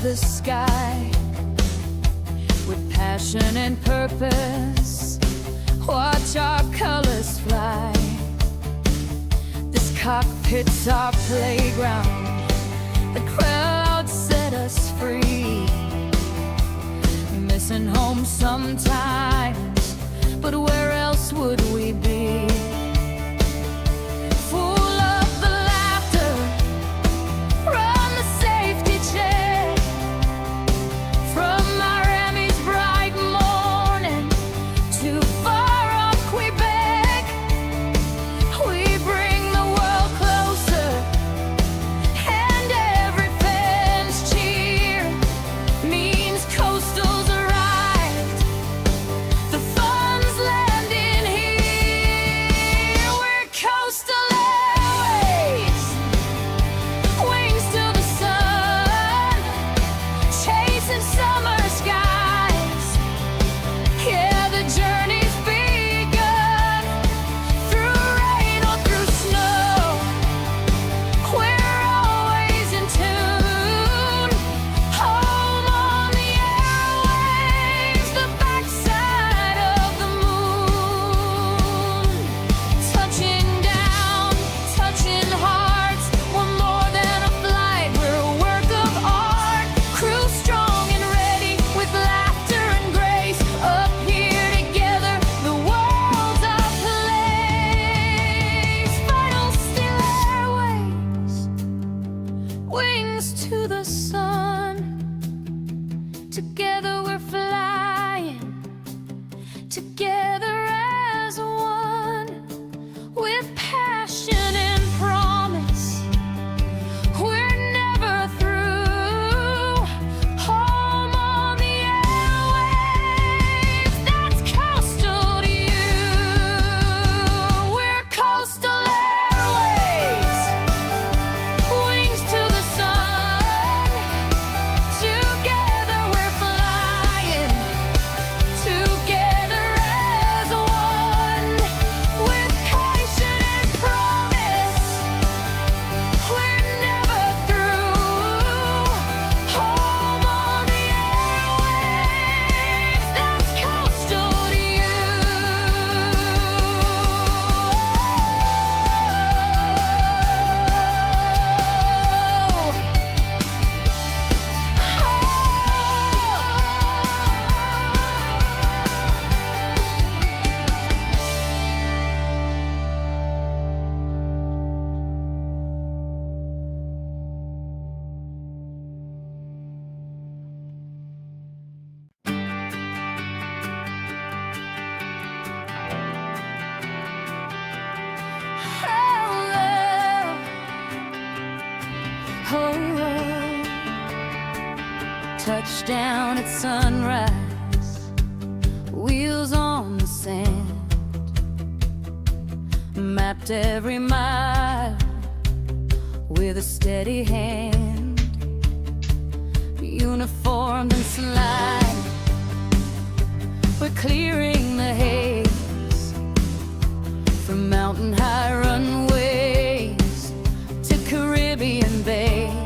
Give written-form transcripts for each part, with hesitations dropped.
of the sky, with passion and purpose, watch our colors fly. This cockpit's our playground, the crowd set us free. Missing home sometimes, but where else would we be? Touchdown at sunrise, wheels on the sand, mapped every mile with a steady hand, uniformed and slide, we're clearing the haze from mountain high runways to Caribbean bays.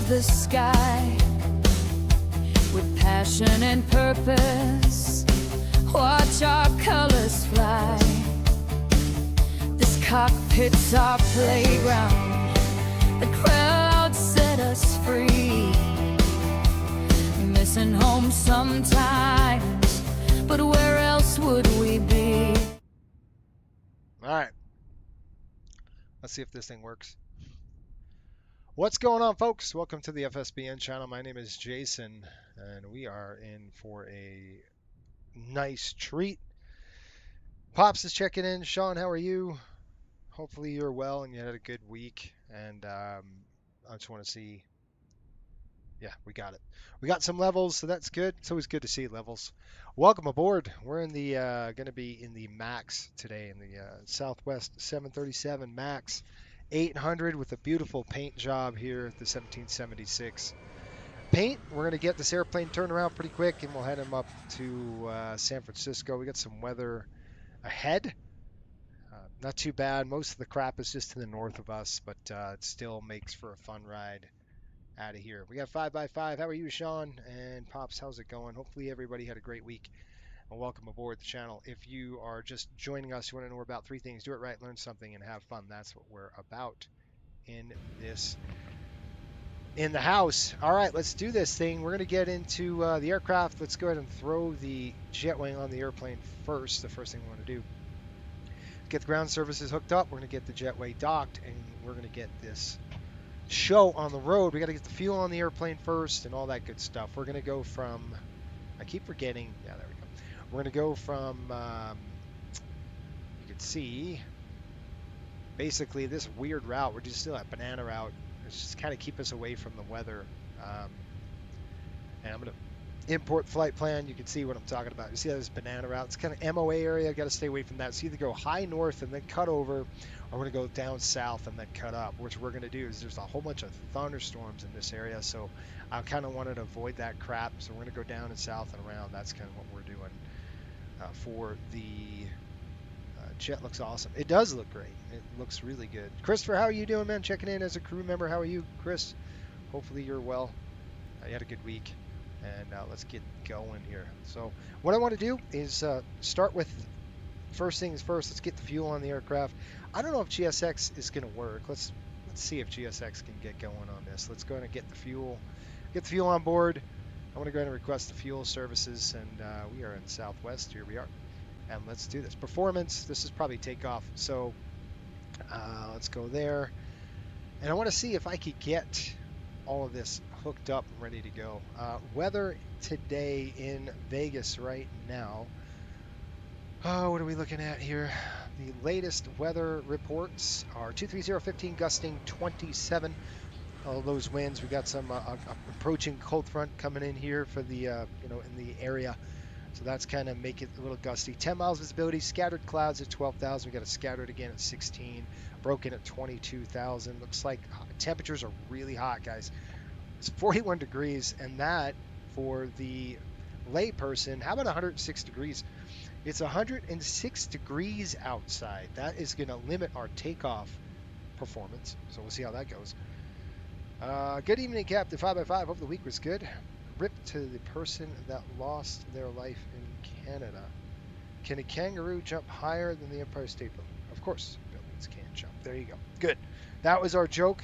The sky with passion and purpose, watch our colors fly. This cockpit's our playground, missing home sometimes, but where else would we be? All right. Let's see if this thing works. What's going on, folks? Welcome to the FSBN channel. My name is Jason, and we are in for a nice treat. Pops is checking in. Sean, how are you? Hopefully you're well and you had a good week. And I just want to see. Yeah, we got it. We got some levels, so that's good. It's always good to see levels. Welcome aboard. We're in the going to be in the MAX today, in the Southwest 737 MAX 800 with a beautiful paint job here at the 1776 paint. We're going to get this airplane turned around pretty quick, and we'll head him up to San Francisco. We got some weather ahead. Not too bad. Most of the crap is just to the north of us, but it still makes for a fun ride out of here. We got 5x5. How are you, Sean? And Pops, how's it going? Hopefully everybody had a great week. And welcome aboard the channel. If you are just joining us, you want to know about three things: do it right, learn something, and have fun. That's what we're about in the house. All right, let's do this thing. We're going to get into the aircraft. Let's go ahead and throw the jet wing on the airplane first. The first thing we want to do. Get the ground services hooked up. We're going to get the jetway docked, and we're going to get this show on the road. We got to get the fuel on the airplane first and all that good stuff. We're going to go from, I keep forgetting, yeah, there we go. We're going to go from, you can see, basically this weird route. We're just still at banana route. It's just kind of keep us away from the weather. And I'm going to import flight plan. You can see what I'm talking about. You see how this banana route? It's kind of MOA area. Got to stay away from that. So either go high north and then cut over, or we're going to go down south and then cut up. Which we're going to do is there's a whole bunch of thunderstorms in this area, so I kind of wanted to avoid that crap. So we're going to go down and south and around. That's kind of what we're doing for the jet. Looks awesome. It does look great. It looks really good. Christopher, how are you doing, man? Checking in as a crew member. How are you, Chris? Hopefully you're well. You had a good week. And let's get going here. So what I want to do is start with first things first. Let's get the fuel on the aircraft. I don't know if GSX is going to work. Let's see if GSX can get going on this. Let's go ahead and get the fuel on board. I want to go ahead and request the fuel services, and we are in Southwest. Here we are, and let's do this. Performance. This is probably takeoff. So let's go there, and I want to see if I could get all of this hooked up and ready to go. Weather today in Vegas right now. Oh, what are we looking at here? The latest weather reports are 230-15 gusting 27. All those winds. We got some approaching cold front coming in here for the in the area. So that's kind of make it a little gusty. 10 miles visibility, scattered clouds at 12,000. We got a scattered again at 16, broken at 22,000. Looks like temperatures are really hot, guys. It's 41 degrees, and that for the layperson, how about 106 degrees? It's 106 degrees outside. That is going to limit our takeoff performance. So we'll see how that goes. Good evening, Captain 5x5. Hope the week was good. Rip to the person that lost their life in Canada. Can a kangaroo jump higher than the Empire State Building? Of course, buildings can't jump. There you go. Good. That was our joke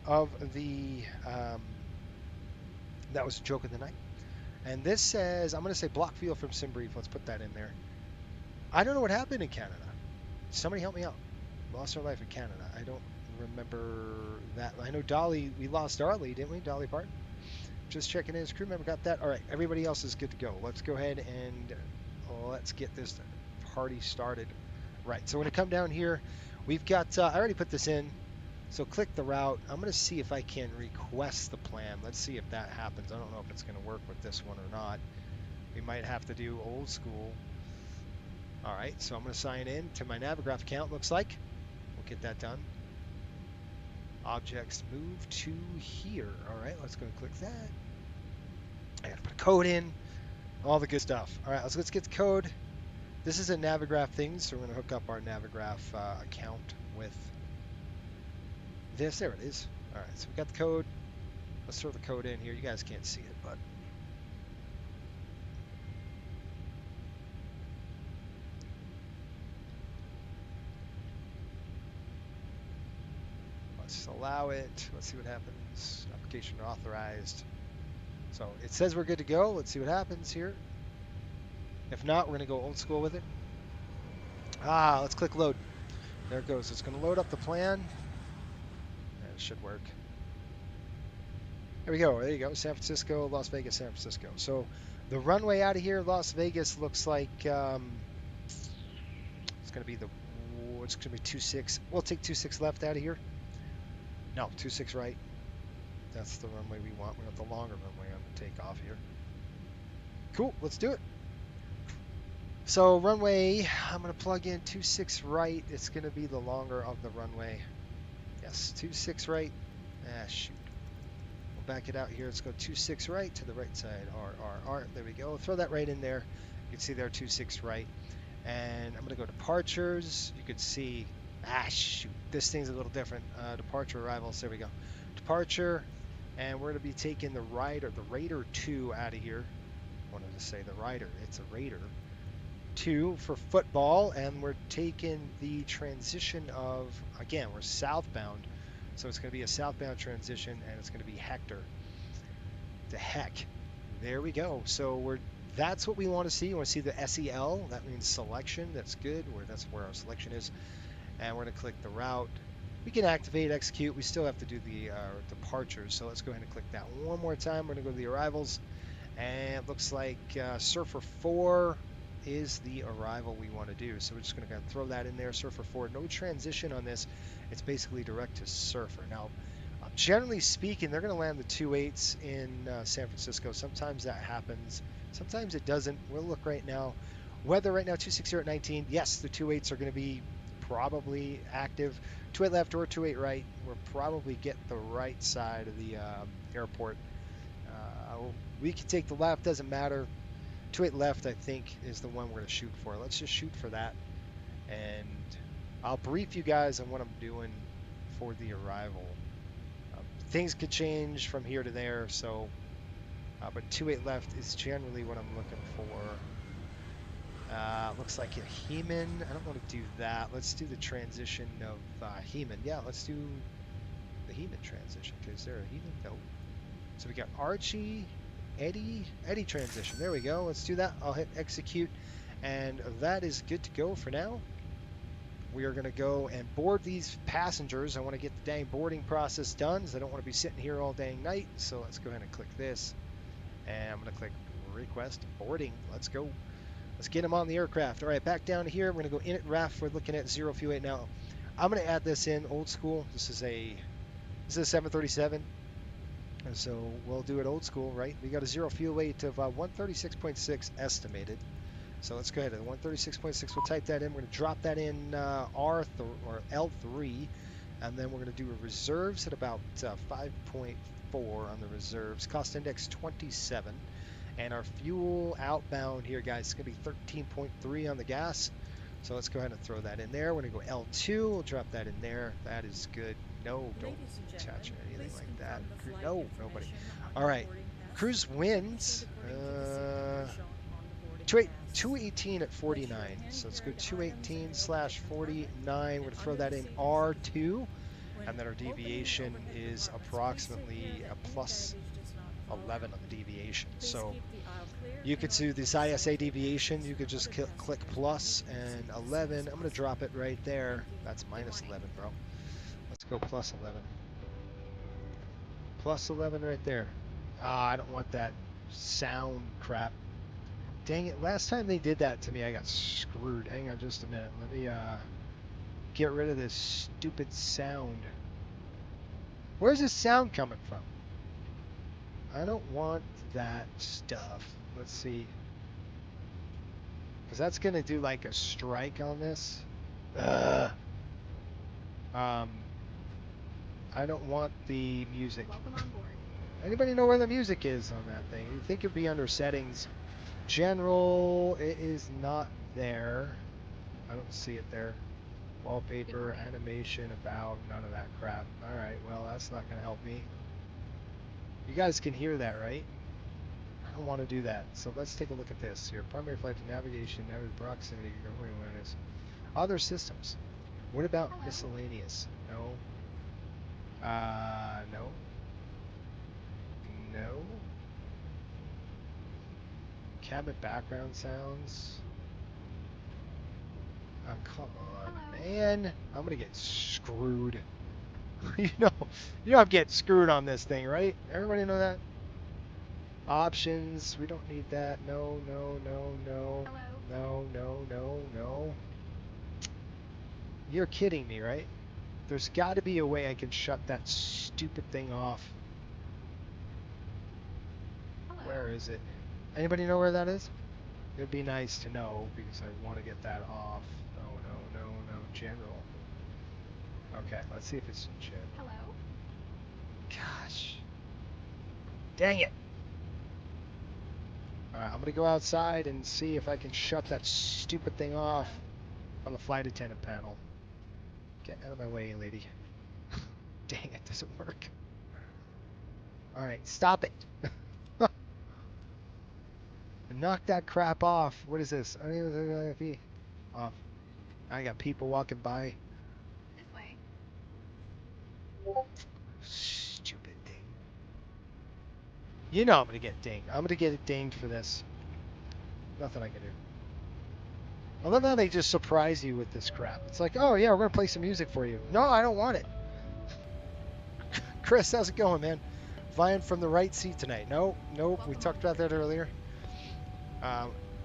of the that was a joke of the night. And this says, I'm going to say block fuel from SimBrief. Let's put that in there. I don't know what happened in Canada. Somebody help me out. Lost our life in Canada. I don't remember that. I know Dolly, we lost Darley, didn't we? Dolly Parton. Just checking in as crew member. Got that. All right, everybody else is good to go. Let's go ahead and let's get this party started. Right, so when I come down here, we've got, I already put this in. So click the route. I'm going to see if I can request the plan. Let's see if that happens. I don't know if it's going to work with this one or not. We might have to do old school. All right, so I'm going to sign in to my Navigraph account, looks like. We'll get that done. Objects move to here. All right, let's go and click that. I got to put a code in. All the good stuff. All right, let's get the code. This is a Navigraph thing, so we're going to hook up our Navigraph account with this. There it is. All right, so we got the code. Let's throw the code in here. You guys can't see it, but let's allow it. Let's see what happens. Application authorized. So it says we're good to go. Let's see what happens here. If not, we're going to go old school with it. Let's click load. There it goes. It's going to load up the plan. It should work. There we go. There you go. San Francisco, Las Vegas, San Francisco. So the runway out of here, Las Vegas, looks like it's going to be it's going to be 26. We'll take 26 left out of here. No, 26 right. That's the runway we want. We want the longer runway on the takeoff here. Cool. Let's do it. So runway, I'm going to plug in 26 right. It's going to be the longer of the runway. Yes, 26 right. Shoot. We'll back it out here. Let's go 26 right to the right side. R. There we go. Throw that right in there. You can see there 26 right. And I'm going to go departures. You can see, shoot. This thing's a little different. Departure arrivals. There we go. Departure. And we're going to be taking the Raider 2 out of here. I wanted to say the Rider. It's a Raider 2 for football, and we're taking the transition of, again, we're southbound, so it's going to be a southbound transition, and it's going to be Hector. The heck. There we go. So that's what we want to see. You want to see the SEL. That means selection. That's good. That's where our selection is. And we're going to click the route. We can activate, execute. We still have to do the departures. So let's go ahead and click that one more time. We're going to go to the arrivals. And it looks like Surfer 4 is the arrival we want to do. So we're just going to throw that in there. Surfer 4. No transition on this. It's basically direct to Surfer. Now, generally speaking, they're going to land the 2.8s in San Francisco. Sometimes that happens. Sometimes it doesn't. We'll look right now. Weather right now, 260 at 19. Yes, the 2.8s are going to be probably active. 2.8 left or 2.8 right. We'll probably get the right side of the airport. We can take the left, doesn't matter. 2.8 left, I think, is the one we're going to shoot for. Let's just shoot for that. And I'll brief you guys on what I'm doing for the arrival. Things could change from here to there, so but 2.8 left is generally what I'm looking for. Looks like a Heman. I don't want to do that. Let's do the transition of Heman. Yeah, let's do the Heman transition. Is there a Heman? No. So we got Archie, Eddie transition. There we go. Let's do that. I'll hit execute, and that is good to go for now. We are going to go and board these passengers. I want to get the dang boarding process done, so I don't want to be sitting here all dang night. So let's go ahead and click this, and I'm going to click request boarding. Let's go. Let's get them on the aircraft. All right, back down here. We're going to go in at RAF. We're looking at 0 fuel 8 now. I'm going to add this in old school. This is a 737. And so we'll do it old school, right? We got a 0 fuel weight of 136.6 estimated. So let's go ahead. 136.6, we'll type that in. We're going to drop that in L3, and then we're going to do a reserves at about 5.4 on the reserves. Cost index 27. And our fuel outbound here, guys, is going to be 13.3 on the gas. So let's go ahead and throw that in there. We're going to go L2. We'll drop that in there. That is good. No, don't attach anything like that. No, nobody. All right. Cruise winds. 218 at 49. So let's go 218/49. We're going to throw that in R2. And then our deviation is approximately a plus 11 on the deviation. So you could do this ISA deviation. You could just click plus and 11. I'm going to drop it right there. That's minus 11, bro. Let's go plus 11. Plus 11 right there. I don't want that sound crap. Dang it. Last time they did that to me, I got screwed. Hang on just a minute. Let me get rid of this stupid sound. Where's this sound coming from? I don't want that stuff. Let's see. Because that's going to do like a strike on this. I don't want the music. Anybody know where the music is on that thing? You think it'd be under settings. General, it is not there. I don't see it there. Wallpaper, animation, about, none of that crap. Alright, well, that's not going to help me. You guys can hear that, right? I don't want to do that. So let's take a look at this here. Primary flight to navigation, proximity, awareness. Other systems. What about miscellaneous? No. No. No. Cabin background sounds. Oh, come on, man. I'm gonna get screwed. you know, I'm getting screwed on this thing, right? Everybody know that? Options, we don't need that. No, no, no, no. No, no, no, no. You're kidding me, right? There's got to be a way I can shut that stupid thing off. Where is it? Anybody know where that is? It'd be nice to know because I want to get that off. No, no, no, no. General. Okay, let's see if it's general. Gosh. Dang it. Alright, I'm going to go outside and see if I can shut that stupid thing off on the flight attendant panel. Get out of my way, lady. Dang, it doesn't work. Alright, stop it. Knock that crap off. What is this? Off. I got people walking by. This way. Stupid thing. You know I'm going to get dinged. I'm going to get it dinged for this. Nothing I can do. I love how they just surprise you with this crap. It's like, oh yeah, we're going to play some music for you. No, I don't want it. Chris, how's it going, man? Flying from the right seat tonight. Nope. We talked about that earlier.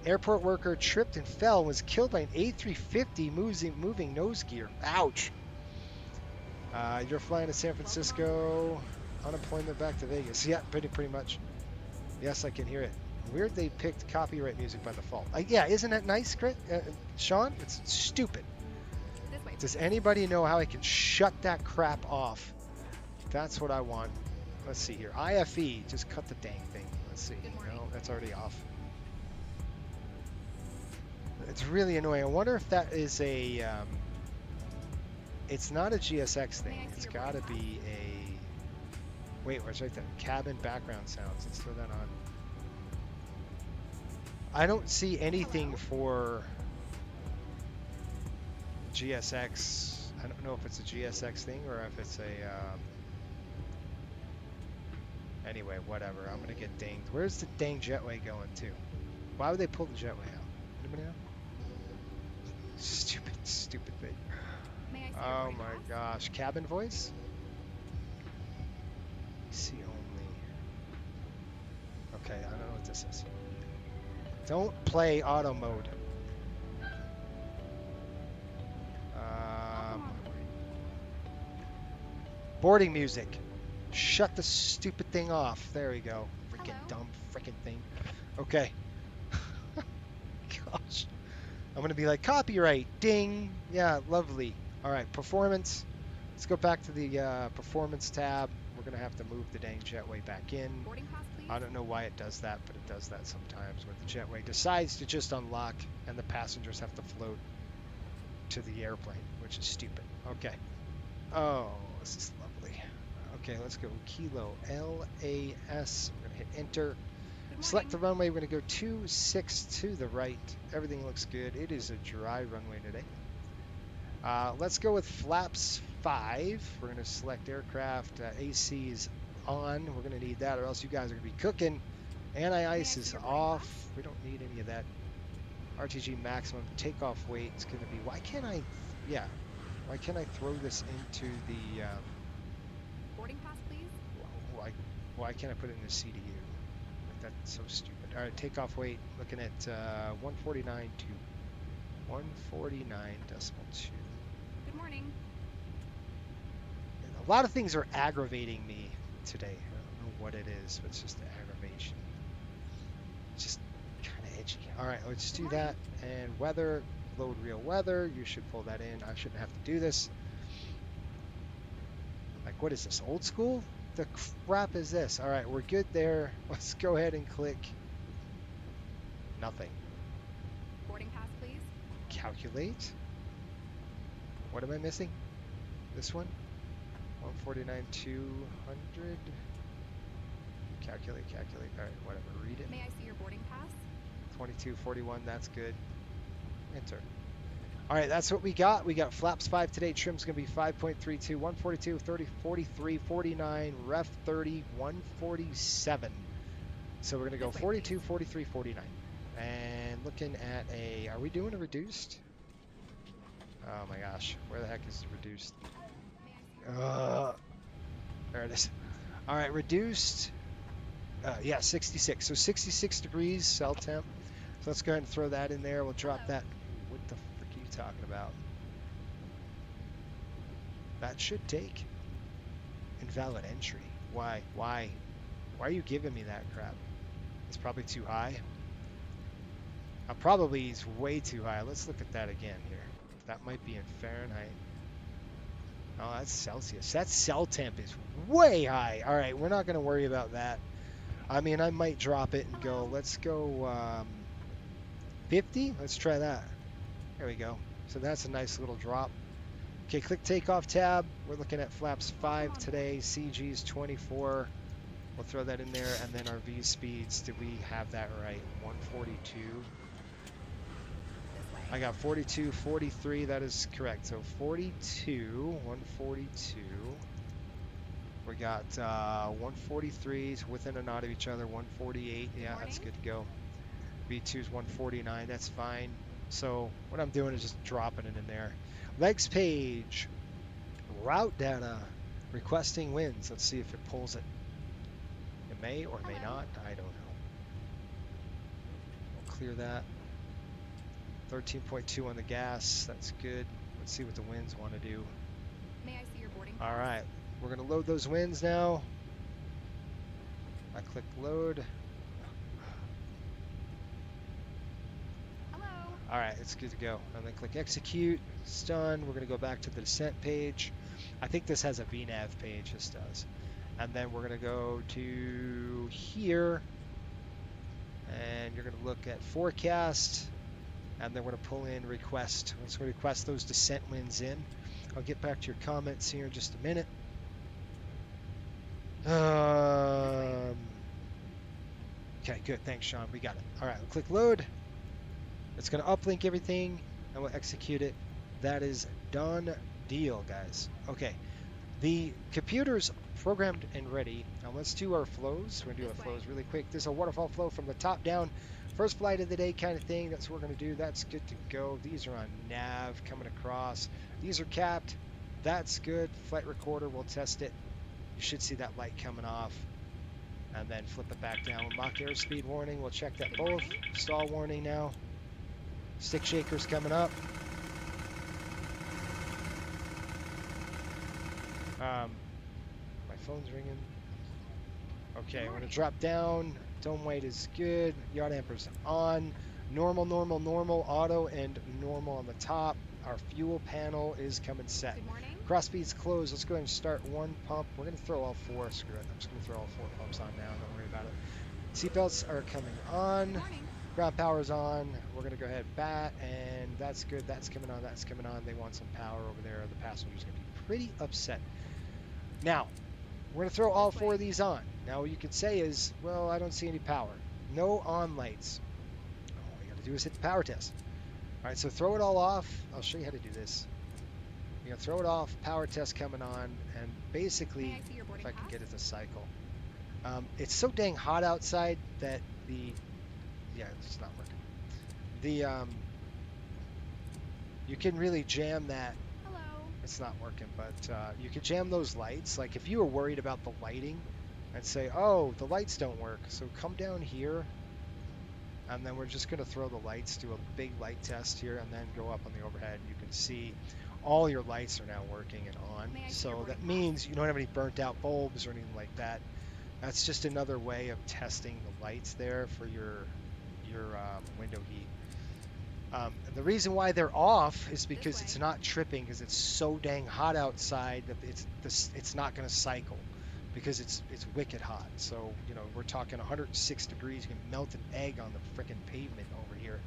Airport worker tripped and fell, was killed by an A350 moving nose gear. Ouch. You're flying to San Francisco. Unemployment back to Vegas. Yeah, pretty much. Yes, I can hear it. Weird they picked copyright music by default. Yeah, isn't that nice, Sean? It's stupid. Does anybody know how I can shut that crap off? That's what I want. Let's see here. IFE, just cut the dang thing. Let's see. No, that's already off. It's really annoying. I wonder if that is a... it's not a GSX thing. It's got to be a... Wait, where's right there? Cabin background sounds. Let's throw that on. I don't see anything for GSX. I don't know if it's a GSX thing or if it's a... Anyway, whatever. I'm going to get dinged. Where's the dang jetway going to? Why would they pull the jetway out? Anybody know? Stupid thing. Oh my gosh. Cabin voice? See only. Okay, I don't know what this is. Don't play auto mode. Boarding music. Shut the stupid thing off. There we go. Freaking dumb freaking thing. Okay. Gosh. I'm going to be like, copyright. Ding. Yeah, lovely. All right, performance. Let's go back to the performance tab. We're going to have to move the dang jetway back in. I don't know why it does that, but it does that sometimes when the jetway decides to just unlock and the passengers have to float to the airplane, which is stupid. Okay. Oh, this is lovely. Okay, let's go Kilo LAS. We're going to hit enter. Select the runway. We're going to go 26 to the right. Everything looks good. It is a dry runway today. Let's go with flaps 5. We're going to select aircraft. AC is on. We're going to need that or else you guys are going to be cooking. Anti-ice is off. We don't need any of that. RTG maximum takeoff weight is going to be... Why can't I throw this into the... Boarding pass, please. Why can't I put it in the CDU? Like, that's so stupid. All right, takeoff weight, looking at 149.2. 149.2. Good morning. A lot of things are aggravating me today. I don't know what it is, but it's just aggravation. It's just kind of edgy. All right, let's do that. And weather, load real weather. You should pull that in. I shouldn't have to do this. Like, what is this, old school? The crap is this? All right, we're good there. Let's go ahead and click nothing. Boarding pass, please. Calculate. What am I missing? This one? 149.200. Calculate. All right, whatever. Read it. May I see your boarding pass? 22.41. That's good. Enter. All right, that's what we got. We got flaps 5 today. Trim's going to be 5.32, 142, 30, 43, 49, ref 30, 147. So we're going to go 42, 43, 49. And looking at a, are we doing a reduced? Oh my gosh, where the heck is reduced? There it is. All right, reduced. Yeah, 66. So 66 degrees cell temp. So let's go ahead and throw that in there. We'll drop that. Ooh, what the frick are you talking about? That should take. Invalid entry. Why? Why? Why are you giving me that crap? It's probably too high. Probably is way too high. Let's look at that again here. That might be in Fahrenheit. Oh, that's Celsius. That cell temp is way high. All right, we're not going to worry about that. I mean, I might drop it and go, let's go 50. Let's try that. There we go. So that's a nice little drop. Okay, click takeoff tab. We're looking at flaps 5 today. CG's 24. We'll throw that in there. And then our V speeds, did we have that right? 142. I got 42, 43. That is correct. So 42, 142. We got 143s within a knot of each other. 148. Yeah, that's good to go. V2 is 149. That's fine. So what I'm doing is just dropping it in there. Legs page. Route data. Requesting winds. Let's see if it pulls it. It may or may not. I don't know. We'll clear that. 13.2 on the gas. That's good. Let's see what the winds want to do. May I see your boarding All pass? right. We're going to load those winds now. I click load. Hello. All right, it's good to go. And then click execute. It's done. We're going to go back to the descent page. I think this has a VNAV page. This does. And then we're going to go to here. And you're going to look at forecast. And then we're going to pull in request. Let's request those descent winds in. I'll get back to your comments here in just a minute. Okay, good. Thanks, Sean. We got it. All right, we'll click load. It's going to uplink everything, and we'll execute it. That is done deal, guys. Okay, the computer's programmed and ready. Now let's do our flows. We're going to do our flows really quick. This is a waterfall flow from the top down. First flight of the day kind of thing. That's what we're going to do. That's good to go. These are on nav coming across. These are capped. That's good. Flight recorder, we'll test it. You should see that light coming off. And then flip it back down. Mach airspeed warning. We'll check that both. Stall warning now. Stick shakers coming up. My phone's ringing. Okay, I'm going to drop down. Dome weight is good. Yaw dampers on. Normal, normal, normal. Auto and normal on the top. Our fuel panel is coming set. Good morning. Cross speed's closed. Let's go ahead and start one pump. We're going to throw all four. Screw it. I'm just going to throw all four pumps on now. Don't worry about it. Seatbelts are coming on. Good morning. Ground power's on. We're going to go ahead and bat, and that's good. That's coming on. That's coming on. They want some power over there. The passenger's going to be pretty upset. Now, we're going to throw all four of these on. Now, what you could say is, well, I don't see any power. No on lights. All you got to do is hit the power test. All right, so throw it all off. I'll show you how to do this. You're going to throw it off, power test coming on, and basically, May I see your boarding if I can pass? get it to cycle. It's so dang hot outside that yeah, it's not working. You can really jam that. Hello. It's not working, but you can jam those lights. Like if you were worried about the lighting and say, oh, the lights don't work. So come down here, and then we're just going to throw the lights, do a big light test here, and then go up on the overhead. You can see all your lights are now working and on. May I see your So boarding that means you don't have any burnt out bulbs or anything like that. That's just another way of testing the lights there for your window heat. And the reason why they're off is because it's not tripping, because it's so dang hot outside that it's not going to cycle, because it's wicked hot. So you know, we're talking 106 degrees. You can melt an egg on the frickin' pavement over here.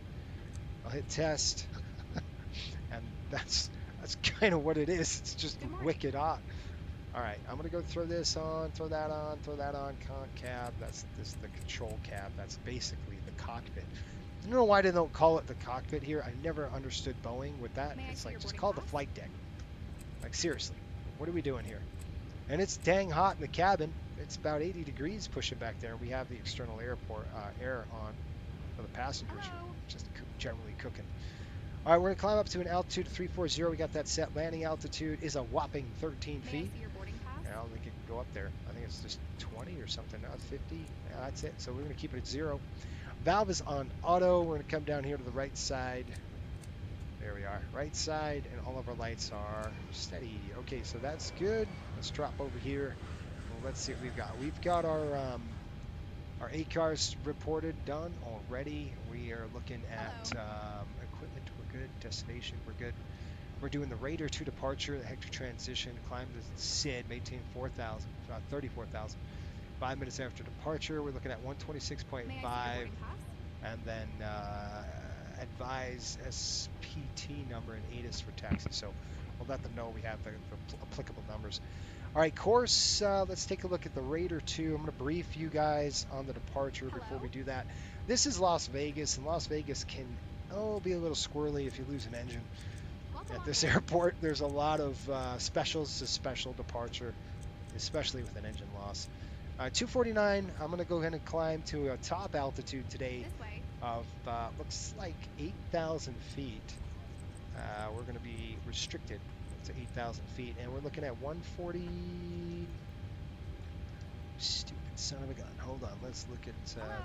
I'll hit test, and that's kind of what it is. It's just wicked hot. All right, I'm gonna go throw this on, throw that on, throw that on. Cab. That's the control cab. That's basically the cockpit. I don't know why they don't call it the cockpit here. I never understood Boeing with that. May I It's see like, your just boarding call it the pass? flight deck. Like seriously, what are we doing here? And it's dang hot in the cabin. It's about 80 degrees pushing back there. We have the external air on. the passengers Hello. are just generally cooking. All right, we're going to climb up to an altitude of 340. We got that set. Landing altitude is a whopping 13 May I feet. see your boarding pass? I don't think it can go up there. I think it's just 20 or something. Not 50. Yeah, that's it. So we're going to keep it at 0. Valve is on auto. We're going to come down here to the right side. There we are. Right side, and all of our lights are steady. Okay, so that's good. Let's drop over here. Well, let's see what we've got. We've got our 8 cars reported done already. We are looking at equipment. We're good. Destination. We're good. We're doing the Raider 2 departure, the Hector transition, climb the SID, maintain 34,000. 5 minutes after departure, we're looking at 126.5, May I see your boarding pass? and then advise SPT number and ATIS for taxi. So we'll let them know we have the applicable numbers. All right, course, let's take a look at the Raider 2. I'm going to brief you guys on the departure before we do that. This is Las Vegas, and Las Vegas can be a little squirrely if you lose an engine. At this airport, there's a lot of specials. It's a special departure, especially with an engine loss. 249, I'm going to go ahead and climb to a top altitude today This way. of looks like 8,000 feet. We're going to be restricted to 8,000 feet, and we're looking at 140. Stupid son of a gun. Hold on, let's look at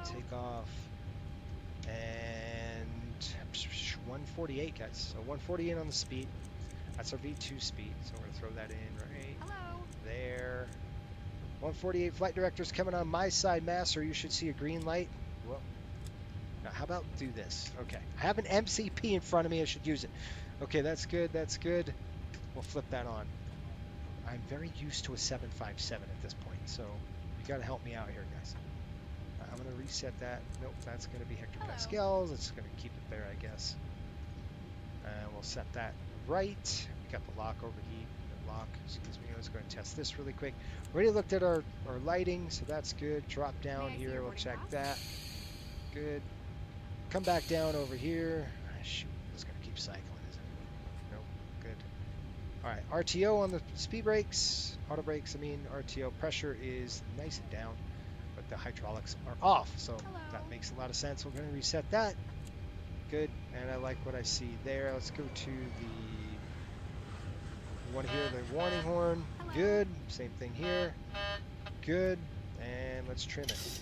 takeoff. And 148, guys. So 148 on the speed. That's our V2 speed. So we're going to throw that in right there. 148 flight directors coming on my side, Master. You should see a green light. Well, now how about do this? Okay, I have an MCP in front of me. I should use it. Okay, that's good. That's good. We'll flip that on. I'm very used to a 757 at this point, so you got to help me out here, guys. I'm going to reset that. Nope, that's going to be hectopascals. It's going to keep it there, I guess. And we'll set that right. We got the lock overheat. The lock, excuse me. Let's go and test this really quick. We already looked at our lighting, so that's good. Drop down here. We'll check that. Good. Come back down over here. Shoot, it's going to keep cycling, isn't it? Nope. Good. All right, RTO on the speed brakes. Auto brakes, I mean. RTO pressure is nice and down, but the hydraulics are off, so that makes a lot of sense. We're going to reset that. Good, and I like what I see there. Let's go to the one here, the warning horn. Good, same thing here. Good, and let's trim it.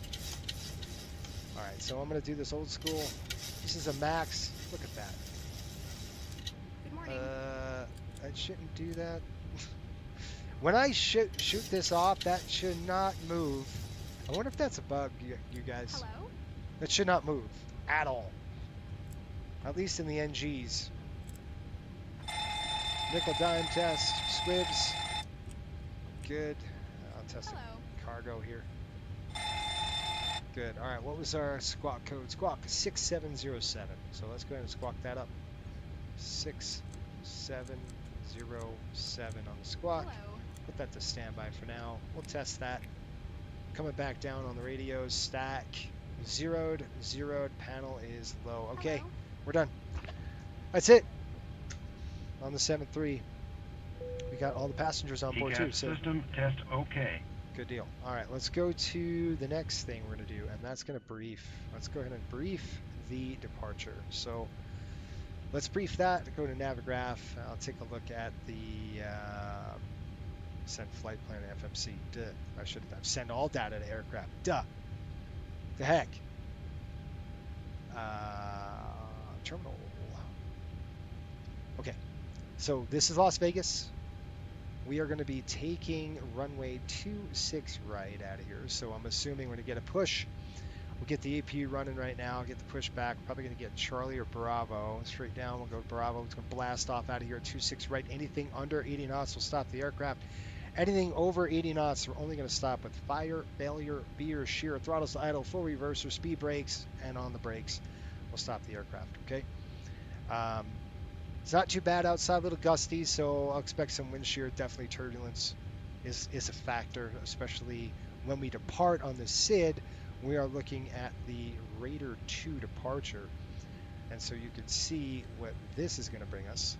All right, so I'm going to do this old school. This is a Max. Look at that. Good morning. I shouldn't do that. When I shoot this off, that should not move. I wonder if that's a bug, you guys. Hello? That should not move at all. At least in the NGs. Nickel dime test. Squibs. Good. I'll test the cargo here. Good. All right, what was our squawk code? Squawk 6707. So let's go ahead and squawk that up. 6707 on the squawk. Put that to standby for now. We'll test that. Coming back down on the radios. Stack. Zeroed. Panel is low. Okay, we're done. That's it. On the 7-3. We got all the passengers on board too. So system test okay. good deal. All right, let's go to the next thing we're going to do, and that's going to brief. Let's go ahead and brief the departure. So let's brief that. Go to Navigraph. I'll take a look at the send flight plan FMC. Duh. I should have send all data to aircraft. Duh. The heck. Terminal. Okay. So this is Las Vegas. We are going to be taking runway 26 right out of here. So I'm assuming we're going to get a push. We'll get the APU running right now, get the pushback. Probably going to get Charlie or Bravo. Straight down, we'll go to Bravo. It's going to blast off out of here at 26 right. Anything under 80 knots will stop the aircraft. Anything over 80 knots, we're only going to stop with fire, failure, veer, shear, throttles to idle, full reverser, speed brakes, and on the brakes. We'll stop the aircraft, okay? It's not too bad outside, a little gusty, so I'll expect some wind shear. Definitely turbulence is a factor, especially when we depart on the SID. We are looking at the Raider 2 departure, and so you can see what this is going to bring us.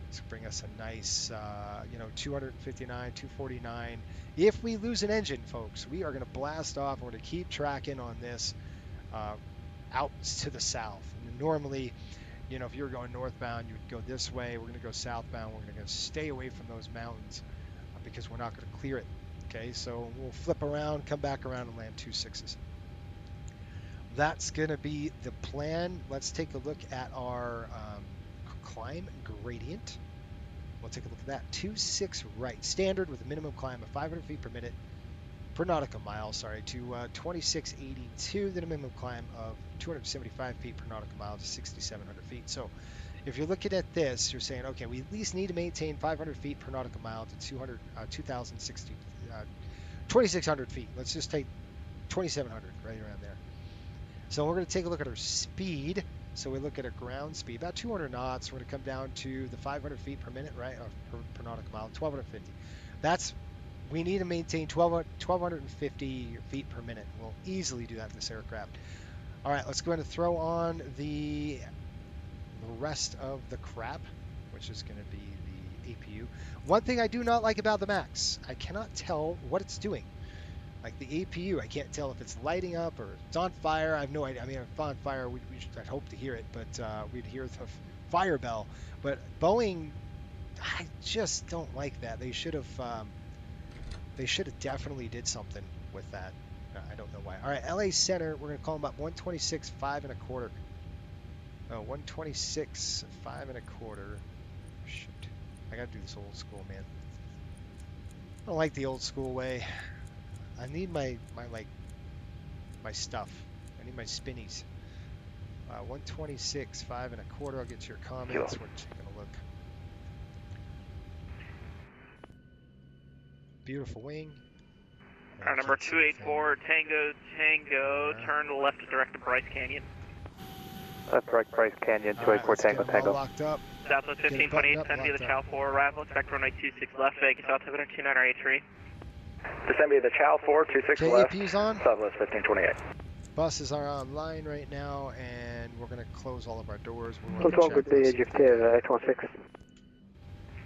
It's going to bring us a nice, 259, 249. If we lose an engine, folks, we are going to blast off. We're going to keep tracking on this. out to the south. And normally, you know, if you were going northbound, you would go this way. We're going to go southbound. We're going to stay away from those mountains because we're not going to clear it. Okay, so we'll flip around, come back around, and land 2 6s. That's going to be the plan. Let's take a look at our climb gradient. We'll take a look at that. 2-6 right, standard with a minimum climb of 500 feet per minute, per nautical mile, sorry, to 2682, then a minimum climb of 275 feet per nautical mile to 6,700 feet. So if you're looking at this, you're saying, okay, we at least need to maintain 500 feet per nautical mile to 2,600 feet. Let's just take 2,700, right around there. So we're going to take a look at our speed. So we look at our ground speed, about 200 knots. We're going to come down to the 500 feet per minute, right, per nautical mile, 1,250. We need to maintain 1,250 feet per minute. We'll easily do that in this aircraft. All right, let's go ahead and throw on the rest of the crap, which is going to be the APU. One thing I do not like about the MAX, I cannot tell what it's doing. Like the APU, I can't tell if it's lighting up or it's on fire. I have no idea. I mean, if it's on fire, I'd hope to hear it, but we'd hear the fire bell. But Boeing, I just don't like that. They should have definitely did something with that. I don't know why. All right, LA Center, we're going to call them up 126, 5 1/4. 126, 5 1/4. Shoot, I got to do this old school, man. I don't like the old school way. I need my stuff. I need my spinnies. 126, 5 1/4. I'll get to your comments. We're taking a look. Beautiful wing. Number 284, Tango, turn left direct to Bryce Canyon. Left direct Bryce Canyon, 284 Tango, Tango. Locked up. Southwest 1528, send via the Chow 4, arrival, expect runway 26 left, Vegas, altimeter 2983. Descend via the Chow 4, 26 left, APU's on. Southwest 1528. Buses are online right now, and we're going to close all of our doors. Control, good day, Egyptier, X16.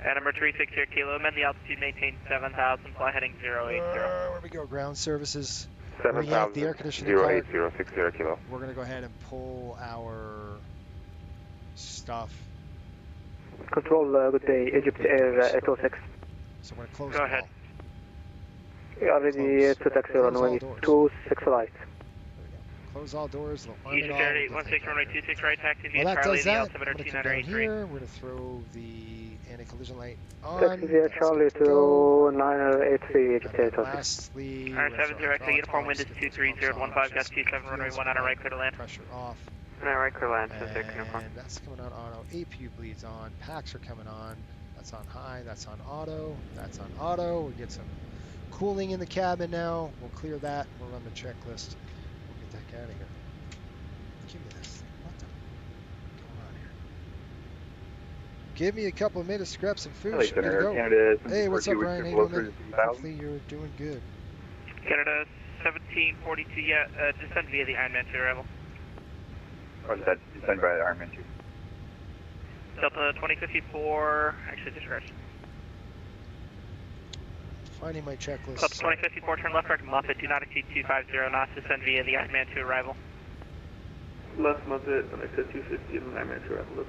And number 360 Kilo, amend the altitude, maintain 7,000, fly heading 080. Where we go, ground services. 7,000, the air conditioning 08060 Kilo. We're going to go ahead and pull our stuff. Control, good day, Egyptier, 806. So we're going to close Go ahead. all. We are ready to taxi runway 26 right. Close all doors. East 3816, runway 26 right, taxi via Well, that Charlie, does the that. altimeter I'm going to come down 2983. here. We're going to throw the anti-collision light on. Taxi via Charlie to 983, Egyptier, 806. Lastly, R70 right, uniform wind is 23015, gust 27, runway 1 on our right, clear to land. Pressure off. On our right, clear land, 6 uniform. And that's coming on auto. APU bleeds on. Packs are coming on. That's on high. That's on auto. That's on auto. We get some cooling in the cabin now. We'll clear that. We'll run the checklist. We'll get the heck out of here. Give me this. What the? What's going on here? Give me a couple of minutes to grab some food. Should we go? Hey, what's up, Ryan? How you doing? Hopefully you're doing good. Canada 1742, yeah, descend via the Ironman 2 arrival. Or is that descend by Ironman 2? Delta 2054, actually disregard. Finding my checklist. Delta 2054, turn left direct Muppet, do not exceed 250 knots, descend via the Ironman 2 arrival. Left Muppet, and I said 250 and Ironman 2 arrival.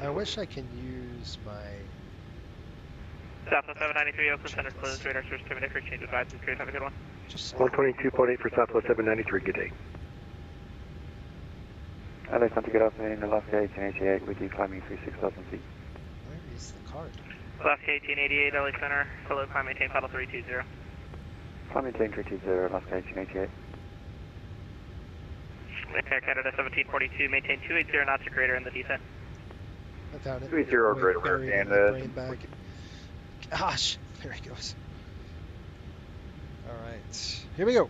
I wish I can use my... Southwest 793, Oakland Center, closed radar source, Kevin Dicker, change advice, crew, have a good one. Just 122.8 for Southwest 793, good day. LA Santa Cruz in Alaska 1888 with you climbing 36,000 feet. Where is the card? Alaska 1888, LA Center, solo climb, maintain paddle 320. Climb maintain 320, Alaska 1888. Air Canada 1742, maintain 280 knots or greater in the descent. I found it. 30 or greater, Buried in Canada. my brain bag. Gosh, there he goes. All right, here we go.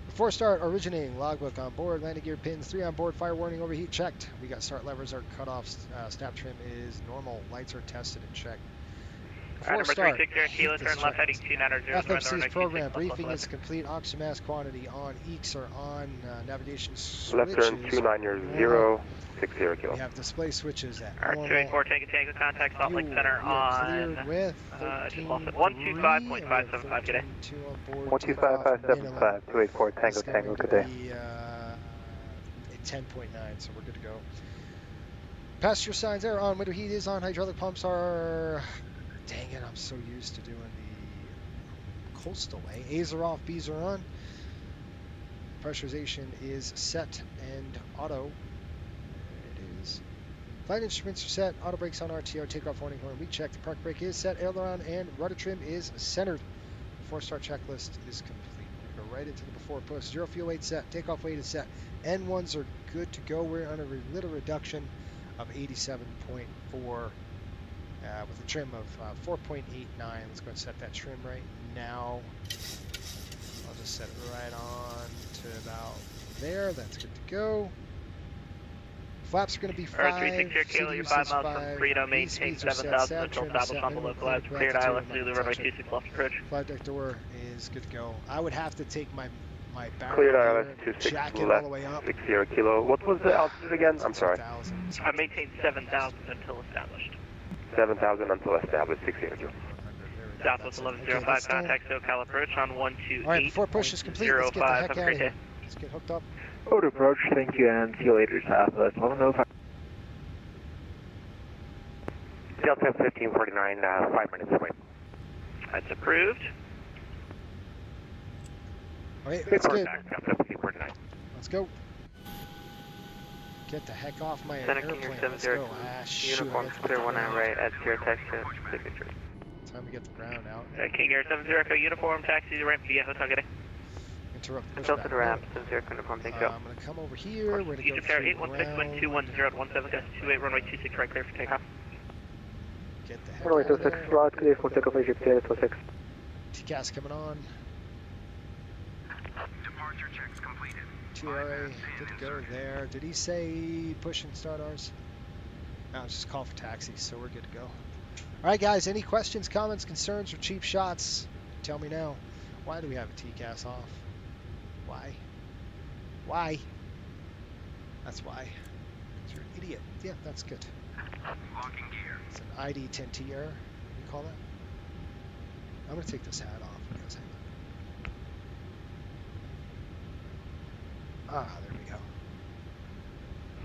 Before start, originating logbook on board, landing gear pins 3 on board, fire warning, overheat checked. We got start levers are cut off, snap trim is normal, lights are tested and checked. Before number start, 360, Kilo, turn left heading 290. FFC's program briefing is complete. Oxygen mask quantity on. EECs are on. Navigation switches. Left turn 290, 60 Kilo. We have display switches at normal. 284, Tango, contact Salt Lake Center on. Cleared with 125.575 today. 125.575, 284 Tango, good day. 10.9, so we're good to go. Passenger signs are on, window heat is on, hydraulic pumps are... Dang it, I'm so used to doing the coastal way. A's are off, B's are on. Pressurization is set and auto. There it is. Flight instruments are set, auto brakes on RTR, takeoff warning horn, weak check. The park brake is set, aileron and rudder trim is centered. 4-star checklist is complete. We go right into the before push. 0 fuel weight set, takeoff weight is set. N1s are good to go. We're on a little reduction of 87.4 with a trim of 4.89. Let's go and set that trim right now. I'll just set it right on to about there. That's good to go. Flaps are going to be 5. 360 Kilo, you're 5 miles from Freedom, maintain 7,000 until established on the localized. Cleared ILS Zulu, runway 26 left approach. Flight deck door is good to go. I would have to take my barrel Cleared here, ILS 26 jack it left, all the way up. 60 Kilo. What was the altitude again? I'm sorry. 2,000. I maintain 7,000 until established. 7,000 until established, 60 Kilo. Southwest 1105, contact SoCal approach on 128. All right, before push is complete, let's get the heck out of here. Let's get hooked up. Road approach, thank you, and see you later, Southwest 1105. Delta 1549, 5 minutes away. That's approved. All right, that's good. Delta 1549. Let's go. Get the heck off my Center King airplane. Air Let's go. 702. Ah, shoot. Uniform clear 19 right at your taxi signature. Time to get the ground out. King Air 70 uniform, taxi to ramp via Hotel Gate. Interrupt Until to pushback. the ramp, 70 uniform, thank you. I'm going to come over here. We're going to go Egypt Air through 816, wind ground. 210 at 17, 28 runway 26 right clear for takeoff. Get the heck Runway out of 26, there. slot clear for takeoff, Egypt Air 26. TCAS coming on. Departure checks completed. TRA, good to go there. Did he say push and start ours? No, it's just call for taxis, so we're good to go. All right, guys, any questions, comments, concerns, or cheap shots? Tell me now. Why do we have a TCAS off? Why? Why? That's why. 'Cause you're an idiot. Yeah, that's good. Locking gear. It's an ID 10T error. What do you call that? I'm going to take this hat off. Because there we go.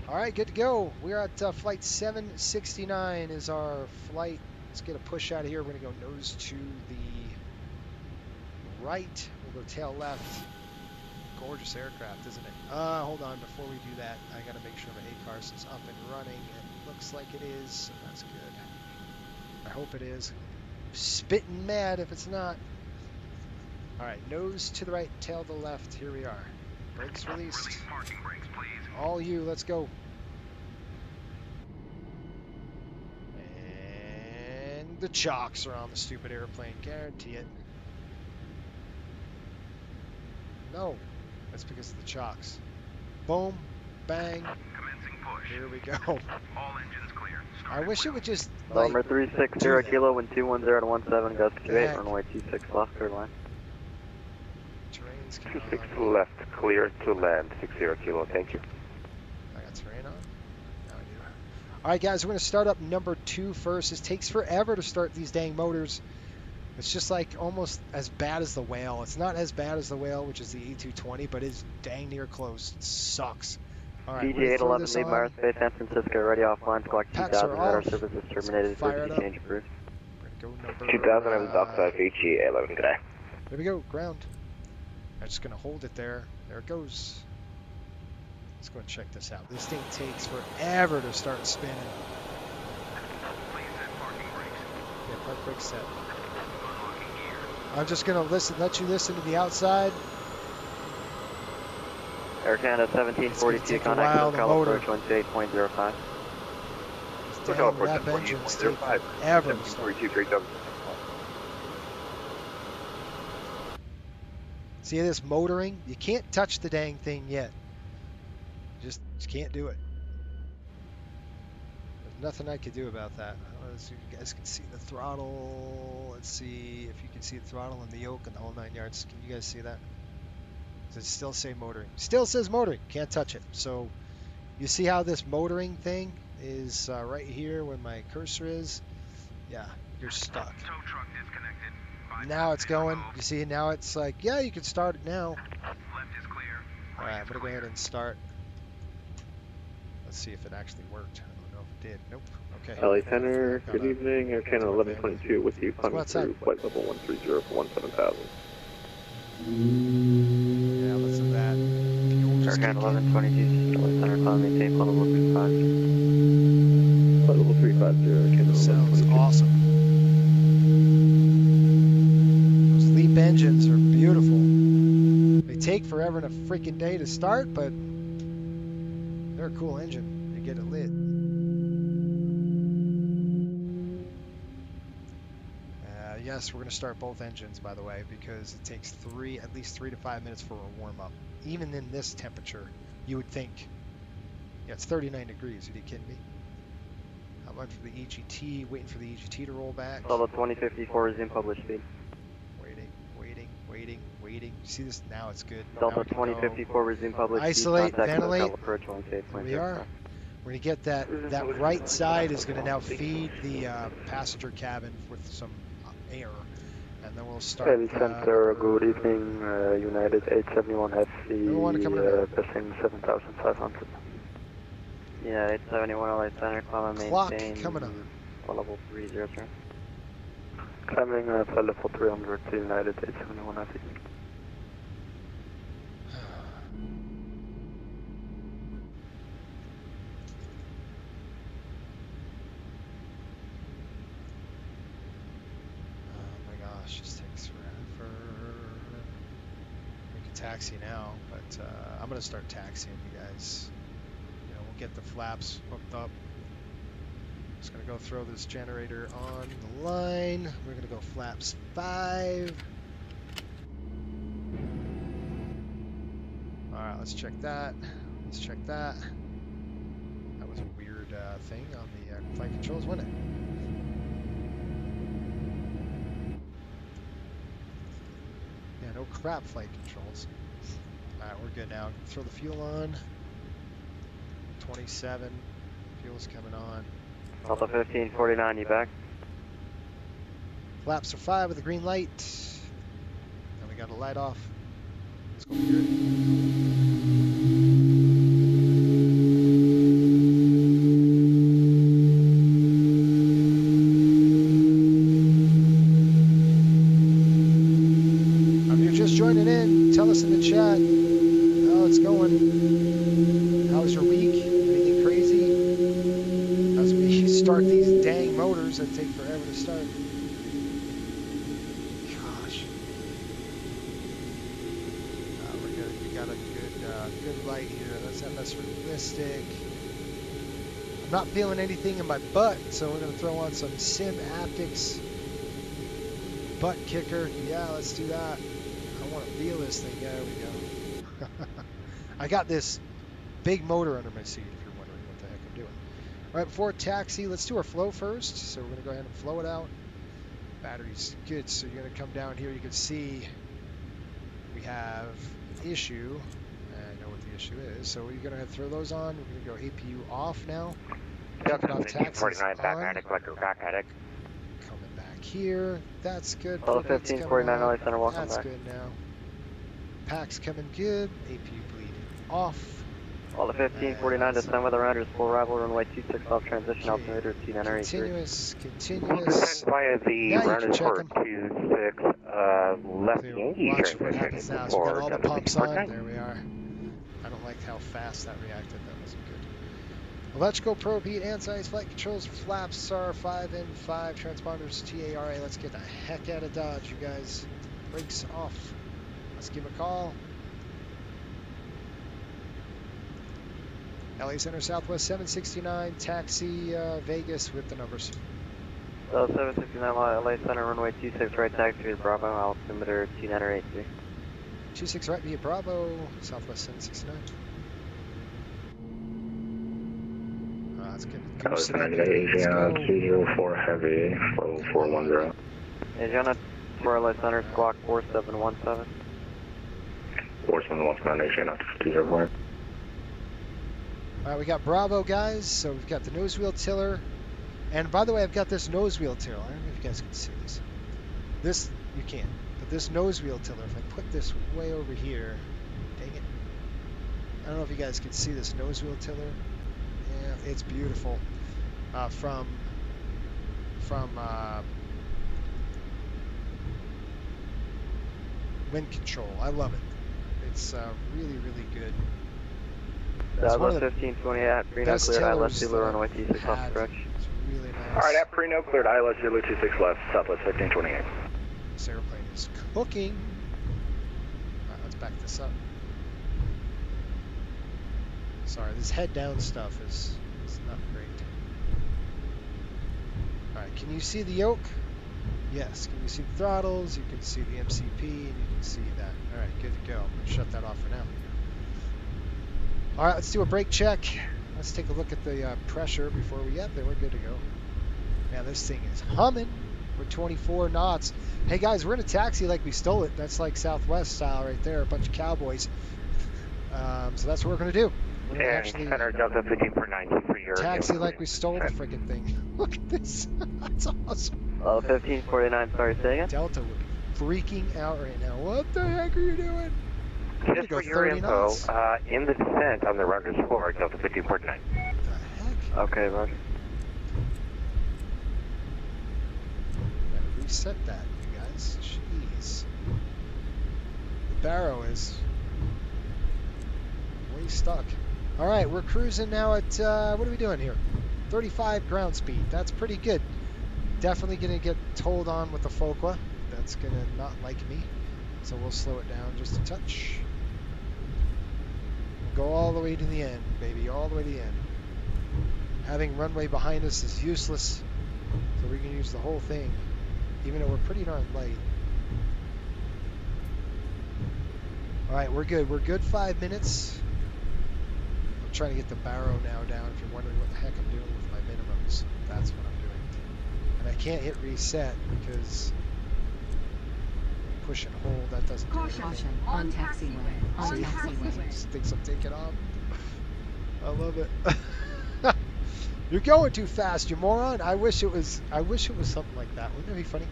All right, good to go. We're at flight 769 is our flight. Let's get a push out of here. We're going to go nose to the right. We'll go tail left. Gorgeous aircraft, isn't it? Hold on. Before we do that, I got to make sure my ACARS is up and running. It looks like it is, so that's good. I hope it is. Spitting mad if it's not. All right, nose to the right, tail to the left. Here we are. Brakes released. Release parking brakes, please. All you, let's go. And the chocks are on the stupid airplane, guarantee it. No, that's because of the chocks. Boom, bang, Commencing push. here we go. All engines clear. I wish it would just, like, Number 360 do that. Kilo, wind 210 to 17, gust 28, Heck. runway 26 left, clear line. terrain's coming 26 on. left, clear to land, 60 Kilo, thank you. I got terrain on? No, I do. All right, guys, we're going to start up number 2 first. This takes forever to start these dang motors. It's just like almost as bad as the Whale. It's not as bad as the Whale, which is the E220, but it's dang near close. It sucks. All right, DJ 811, lead Marispace, San Francisco, ready offline, clock Packs are 2000, radar off. services terminated, Fire it frequency up. change approved. We're going to go number 2000, I'm dockside, HE 11, good day. There we go, ground. I'm just going to hold it there. There it goes. Let's go and check this out. This thing takes forever to start spinning. Please set parking brakes. Yeah, park brake set. Unlocking gear. I'm just going to let you listen to the outside. Air Canada It's gonna 1742, take a contact while, the SoCal motor. approach 128.05. These damn lap engines take forever to start. See this motoring? You can't touch the dang thing yet. Just can't do it. There's nothing I could do about that. I don't know if you guys can see the throttle. Let's see if you can see the throttle and the yoke and the whole 9 yards. Can you guys see that? Does it still say motoring? Still says motoring. Can't touch it. So you see how this motoring thing is right here where my cursor is? Yeah, you're stuck. Tow truck disconnected. Now it's going. You see, now it's like, yeah, you can start it now. Left is clear. All right, I'm going to go ahead and start. Let's see if it actually worked. I don't know if it did. Nope. Okay. LA Center, Got good a- evening. Air Canada 1122 with you, go climbing outside. through flight level 130 for 17,000. Yeah, listen to that. Fuel's Air Canada kicking. 1122, LA Center, climb, maintain flight level 35. Flight level 350, Air Canada Sounds 1122. awesome. Those LEAP engines are beautiful. They take forever and a freaking day to start, but they're a cool engine. They get it lit. Yes, we're going to start both engines, by the way, because it takes at least 3 to 5 minutes for a warm-up. Even in this temperature, you would think, yeah, it's 39 degrees. Are you kidding me? I'm waiting for the EGT, waiting for the EGT to roll back. Level 2054, resume published speed. Waiting. See this? Now it's good. Delta 2054, resume published Isolate, speed. ventilate. Approach 18.0. There we are. We're going to get that right side is going to now feed the passenger cabin with some air. And then we'll start. LA Center, good evening. United 871FC, passing 7,500. Yeah, 871, LA Center, climb and Clock maintain. coming up. Level 303. Climbing flight level 300 to United 871FC. Just takes forever. We can taxi now, but I'm gonna start taxiing you guys. You know, we'll get the flaps hooked up. Just gonna go throw this generator on the line. We're gonna go flaps 5. All right, let's check that. That was a weird thing on the flight controls, wasn't it? No crap flight controls. Alright, we're good now. Throw the fuel on. 27. Fuel's coming on. Delta 1549, you back? Flaps are 5 with a green light. And we got a light off. It's going to be good. Joining in, tell us in the chat how it's going. How's your week? Anything crazy? As we start these dang motors that take forever to start. Gosh. We're good. We got a good light here. Let's MS realistic. I'm not feeling anything in my butt, so we're going to throw on some sim haptics. Butt kicker. Yeah, let's do that. I want to feel this thing. There we go. I got this big motor under my seat, if you're wondering what the heck I'm doing. All right, before taxi, let's do our flow first. So we're going to go ahead and flow it out. Battery's good, so you're going to come down here. You can see we have an issue. I know what the issue is. So we're going to throw those on. We're going to go APU off now. Kick it off, taxis 49, back on. attic, electric back attic. Coming back here. That's good. Delta 1549, LA Center, welcome That's back. good now. Pack's coming good. APU bleed off. Delta 1549, descend with the rounders, full arrival, runway 26 off transition, altimeter Continuous. Via the Now you rounders can check for 'em. 26, left Yankee Watch what transition happens now. So we got all the pumps on. There we are. I don't like how fast that reacted. That wasn't good. Electrical, probe heat, anti-ice, flight controls, flaps are 5 and 5, transponders TARA. Let's get the heck out of Dodge, you guys. Brakes off. Let's give a call. LA Center Southwest 769, taxi Vegas with the numbers. Delta 769, LA Center, runway 26 right, taxi to Bravo, altimeter 2983. 26 right via Bravo, Southwest 769. That's good. Goose it up here. Let's go. 204 heavy, level 410. Asiana, for LA Center, squawk 4717. 4717, Asiana, 204. All right, we got Bravo, guys. So we've got the nose wheel tiller. And by the way, I've got this nose wheel tiller. I don't know if you guys can see this. This, you can't. But this nose wheel tiller, if I put this way over here, dang it. I don't know if you guys can see this nose wheel tiller. Yeah, it's beautiful. From wind control. I love it. It's really, really good. It's one of the 1520 at Preno best cleared ILS tillers Zulu that runway I've 26 off had. approach. It's really nice. Alright, at Preno cleared ILS Zulu 26 left, Southwest 1528. This airplane is cooking. Alright, let's back this up. Sorry, this head down stuff is not great. Alright, can you see the yoke? Yes. Can you see the throttles? You can see the MCP, and you can see that. Alright, good to go. I'm going to shut that off for now. Alright, let's do a brake check. Let's take a look at the pressure before we get there. We're good to go. Now this thing is humming. We're 24 knots. Hey guys, we're in a taxi like we stole it. That's like Southwest style right there. A bunch of cowboys. So that's what we're going to do. We're going to actually Center Delta 1549 for your taxi like we stole the freaking thing. Look at this. That's awesome. 1549, sorry, say again? Delta would be freaking out right now. What the heck are you doing? Just for your info, in the descent on the runner's floor, Delta 1549. What the heck? Okay, roger. Gotta reset that, you guys. Jeez. The barrow is way stuck. Alright, we're cruising now at, what are we doing here? 35 ground speed. That's pretty good. Definitely going to get told on with the Focla. That's going to not like me. So we'll slow it down just a touch. We'll go all the way to the end, baby. All the way to the end. Having runway behind us is useless. So we can use the whole thing. Even though we're pretty darn light. Alright, we're good. We're good 5 minutes. I'm trying to get the barrow now down if you're wondering what the heck I'm doing with my minimums. That's what I'm doing. And I can't hit reset because push and hold, that doesn't do anything. Caution on taxiway. On See? taxiway. Just thinks I'm taking off. I love it. You're going too fast, you moron. I wish it was something like that. Wouldn't it be funny?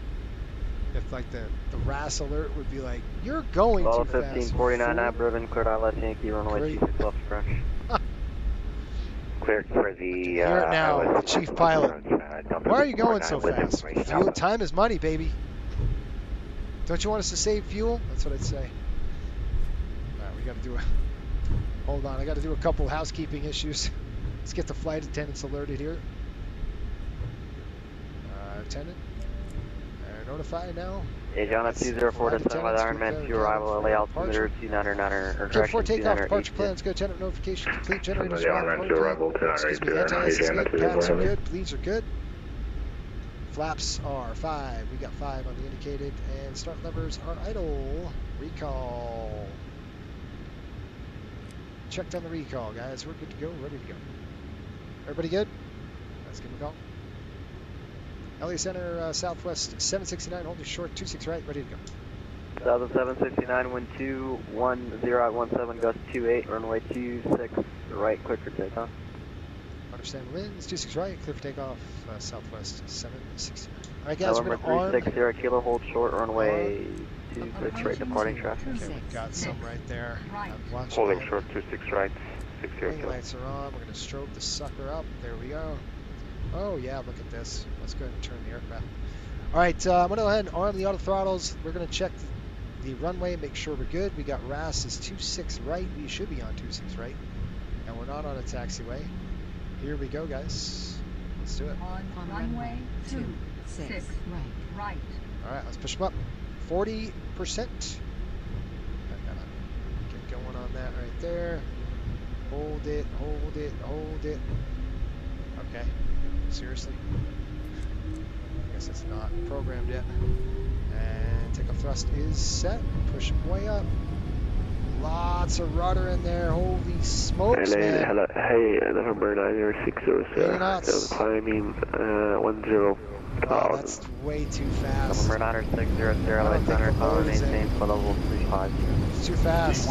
If like the RAS alert would be like, you're going too fast. 1549 at Ribbon, cleared ILS Yankee, runway 26 left approach. Cleared for the... Hear it now, the chief pilot. Why are you going so fast? Fuel, time is money, baby. Don't you want us to save fuel? That's what I'd say. Alright, we gotta do a... Hold on, I gotta do a couple housekeeping issues. Let's get the flight attendants alerted here. Attendant. Notified now. Agent 204 to 7 with Ironman 2 arrival at layout altimeter 299 or correction 298. takeoff, departure plans good, generate notification complete, generators excuse me, anti-IS is good, pats are good, bleeds are good. Flaps are 5, we got 5 on the indicated, and start levers are idle. Recall. Checked on the recall, guys, we're good to go, ready to go. Everybody good? Let's give them a call. LA Center, Southwest 769, holding short, 26 right, ready to go. South 769, wind 210 at 17, gust 28, runway 26 right, clear for takeoff. Understand winds, 26 right, clear for takeoff, Southwest 769. All right, guys, November we're going to arm. 360, kilo, hold short, runway 26 right, departing traffic. Okay, we've got some right there. I'm watching Holding that. short 26 right, 60. Wing lights are on. We're going to strobe the sucker up. There we go. Oh, yeah, look at this. Let's go ahead and turn the aircraft. All right, I'm going to go ahead and arm the auto throttles. We're going to check the runway, make sure we're good. We got RAS is 26 right. We should be on 26 right. And we're not on a taxiway. Here we go, guys. Let's do it. On runway 26 right. All right, let's push them up. 40%. Get going on that right there. Hold it, hold it, hold it. Okay. Seriously? I guess it's not programmed yet. And takeoff thrust is set. Push it way up. Lots of rudder in there. Holy smokes, man. Hello, hey, November 960, sir. Climbing 10. Oh, that's way too fast. November 960, LA Center, follow maintain for level 35. It's too fast.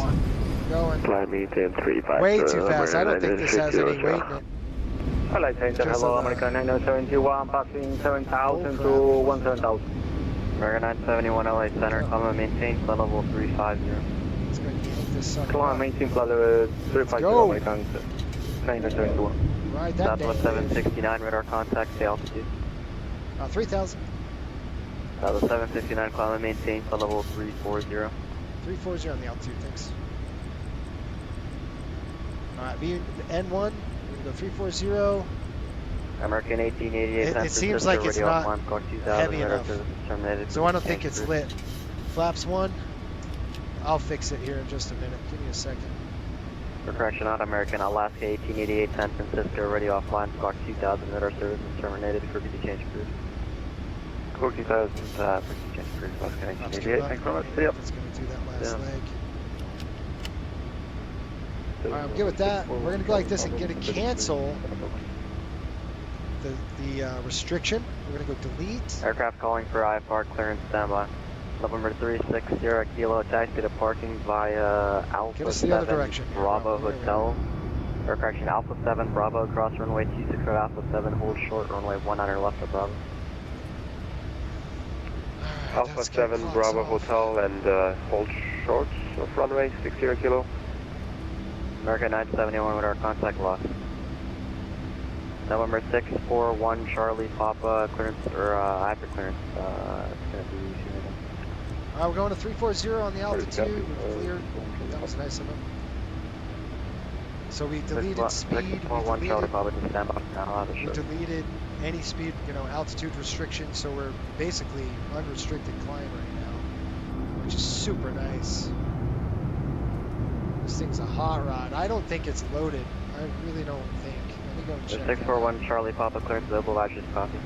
Going. Climbing 1035. Way too fast. I don't think this has any weight in it. Hello, hello, American 971, passing 7,000 to 17,000. American 971, LA Center, climb maintain for level 350. Let's go yank this sucker Climb up. maintain for level 350, American 971. Ride that Southwest dang wave. 769, radar contact, stay altitude. 3,000. Southwest 769, climb and maintain for level 340. 340 on the altitude, thanks. Alright, N1, we're gonna go 340. American 1888, San It seems Francisco, like it's radio not climb squawk 2000, heavy radar enough. service terminated. So I don't think Change it's cruise. lit. Flaps 1. I'll fix it here in just a minute. Give me a second. For correction, not American, Alaska 1888, San Francisco, radio offline, squawk 2000, radar service is terminated. Forget to change cruise. Squawk 2000, forget to change cruise, Alaska I'll 1888, thanks very much. See ya. It's going to do that last Yeah. leg. Alright, I'm good with that. We're going to go like this and get a cancel the restriction. We're going to go delete. Aircraft calling for IFR clearance standby. November 360 Kilo taxi to parking via Get Alpha us the other 7 direction. Bravo There we Hotel. Or correction, Alpha 7 Bravo cross runway 26 at Alpha 7, hold short runway 19 left of Bravo. Alright, Alpha let's get 7 clocks Bravo off. Hotel and hold short of runway 60 Kilo. American 971 with our contact loss. November 641 Charlie Papa clearance or hyper clearance. It's gonna be We're going to 340 on the altitude. We've cleared. That was nice of him. So we deleted speed. We 641 Charlie deleted, Papa to stand by now. we deleted any speed, altitude restriction. So we're basically unrestricted climb right now, which is super nice. This thing's a hot rod. I don't think it's loaded. I really don't think. Let me go and check. 641 Charlie Papa clearance available. Vouchers copy.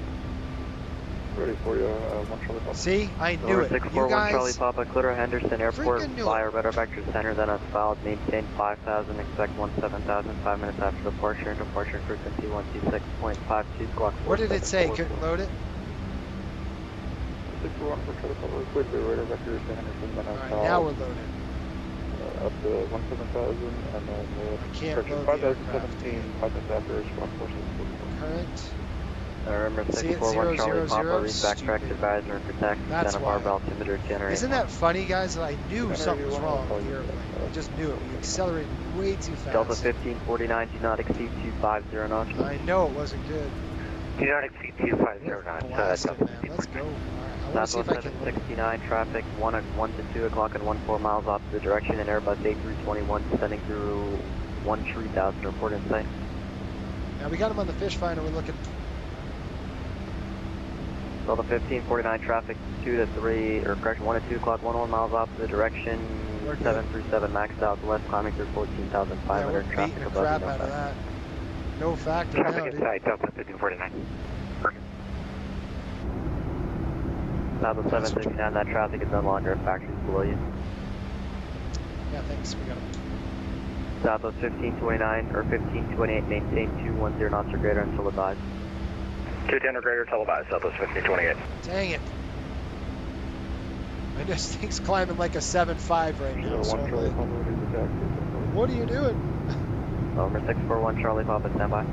Ready for you, 1 Charlie Papa. See, I knew it. You 641 Charlie guys Papa, clear Henderson Airport, freaking knew fly it. our better vector center, then unfouled, maintain 5,000, expect 17,000, 5 minutes after departure, departure frequency 126.52, squawk 4. What did it say? Couldn't load it? 641 for Charlie Papa, quickly, radar vector to Henderson, then Alright, now we're loaded. Up to 17,000, and then I can't load the 5,017, 5 minutes after, squawk 4. Current. Remember See it, 641 Charlie 000, Papa, read back stupid. track advisor and protect, That's center why. barbell altimeter generator. Isn't that funny, guys? I knew something was wrong with the airplane. I just knew it. We accelerated way too fast. Delta 1549, do not exceed 250 knots. I know it wasn't good. Do not exceed 250 We're knots. blasted, man. Let's go. All right, I want to see if I Southwest can. 769 traffic 1 to 2 o'clock and 14 miles off the direction, and Airbus A321 descending through 13,000 report in sight. Now we got him on the fish finder. We're looking. Delta 1549 traffic 2 to 3, or correction 1 to 2 o'clock, 1 miles off the direction. We're good. 737 max southwest, climbing through Yeah, 14,500 we're traffic beating the above crap the out of north. that. No factor now, Traffic dude. inside, Delta 1549. Southwest 769, that traffic is no longer a factory below you. Yeah, thanks. We got him. Southwest 1529 or 1528, maintain 210 knots or greater until advised. 210 or greater, televised, Southwest 1528. Dang it. I just think's climbing like a 7.5 right now. So I'm like, what are you doing? November 641 Charlie Papa, standby.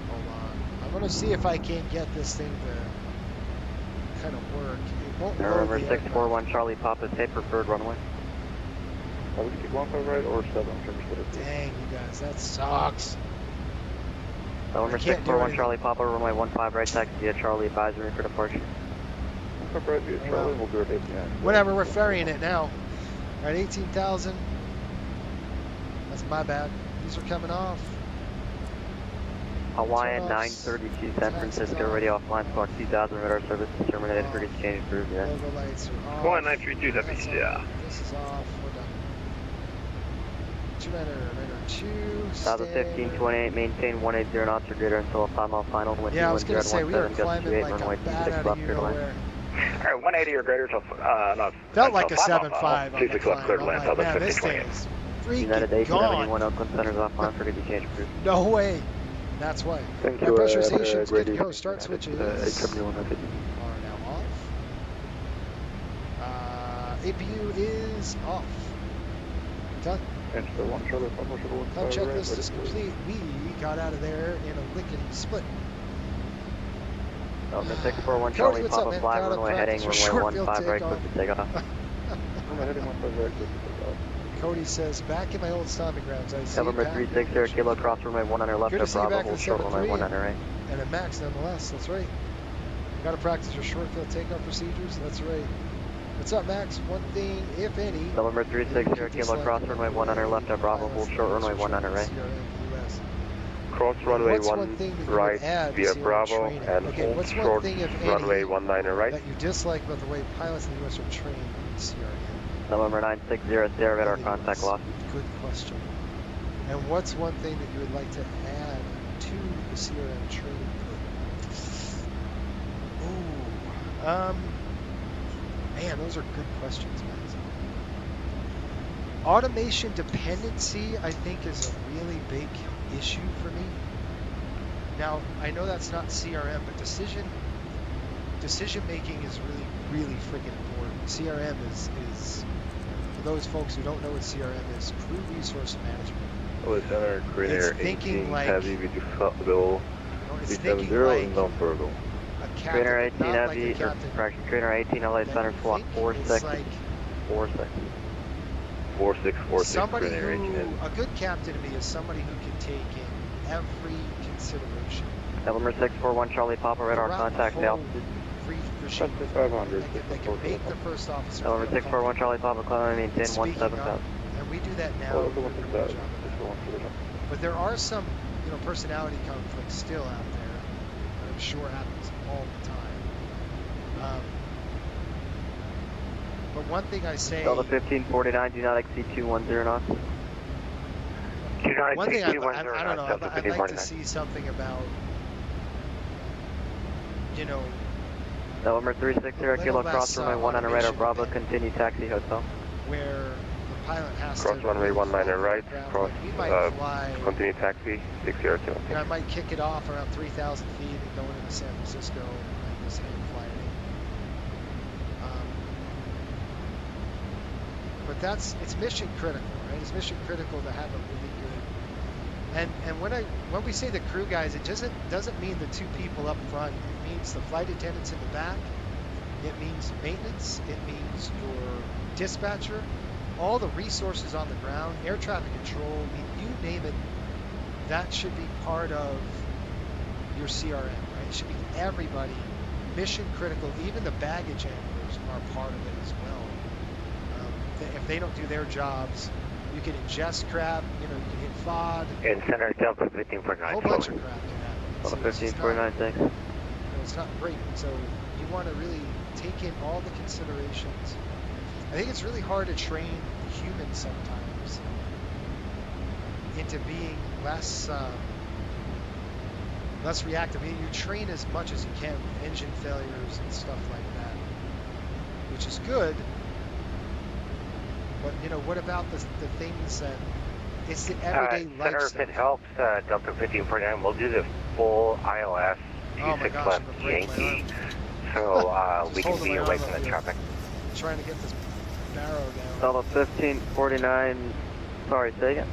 Hold on. I'm going to see if I can get this thing to kind of work. It won't load November the 641 Charlie Papa, stay preferred runway. We can keep 15 right or 7. Dang, you guys, that sucks. November I can't do 641 anything. Charlie Papa, runway 15 right taxi via Charlie advisory for departure. Right via Charlie, we'll do it 8 p.m. Whatever, we're ferrying it now. All right, 18,000. That's my bad. These are coming off. Hawaiian Turn offs. 932 San Taxis Francisco, off. radio offline, squawk 2000, radar service is terminated for exchange crew. Yeah. Logo lights are off. Hawaiian 932 That's WCR. off. This is off. We're done. 2 radar 2. Southwest stay. 1528, maintain 180 knots or greater until a 5 mile final. Wind Yeah, I was going to say, we are 17, gust climbing 28, like runway a bat 26 out of left, you clear to land. nowhere. Alright, 180 or greater till, no. Felt like a until 7.5 on the 26 left, climb. clear to I'm land, like, Southwest man, this thing 1528. is United freaking 871 gone. Oakland Center's offline for exchange crew. No way. That's why. Thank My you, pressurization's good to Grady. go. Start switches are now off. APU is off. Done. Enter 1 Charlie, Papa, Climb checklist is complete. We got out of there in a lickety split. Delta 641 Cody, Charlie what's up, Papa, man? fly Got out of runway heading, practice for runway short field 15 right, takeoff. quick to take off. I'm heading 1 right, quick to take off. Cody says, back in my old stomping grounds, I see November 360 Kilo, cross runway 19 left Good to of see you Bravo, back in hold the short runway 7-3 19 right. and a MAX nonetheless. That's right. Got to practice your short field takeoff procedures. That's right. What's up, Max? One thing, if any. November 360 Kilo, cross runway 19 left of Bravo, hold short runway 19 right. Cross runway What's 1 thing that you right would add via to Bravo training? and Okay, hold what's one short thing, if any, runway 19 right. that you dislike about the way pilots in the U.S. are trained in CRM? November 960 Sierra radar contact lost. Good question. And what's one thing that you would like to add to the CRM training? Ooh, man, those are good questions, guys. Automation dependency, I think, is a really big issue for me. Now, I know that's not CRM, but decision making is really freaking important. CRM is for those folks who don't know what CRM is, crew resource management. Center, Greenair 18, like, heavy, VW it's 370 thinking like inbound Virgo. a captain, Trainer 18 not heavy, like a captain. correction, Trainer 18 LA that center, you squawk think 46, is like 46. 4646, somebody Greenair 18 who, heavy. a good captain to me is somebody who can take in every consideration. November 641 Charlie Papa, radar throughout contact the whole altitude. regime. 500. They can make the first officer November feel 641 Charlie Papa, climb maintain speaking 17,000. up, and we do that now. We're doing a good job of that. But there are some, personality conflicts still out there that I'm sure happens all the time. But one thing I say, Delta 1549, do not exceed 210 knots. Do not one thing exceed I 210 don't know, Delta I'd like 1549. to see something about, November 360 Kilo, cross runway 19 radar, Bravo, continue taxi hotel. where the pilot has Cross to runway 19 right, ground. cross, Like, we might fly, continue taxi, 602. I might kick it off around 3,000 feet and go into San Francisco and just hand fly it in. But it's mission critical, right? It's mission critical to have a really good, and when we say the crew guys, it doesn't mean the two people up front. It means the flight attendants in the back. It means maintenance. It means your dispatcher, all the resources on the ground, air traffic control. I mean, you name it. That should be part of your CRM, right? It should be everybody, mission critical. Even the baggage handlers are part of it as well. If they don't do their jobs, you can ingest crap. You can hit FOD. In center, Delta A 1549. whole bunch of crap can happen. Delta So it's just 1549, thanks. it's not great. So you want to really take in all the considerations. I think it's really hard to train humans sometimes into being less reactive. I mean, you train as much as you can with engine failures and stuff like that, which is good. But what about the things that it's the everyday life Center, stuff? if it helps, Delta 1549, we'll do the full ILS Oh my 26 gosh, left I'm gonna break my Yankee, arm. so Just we can holding be my away arm from up the here. traffic. I'm trying to get this barrow down. Delta 1549, sorry, say again.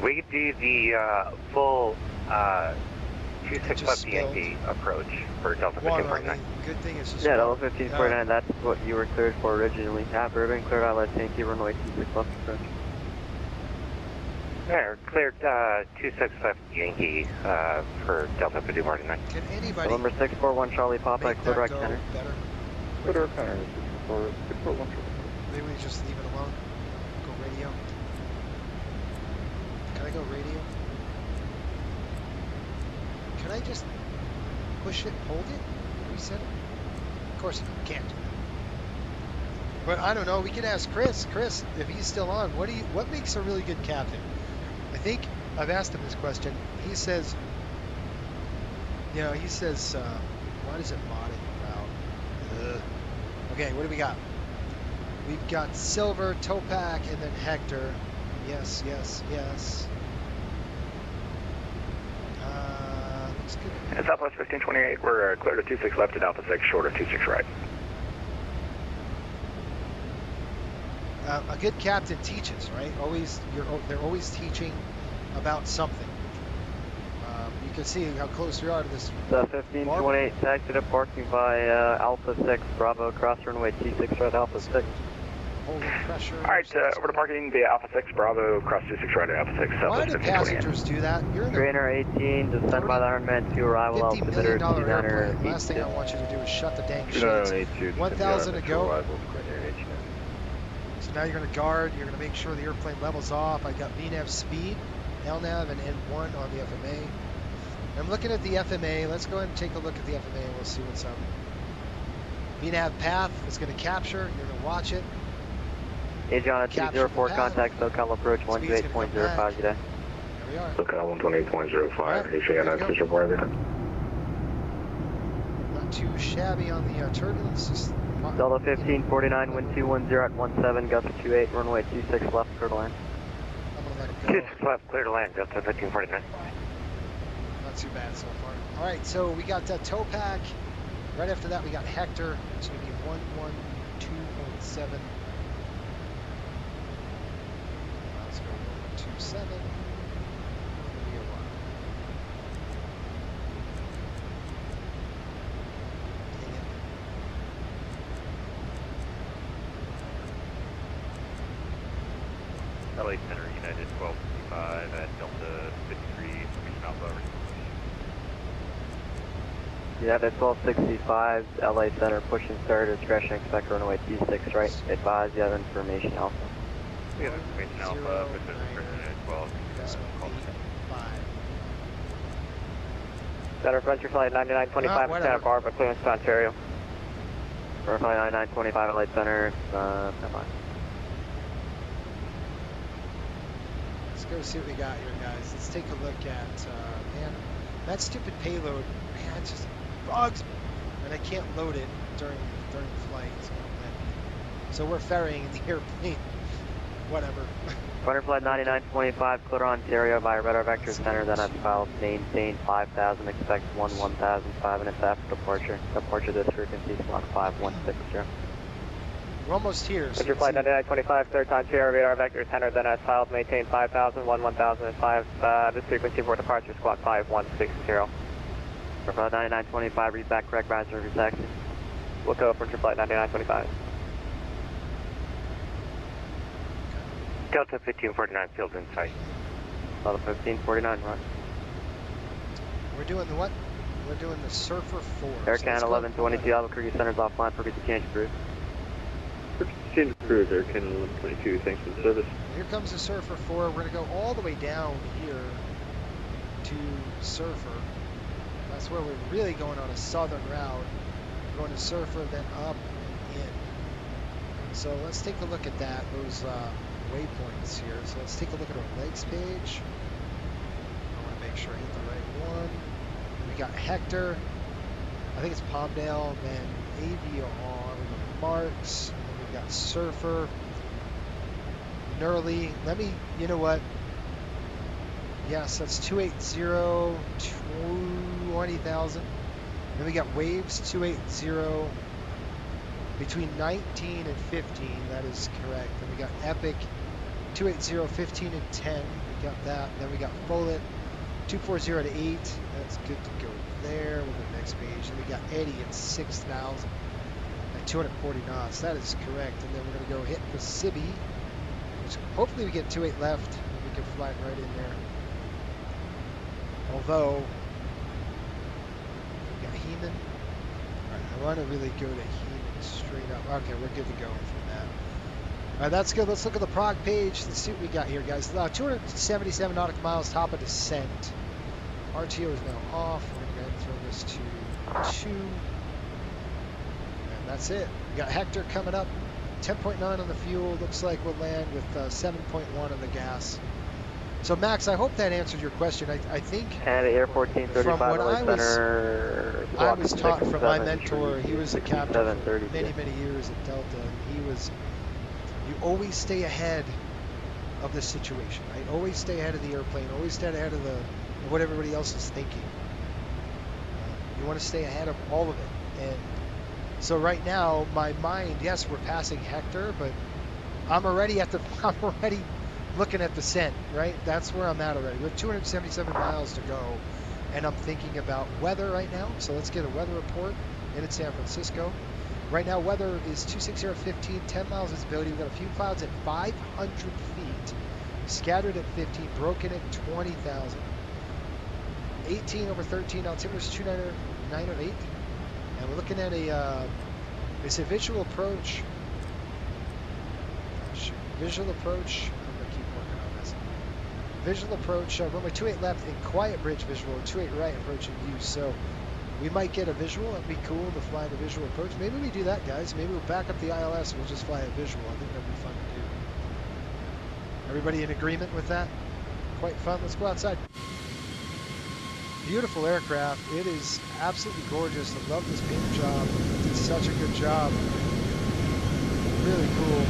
We could do the full 26 just left spilled. Yankee approach for Delta Water, 1549. good thing is just Yeah, water. Delta 1549, that's what you were cleared for originally. After urban cleared ILS Yankee, runway 26 left approach. There, cleared 26 left Yankee for Delta 1549. Can anybody November 641 Charlie Papa, make clear that right go center. better? Clear center, 641. Maybe we just leave it alone. Go radio. Can I go radio? Can I just push it, hold it, reset it? Of course you can't do that. But I don't know. We can ask Chris. Chris, if he's still on, what makes a really good captain? I think I've asked him this question. He says, why does it mod it out? Okay, what do we got? We've got Silver, Topak, and then Hector. Yes. Looks good. Southwest 1528, we're clear to 26 left at Alpha 6, short of 26 right. A good captain teaches, right? They're always teaching about something. You can see how close we are to this. The 1528, taxi to parking by Alpha 6, Bravo, cross runway T6 right, Alpha 6. holding pressure. Alright, over to parking via Alpha 6, Bravo, cross 26 right at Alpha 6, Why Southwest do 1528. passengers do that? You're in a Trainer 18, descend by the Ironman 2, arrival $50 altimeter million 29er airplane. Last thing I want you to do is shut the dang shades. 1,000 to go. So now you're going to guard. You're going to make sure the airplane levels off. I got VNAV speed, LNAV, and N1 on the FMA. I'm looking at the FMA. Let's go ahead and take a look at the FMA and we'll see what's up. VNAV path is going to capture. You're going to watch it. Agent on 204, contact SoCal approach 128.05 today. There we are. SoCal 128.05, Right, HA on access report there. Not too shabby on the turbulence. Just Delta 1549, wind 210 at 17, gust 28, runway 26 left, clear to land. I'm going to let it go. 26 left, clear to land, Delta 1549. Not too bad so far. All right, so we got Topac. Right after that, we got Hector. It's going to be 112.7. Let's go 127. LA Center, United 1255 at Delta 53, information Alpha. United 1265, LA Center, push and start, discretion, expect runway 26 right, advise you have information Alpha. We have information Alpha, push and discretion at 12. Center Frontier Flight 9925, Santa Barbara, clearance to Ontario. Flight 9925, LA Center, stand by. Let's go see what we got here, guys. Let's take a look at, man, that stupid payload, man, it just bugs me. And I can't load it during flight. So we're ferrying the airplane. Whatever. Frontier Flight 9925, clear to Ontario via radar vector center, then at filed, maintain 5000, expect 1000, 5 minutes after departure. Departure this frequency, squawk 5160. We're almost here. So Frontier Flight 9925, clear to Ontario, radar vector center, then at filed, maintain 5000, 1005, this frequency for departure, squawk 5160. Frontier Flight 9925, read back correct, riser, taxi. We'll go Frontier Flight 9925. Delta 1549, field in sight. Delta 1549, run. we're doing the what? We're doing the Surfer 4. Air So Canada let's go- 1122, Albuquerque centers offline, permit to change crew. Change of crews, Air Canada 1122, thanks for the service. Here comes the Surfer 4. We're going to go all the way down here to Surfer. That's where we're really going on a southern route. We're going to Surfer, then up and in. So let's take a look at that, those waypoints here. So let's take a look at our legs page. I want to make sure I hit the right one. We got Hector. I think it's Palmdale, then AVR. We got Marks. And then we got Surfer. Nurley. Let me, you know what? Yes, that's 280, 20,000. Then we got Waves 280 between 19 and 15. That is correct. Then we got Epic 280, 15 and 10. We got that. Then we got Bullet 240 to 8. That's good to go there with the next page. Then we got Eddie at 6,000 at 240 knots. That is correct. And then we're going to go hit Pacibi, which hopefully we get 28 left and we can fly it right in there. Although, we got Heeman. Alright, I want to really go to Heeman straight up. Okay, we're good to go from that. Alright, that's good. Let's look at the prog page. Let's see what we got here, guys. 277 nautical miles, top of descent. RTO is now off. We're going to go ahead and throw this to 2. And that's it. We got Hector coming up. 10.9 on the fuel. Looks like we'll land with 7.1 on the gas. So Max, I hope that answered your question. I think Canada Air 1435, from what I was taught from my 7 mentor, he was a captain for many years at Delta, and he was, you always stay ahead of the situation, right? Always stay ahead of the airplane, always stay ahead of what everybody else is thinking. You want to stay ahead of all of it. And so right now, my mind, yes, we're passing Hector, but I'm already looking at descent, right? That's where I'm at already. We have 277 miles to go, and I'm thinking about weather right now. So let's get a weather report in San Francisco. Right now, weather is 260-15, 10 miles visibility. We've got a few clouds at 500 feet, scattered at 15, broken at 20,000. 18 over 13, altimeter's 2,908. And we're looking at it's a visual approach. Visual approach. I'm going to keep working on this. Visual approach, runway 28 left and quiet bridge visual, 28 right approaching you. So we might get a visual. That'd be cool to fly the visual approach. Maybe we do that, guys. Maybe we'll back up the ILS and we'll just fly a visual. I think that'd be fun to do. Everybody in agreement with that? Quite fun. Let's go outside. Beautiful aircraft. It is absolutely gorgeous. I love this paint job. Did such a good job. Really cool.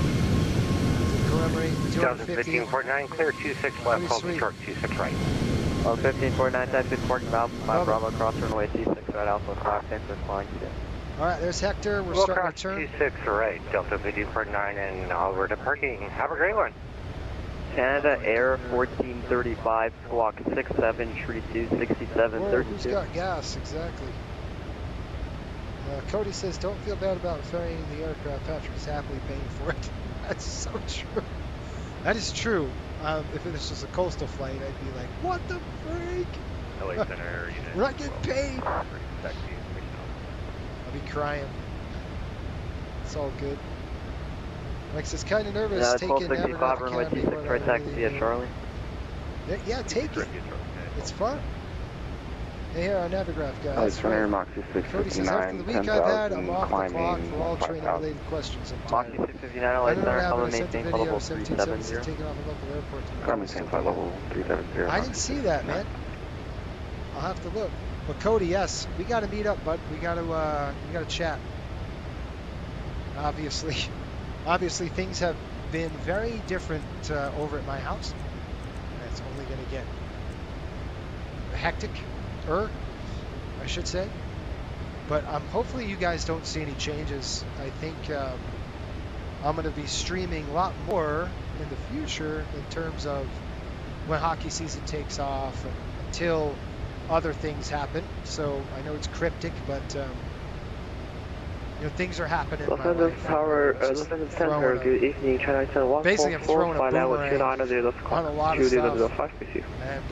Commemorate the 250. 1549, clear 26 left, hold short 26 right. Well, 1549, type 6 parking valve, 5 Bravo, cross runway 26 right, Alpha 5, thanks for flying today. All right, there's Hector. We're we'll starting cross our turn. 26 right, Delta 1549, and over to parking. Have a great one. Canada Air 1435, squawk 67, tree 267, Whoa, 32. who's got gas? Exactly. Cody says, don't feel bad about ferrying the aircraft. Patrick's happily paying for it. That's so true. That is true. If this was a coastal flight, I'd be like, what the freak? LA Center, unit. We're not getting paid. Taxi, I'll be crying. It's all good. Like says, kind of nervous taking 1265, runway 26 right, taxi via Charlie. Yeah, take it. It's fun. Hey, here, our Navigraph guys. Cody says, after the week I've had, I'm off the clock for all training-related questions. I'm tired. Moxie 659, LA Center, Hello, maintain flight level 370. 370. Taking off a local airport. Maintain flight level 370. I didn't see that, man. I'll have to look. But Cody, yes, we got to meet up, bud. We got to chat. Obviously, things have been very different over at my house. And it's only going to get hectic. I should say, but hopefully you guys don't see any changes. I think I'm going to be streaming a lot more in the future in terms of when hockey season takes off until other things happen. So I know it's cryptic, but things are happening. Los Angeles Tower, Los Angeles Center, good evening. China 144, basically, I'm throwing a boomerang on a lot of stuff, and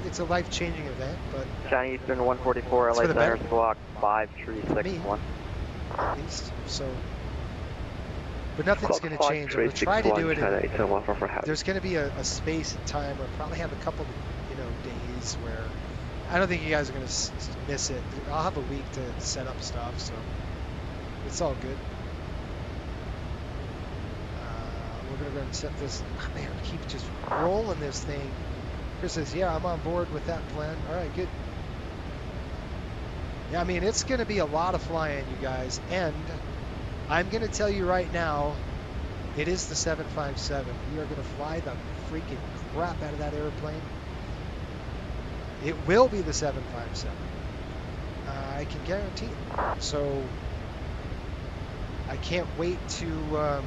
it's a life-changing event, but China Eastern 144, LA Center, squawk 5361. At least, so, but nothing's going to change. I'm going to try to do it. There's going to be a space and time where I'll probably have a couple of, days where I don't think you guys are going to miss it. I'll have a week to set up stuff, so it's all good. We're going to go and set this. Oh, man, keep just rolling this thing. Chris says, yeah, I'm on board with that plan. All right, good. Yeah, I mean, it's going to be a lot of flying, you guys. And I'm going to tell you right now, it is the 757. We are going to fly the freaking crap out of that airplane. It will be the 757. I can guarantee it. So I can't wait to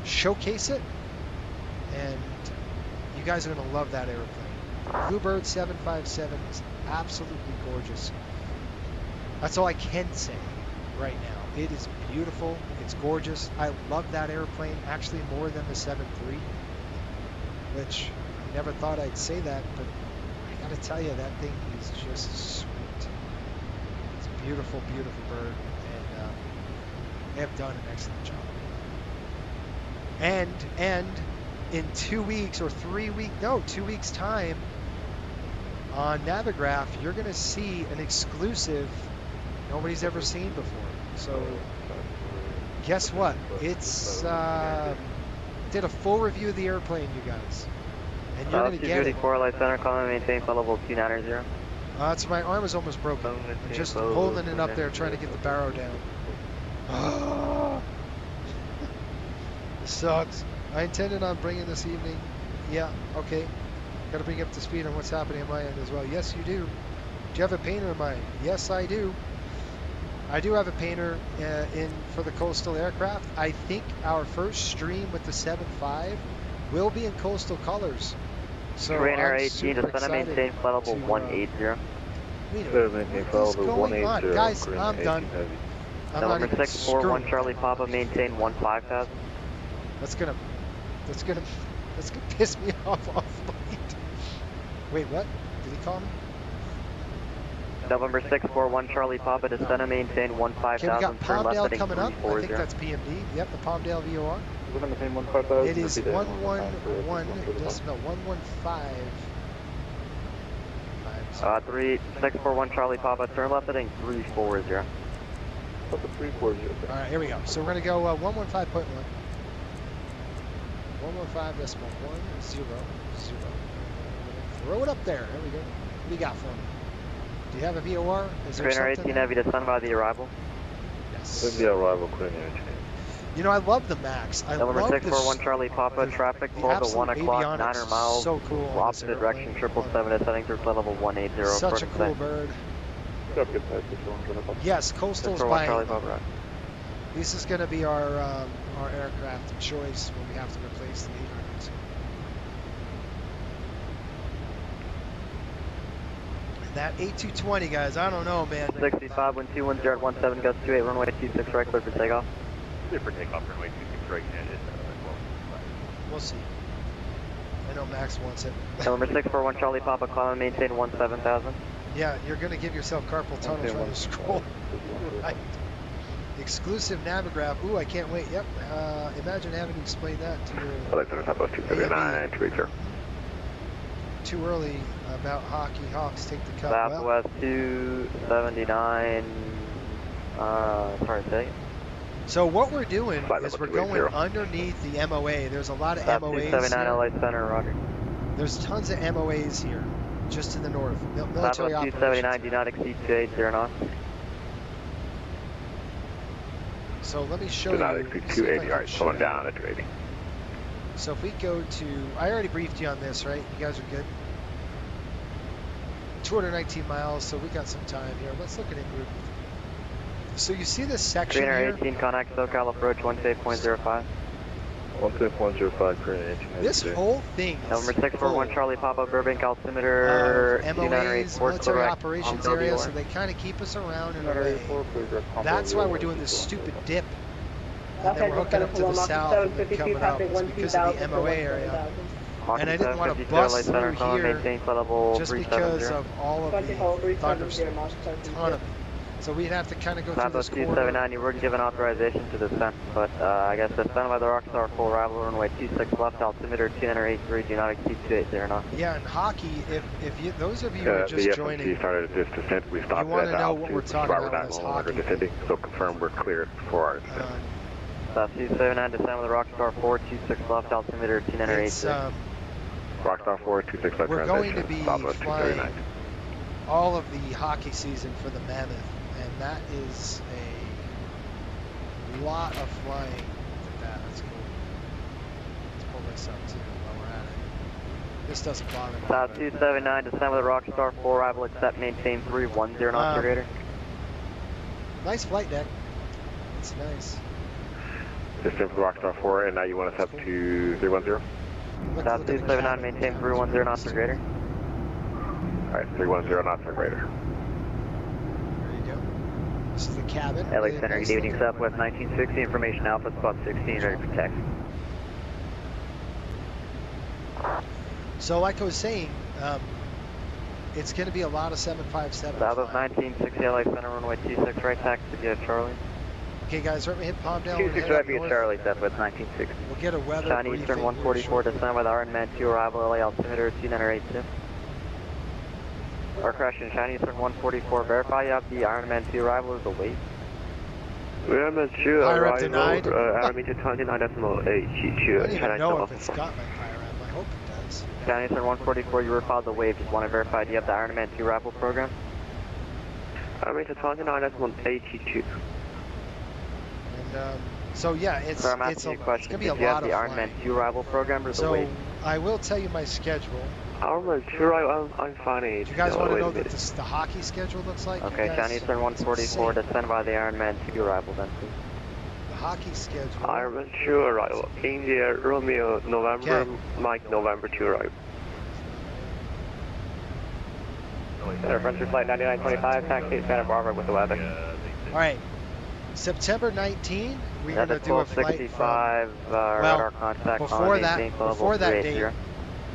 showcase it. And you guys are going to love that airplane. Bluebird 757 is absolutely gorgeous. That's all I can say right now. It is beautiful. It's gorgeous. I love that airplane actually more than the 73, which I never thought I'd say that, but I got to tell you, that thing is just sweet. It's a beautiful, beautiful bird, and they have done an excellent job. And in 2 weeks or 3 weeks, no, 2 weeks time on Navigraph, you're going to see an exclusive nobody's ever seen before. So guess what? It's did a full review of the airplane, you guys, and you're going to get it. 254 Light Center, calling maintain flight level 290. It's my arm is almost broken. I'm just holding it up there, trying to get the barrow down. This sucks. I intended on bringing this evening. Yeah, okay. Got to bring you up to speed on what's happening on my end as well. Yes, you do. Do you have a painter in mind? Yes, I do. I do have a painter in for the coastal aircraft. I think our first stream with the 7.5 will be in coastal colors. So Trainer I'm 18 super to center, maintain flight level 180. Wait a minute, what is going on? Guys, I'm done. I'm not November even 641 screwing. Charlie Papa, maintain 15,000. That's gonna piss me off late. Wait, what? Did he call me? November 641 Charlie Papa, descend and maintain 15,000. Okay, we got turn left Palmdale heading coming up. I 340. think that's PMD. Yep, the Palmdale VOR. We're going to maintain 15,000. It is 115. 641 Charlie Papa, turn left heading 340. What's the 340? All right, here we go. So we're gonna go 115.1. 115.100. Throw it up there. There we go. What do you got for me? Do you have a VOR? Is there Trainer something 18 Heavy, descend by the arrival. Yes. The arrival, clear. You know, I love the MAX. I November love 641 Charlie Papa, traffic 12 to 1 o'clock, 900 miles. So cool. on this Opposite direction, airplane. 777, descending through flight level 180. Such a cool bird. Yes, Coastal's 641 Charlie buying. Papa, right. This is going to be our aircraft of choice when we have to replace the 800s. That 8220, guys, I don't know, man. 65, wind 210 at 17, gust 28, runway 26 right, clear for takeoff. Clear for takeoff, runway 26 right, and it's We'll see. I know Max wants it. November 641 Charlie Papa, climb and maintain 17,000. Yeah, you're going to give yourself carpal tunnel trying to scroll. Right. Exclusive Navigraph. Ooh, I can't wait. Yep. Imagine having to explain that to your... Too early about hockey. Hawks take the cup. Southwest 279. Sorry, say. So what we're doing is we're going underneath the MOA. There's a lot of MOAs 279 here. LA Center, Roger. There's tons of MOAs here, just in the north. Military Southwest operations. 279, do not exceed 280 knots. So let me show Do you. not exceed 280, alright, slow down at 280. So if we go to, I already briefed you on this, right? You guys are good? 219 miles, so we got some time here. Let's look at en route. So you see this section here? 318, contact SoCal approach 128.05. 128.05, current 18. This whole thing is November 641 full Charlie Papa, Burbank altimeter MOAs, military operations on area, WR. so they kind of keep us around in a way. That's why we're doing this stupid dip. And then we're hooking up to the south and then coming up. It's because of the MOA area. And I didn't want to bust through here just because of all of the thunderstorms. A ton of it. So we'd have to kind of go through this corridor. 279, you were given authorization to descend, but I guess descend by the Rockstar full arrival runway 26 left, altimeter 283, do not exceed 280 knots. Yeah, in hockey, if you, those of you who are just joining, started this descent. We stopped you want to at know what we're talking about altitude, with this no longer hockey. descending, so confirm we're clear for our descent. South 279, descend with the Rockstar 426 left, altimeter 283. It's, Rockstar 426 left. we're going to be Southwest flying 239. all of the hockey season for the Mammoth, and that is a lot of flying with that. That's cool. Let's pull this up too while we're at it. This doesn't bother me. South 279, descend with the Rockstar full arrival, accept, maintain 310 knots or greater. Nice flight deck. It's nice. Descend for Rockstar 4, and now you want us up to 310? South 279, maintain 310 knots or greater. Alright, 310 knots or greater. There you go. This is the cabin. LA Really Center, nice good evening, looking. Southwest 1960, information Alpha, spot 16, ready for taxi. So like I was saying, it's going to be a lot of 757. Southwest 1960, LA Center, runway 26 right, taxi to Charlie. Okay guys, right, we hit Palmdale. 26 right, via Charlie, Southwest 1960. We'll get a weather China briefing. Eastern 144, descend with Ironman 2 arrival, LA altimeter 2982. Our crash in China Eastern 144, verify you have the Ironman 2 arrival is await. Ironman 2 Pirate denied. altimeter 29.8. I don't even know if it's got my Pirate. I hope it does. China Eastern 144, you were filed the wave, just want to verify, do you have the Ironman 2 arrival program? Ironman 29.82. And so yeah, it's Sir, I'm going asking you a to question. be a Do you have lot the of Ironman flying. 2 arrival program or the So wave? I will tell you my schedule. Ironman 2, I'm fine. Do you guys want to know what the hockey schedule looks like? Okay, You guys? China Eastern 144, It's descend by the Ironman 2 arrival then, please. The hockey schedule. Ironman 2 arrival. India, Romeo, November, Okay. Mike, November 2 arrival. Center, frontier flight 9925, taxi Santa Barbara with the weather. All right. September 19, we're going to do a flight from, radar contact before that date,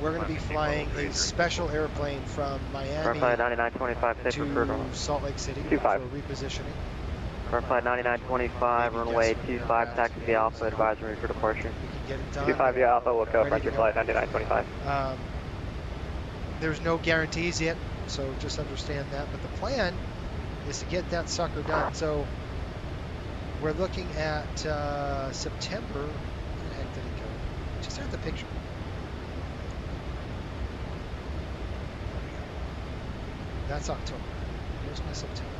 we're going to be flying a special airplane from Miami flight 9925, to Salt Lake City for repositioning. Flight 9925, runway 25, taxi via Alpha, advisory for departure. We can get it done. 25 via Alpha, we'll go frontier flight 9925. There's no guarantees yet, so just understand that. But the plan is to get that sucker done. So we're looking at September. Where the heck did it go? Just had the picture. That's October. Here's my September.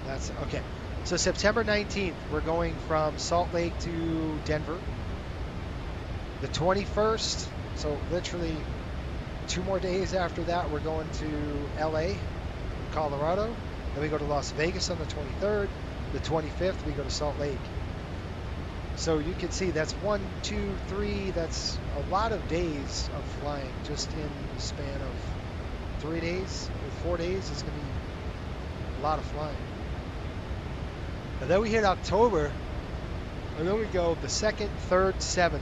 That's okay. So September 19th, we're going from Salt Lake to Denver. The 21st, so literally 2 more days after that, we're going to LA, Colorado. Then we go to Las Vegas on the 23rd. The 25th, we go to Salt Lake. So you can see that's 1, 2, 3. That's a lot of days of flying just in the span of 3 days. With 4 days, it's going to be a lot of flying. And then we hit October, and then we go the 2nd, 3rd, 7th.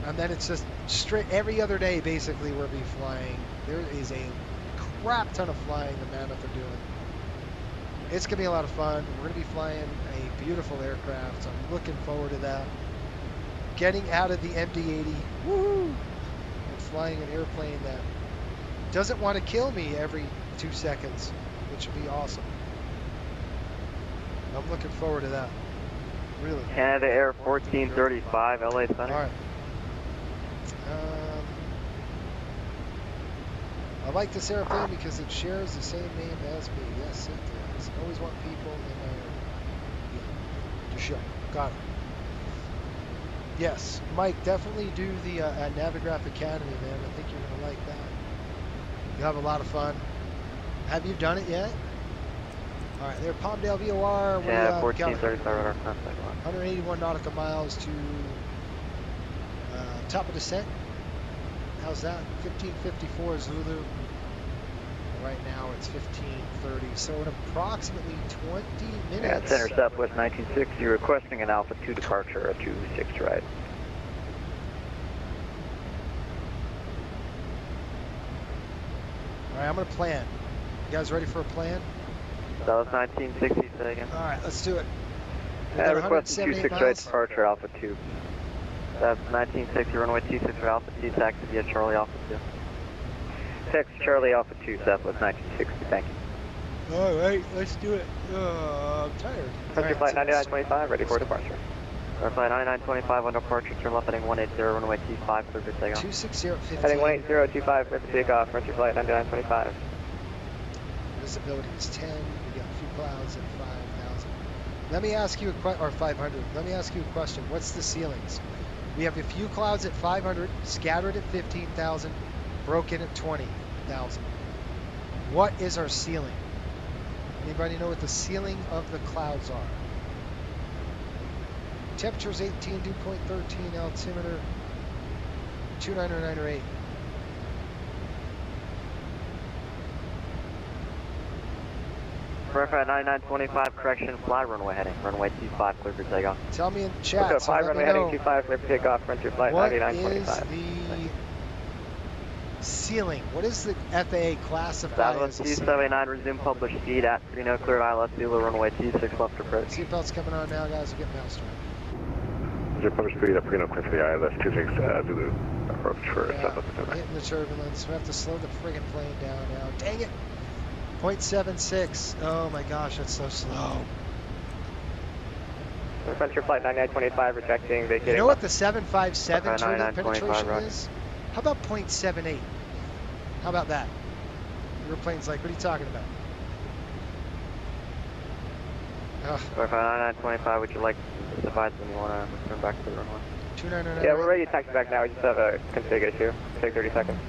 And then it's just straight every other day, basically, we'll be flying. There is a crap ton of flying the Mammoth are doing. It's going to be a lot of fun. We're going to be flying a beautiful aircraft. So I'm looking forward to that. Getting out of the MD-80, woohoo! And flying an airplane that doesn't want to kill me every 2 seconds, which would be awesome. I'm looking forward to that. Really. Canada Air 1435, LA Center. All right. I like this airplane because it shares the same name as me. Yes, it does. I always want people in my area to show. Got it. Yes, Mike, definitely do the Navigraph Academy, man. I think you're going to like that. You'll have a lot of fun. Have you done it yet? All right, there, Palmdale VOR. Yeah, 1435 radar contact. 181 nautical miles to top of descent. How's that? 1554 Zulu. Right now it's 1530. So in approximately 20 minutes. Yeah, Center Southwest 196. You're requesting an Alpha 2 departure, a 26 right. All right, I'm going to plan. You guys ready for a plan? That was 1960 again. All right, let's do it. Requesting 26 right departure, Alpha 2. That's 1960, runway 26 for Alpha 2, taxi via Charlie Alpha 2. Taxi Charlie Alpha 2, Southwest 1960, thank you. All right, let's do it. I'm tired. Frontier flight 9925, ready for departure. Flight 9925 on departure, turn left heading 180, runway 25, clear for takeoff. 26015. Heading 18025, clear for takeoff, frontier flight 9925. Visibility is 10. We got a few clouds at 5,000. Let me ask you a question, or 500. Let me ask you a question. What's the ceilings? We have a few clouds at 500, scattered at 15,000, broken at 20,000. What is our ceiling? Anybody know what the ceiling of the clouds are? Temperature's 18, dew point 13, altimeter 290908. Verify 9925, correction, fly runway heading, runway 25, clear for takeoff. Tell me in chat. Okay, So 5 let runway me heading know. 25, clear for takeoff, frontier flight What 9925. is the ceiling? What is the FAA classify Southwest as a ceiling? 279, resume published speed at 30, cleared ILS, Zulu, runway 26 left approach. Seatbelts coming on now, guys. We're getting mouse around. Your published speed up, clear for the ILS 26 Zulu approach for Southwest Pacific. Hitting the turbulence. We have to slow the friggin' plane down now. Dang it! 0.76. Oh my gosh, that's so slow. Frontier flight 9925, rejecting, vacating. You know what the 757 Okay, turbulent 9925, penetration roger. is? How about 0.78? How about that? Your plane's like, what are you talking about? Ugh, Verify 9925, would you like to advise when you want to return back to the runway? 2909. Yeah, we're ready to taxi back now. We just have a config issue. Take 30 seconds.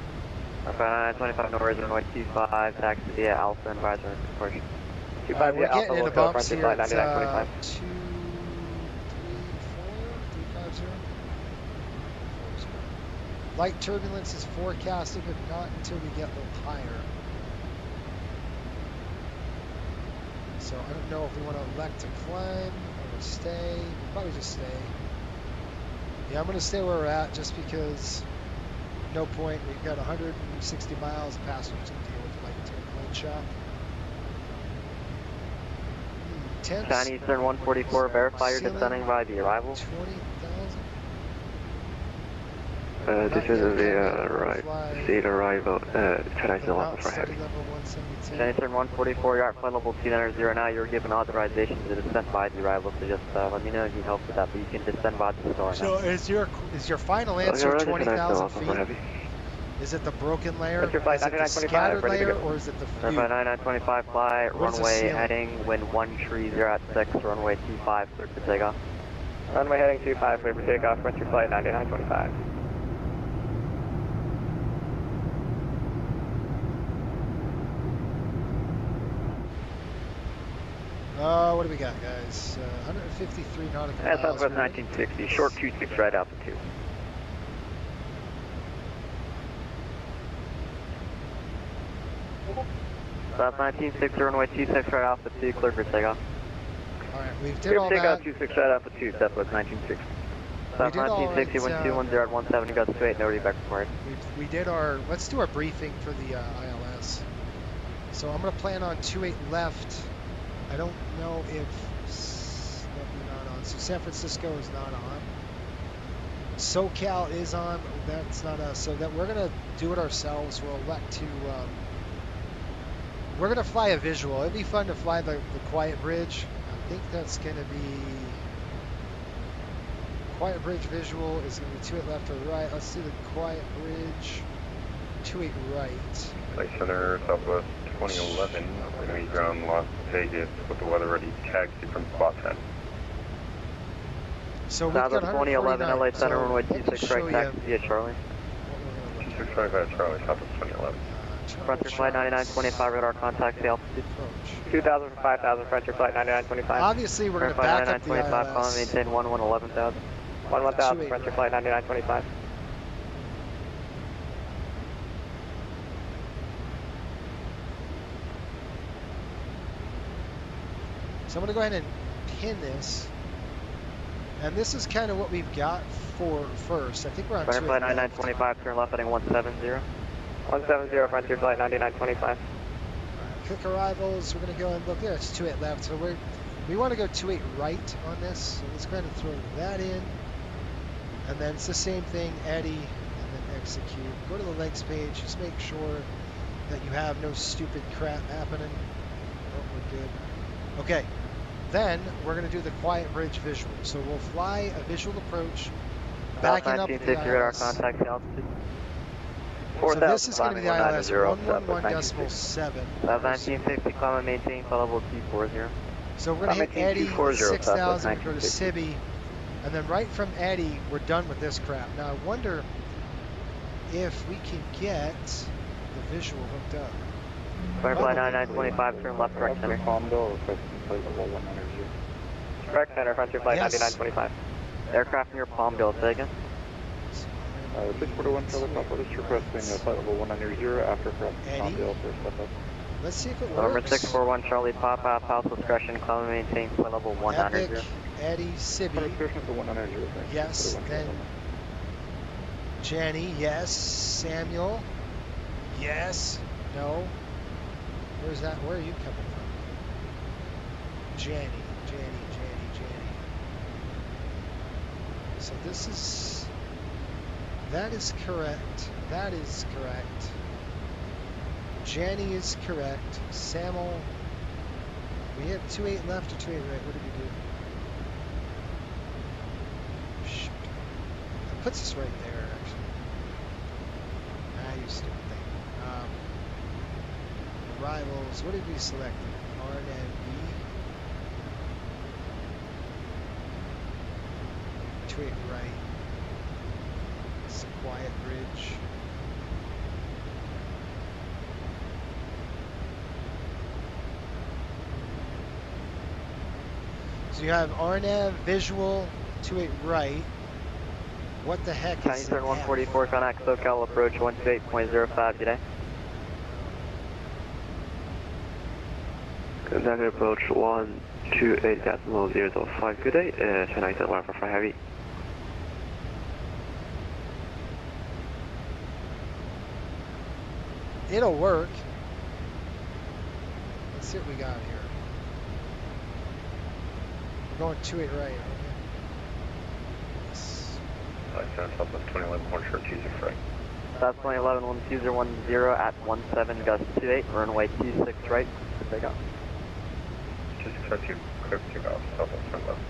Verify 9925, no worries, runway 25, taxi via Alpha, advisor, departure. 25 we're via Alpha, getting we'll into go bumps frontier here. flight It's 9925. 234, 350. Light turbulence is forecasted, but not until we get a little higher. So I don't know if we want to elect to climb or stay. We'll probably just stay. Yeah, I'm going to stay where we're at just because no point. We've got 160 miles of passengers to deal with light turbulence shock. Chinese Eastern 144, verify you're descending by the arrival. 20,000. This is the right state arrival. Can I still have Study level 172. Chinese Eastern 144, you're at flight level 290 now. You're given authorization to descend by the arrival, so just let me know if you need help with that, but you can descend by the store So now. is your final answer 20,000 feet? Is it the broken layer? Is it the scattered layer, or is it the few? 9925 fly, What is the runway ceiling? heading, wind 13 at 6, runway 25, clear for takeoff. Runway heading 25, clear for takeoff, Frontier Flight 9925. What do we got, guys? 153 nautical miles. Southwest 1960, short 26 right altitude. South 1960, runway 26 right alpha 2, clear for takeoff. Alright, we did Clear all for takeoff, that. 26 right alpha 2, Southwest 1960. South did all 1960, right, wind 210 at 170, gust 28, no reback required. We did our, let's do our briefing for the ILS. So I'm going to plan on 28 left. I don't know if, no, we're not on. So San Francisco is not on. SoCal is on, but that's not us. So that we're going to do it ourselves. We'll elect to, we're going to fly a visual. It'd be fun to fly the Quiet Bridge. I think that's going to be, Quiet Bridge visual is going to be 28 left or right. Let's do the Quiet Bridge, 28 right. Flight Center, Southwest 2011, we're going to be ground Las Vegas with the weather ready taxi from spot 10. So we've got Southwest 2011, LA Center, so runway let me 26 show right you taxi at Charlie. what we're going to look 2625 Charlie, Southwest 2011. at. Frontier Flight 9925, radar contact the altitude. Approach. 2000 for 5000, Frontier Flight 9925. Obviously, we're going to back up the 9925, climb ILS. maintain 11,000. 11,000, Frontier Flight 9925. So I'm going to go ahead and pin this. And this is kind of what we've got for first. I think we're on Frontier 2 Flight left. 9925, turn left heading 170. 170, Frontier Flight 9925. Quick arrivals. We're going to go and look. Yeah, it's 28 left. So we want to go 28 right on this. So let's go ahead and throw that in. And then it's the same thing, Eddie, and then execute. Go to the legs page. Just make sure that you have no stupid crap happening. Oh, we're good. Okay. Then we're going to do the Quiet Bridge visual. So we'll fly a visual approach, backing up the 1950, radar ILS. contact the altitude. So this is going to be the ILS 111.7. 111.7. South 1960, climb and maintain, flight level 240. So we're going to hit Eddie, 240, 6,000, go to 1960. Sibby, and then right from Eddie, we're done with this crap. Now I wonder if we can get the visual hooked up. Frontier Flight 9925, turn left, direct center. Direct center, Frontier Flight Yes. 9925. Aircraft near Palmdale, say again. 641 Charlie Papa is requesting flight level 190 after crossing Eddie? Palmdale for step up. Let's see if it November works. 641 Charlie Papa, Pulse discretion, climb and maintain, flight level 190. Epic, Eddie, Sibby, Discretion for 190, thanks. yes, then Jenny, yes, Samuel, yes, no. Where's that? Where are you coming from? Jenny. So this is, that is correct. That is correct. Jenny is correct. Samuel, we have 28 left or 28 right. What did we do? Shoot. That puts us right there, actually. You stupid thing. Arrivals. What did we select? R and B. 28 right. It's a Quiet Bridge. So you have RNAV visual 28 right. What the heck County is turn 144, Contact SoCal approach 128.05 today. Contact approach 128.005, good day, Chennai Set 1 for Heavy. It'll work. Let's see what we got here. We're going 28 right, aren't we? Yes. Southwest 2011, Horn Short, Tuesday, Friday. South 2011, 12010 at 17 gust 28, runway 26 right, take off. Just expect you clear to take off, Southwest 2011.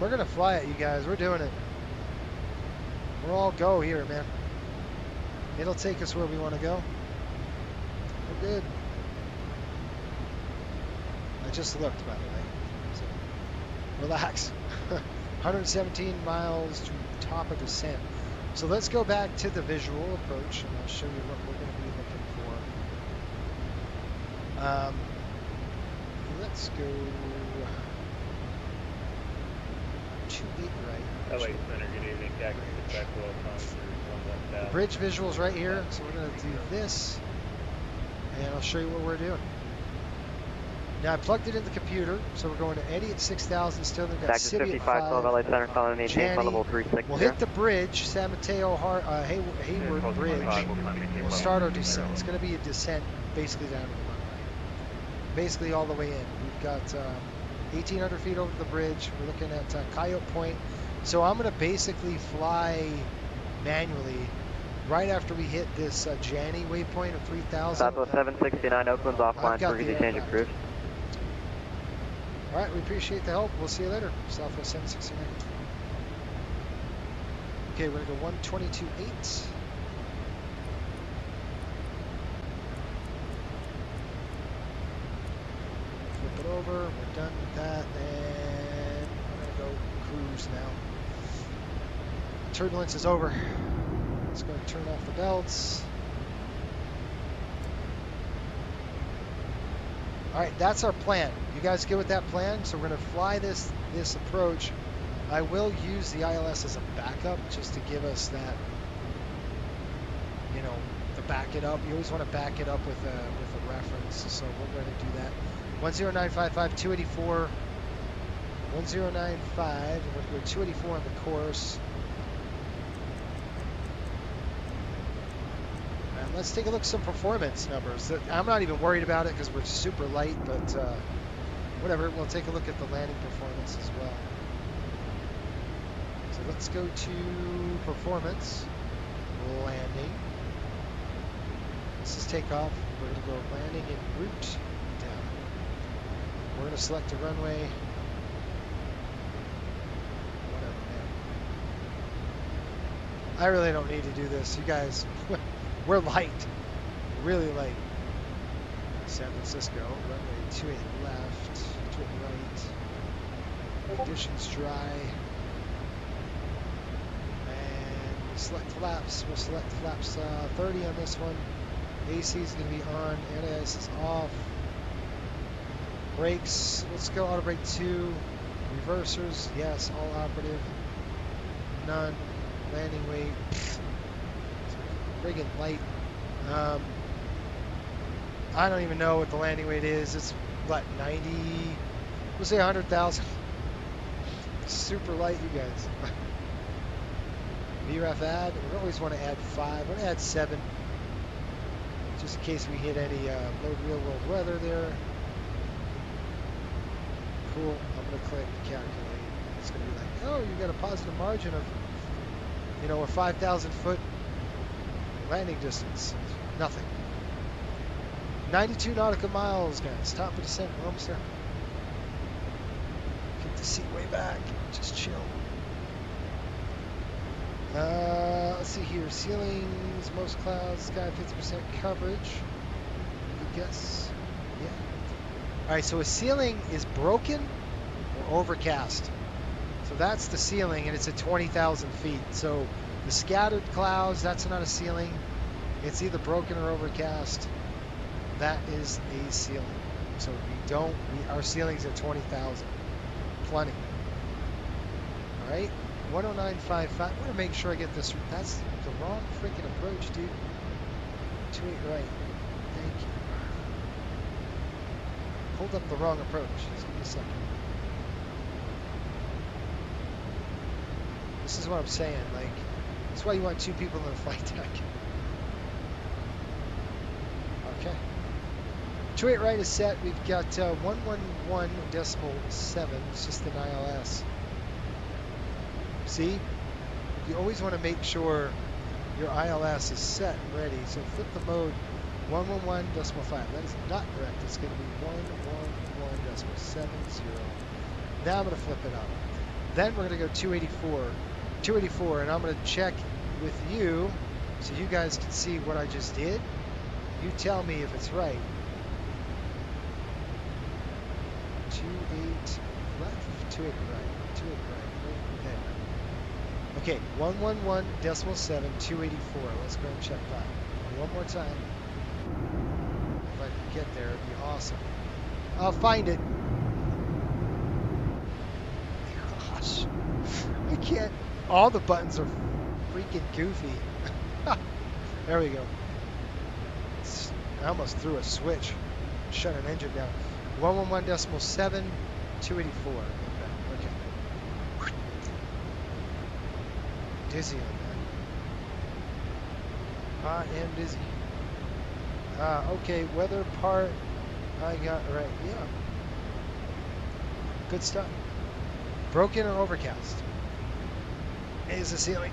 We're gonna fly it, you guys. We're doing it. We're all go here, man. It'll take us where we want to go. We're good. I just looked, by the way. So, relax. 117 miles to top of descent. So let's go back to the visual approach, and I'll show you what we're going to be looking for. Let's go 28 right. LA Center, good evening. Taxi to back below Converging. Bridge visuals right here. So we're going to do this, and I'll show you what we're doing. Now I plugged it in the computer, so we're going to Eddie at 6,000 still. We've got Taxi City 55, at 12 5. LA Center, calling maintain Janny, level 360. we'll hit the bridge, San Mateo, Hayward Bridge. We'll start our descent. It's going to be a descent basically down to the runway. Basically all the way in. We've got 1,800 feet over the bridge. We're looking at Coyote Point. So I'm going to basically fly manually right after we hit this Janny waypoint of 3,000. Southwest 769, Oakland's offline for the change of cruise. All right, we appreciate the help. We'll see you later. Southwest 769. Okay, we're going to go 122.8. Flip it over. We're done with that. And we're going to go cruise now. Turbulence is over. Let's go and turn off the belts. All right, that's our plan. You guys good with that plan? So we're going to fly this approach. I will use the ILS as a backup just to give us that, you know, to back it up. You always want to back it up with a reference. So we're going to do that. 10955, 284, 1095. We're going to go 284 on the course. Let's take a look at some performance numbers. I'm not even worried about it because we're super light, but whatever. We'll take a look at the landing performance as well. So let's go to performance, landing. This is takeoff. We're going to go landing en route down. We're going to select a runway. Whatever, man. I really don't need to do this. You guys... We're light, really light. San Francisco, runway 28 left, 28 right. Conditions dry. And we select flaps. We'll select flaps 30 on this one. AC is going to be on, anti-ice is off. Brakes, let's go auto brake 2. Reversers, yes, all operative. None. Landing weight. Friggin' light. I don't even know what the landing weight is. It's what, 90? We'll say 100,000. Super light, you guys. VREF add. We always want to add 5. I want to add 7, just in case we hit any low real world weather there. Cool. I'm gonna click calculate. It's gonna be like, oh, you got a positive margin of, you know, a 5,000 foot landing distance. Nothing. 92 nautical miles, guys. Top of descent. We're almost there. Keep the seat way back. Just chill. Let's see here. Ceilings, most clouds, sky 50% coverage. Good guess. Yeah. All right. So a ceiling is broken or overcast. So that's the ceiling, and it's at 20,000 feet. So the scattered clouds, that's not a ceiling. It's either broken or overcast. that is a ceiling. So our ceiling's at 20,000. Plenty. All right, 109.55. I want to make sure I get this. That's the wrong freaking approach, dude. 28 right. Thank you. Hold up the wrong approach. Just give me a second. This is what I'm saying. Like, that's why you want two people in the flight deck. Okay. 28 right is set. We've got 111.7. It's just an ILS. See? You always want to make sure your ILS is set and ready. So flip the mode 111.5. That is not correct. It's going to be 111.70. Now I'm going to flip it up. Then we're going to go 284, and I'm going to check with you so you guys can see what I just did. You tell me if it's right. 28 left, 28 right, 28 right, right there. Okay, 111.7, 284. Let's go and check that. One more time. If I can get there, it'd be awesome. I'll find it. Gosh, I can't. All the buttons are freaking goofy. There we go. I almost threw a switch. Shut an engine down. 111.7, 284. Okay. Dizzy on that. I am dizzy. Okay, weather part I got right. Yeah. Good stuff. Broken or overcast. Is the ceiling.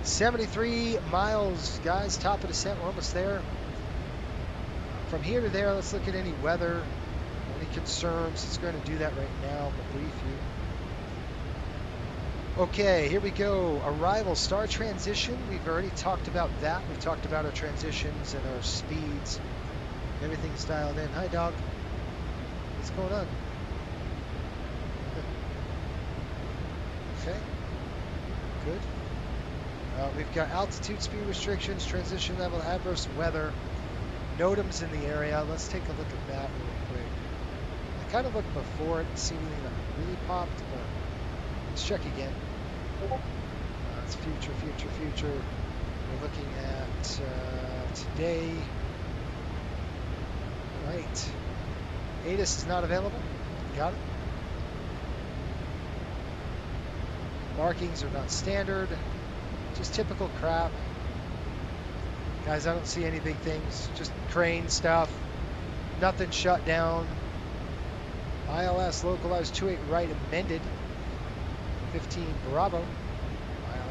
73 miles, guys. Top of descent. We're almost there. From here to there, let's look at any weather, any concerns. It's going to do that right now. I'm going to brief you. Okay, here we go. Arrival, star transition. We've already talked about that. We've talked about our transitions and our speeds. Everything's dialed in. Hi, dog. What's going on? Okay. Good. We've got altitude, speed restrictions, transition level, adverse weather. NOTAMs in the area. Let's take a look at that real quick. I kind of looked before and see anything that really popped, but let's check again. It's future. We're looking at today. Right. ATIS is not available. Got it. Markings are not standard. Just typical crap. Guys, I don't see any big things. Just crane stuff. Nothing shut down. ILS localized 28 right amended. 15 Bravo.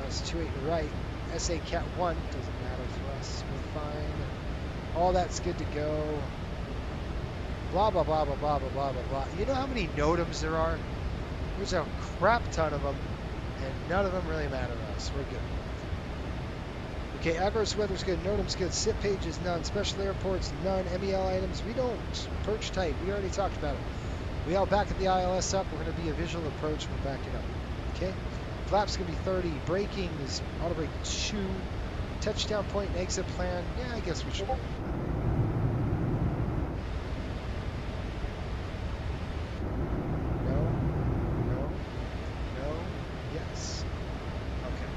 ILS 28 right. SA Cat 1 doesn't matter for us. We're fine. All that's good to go. Blah, blah, blah, blah, blah, blah, blah, blah, blah. You know how many NOTAMs there are? There's a crap ton of them, and none of them really matter to us. We're good. Okay, adverse weather's good, NOTAM's good, SIP pages none, special airports none, MEL items we don't, perch tight, we already talked about it. We all back at the ILS up, we're going to be a visual approach, we'll back it up. Okay, flaps going to be 30, braking is auto brake 2, touchdown point and exit plan, yeah, I guess we should. No, yes. Okay.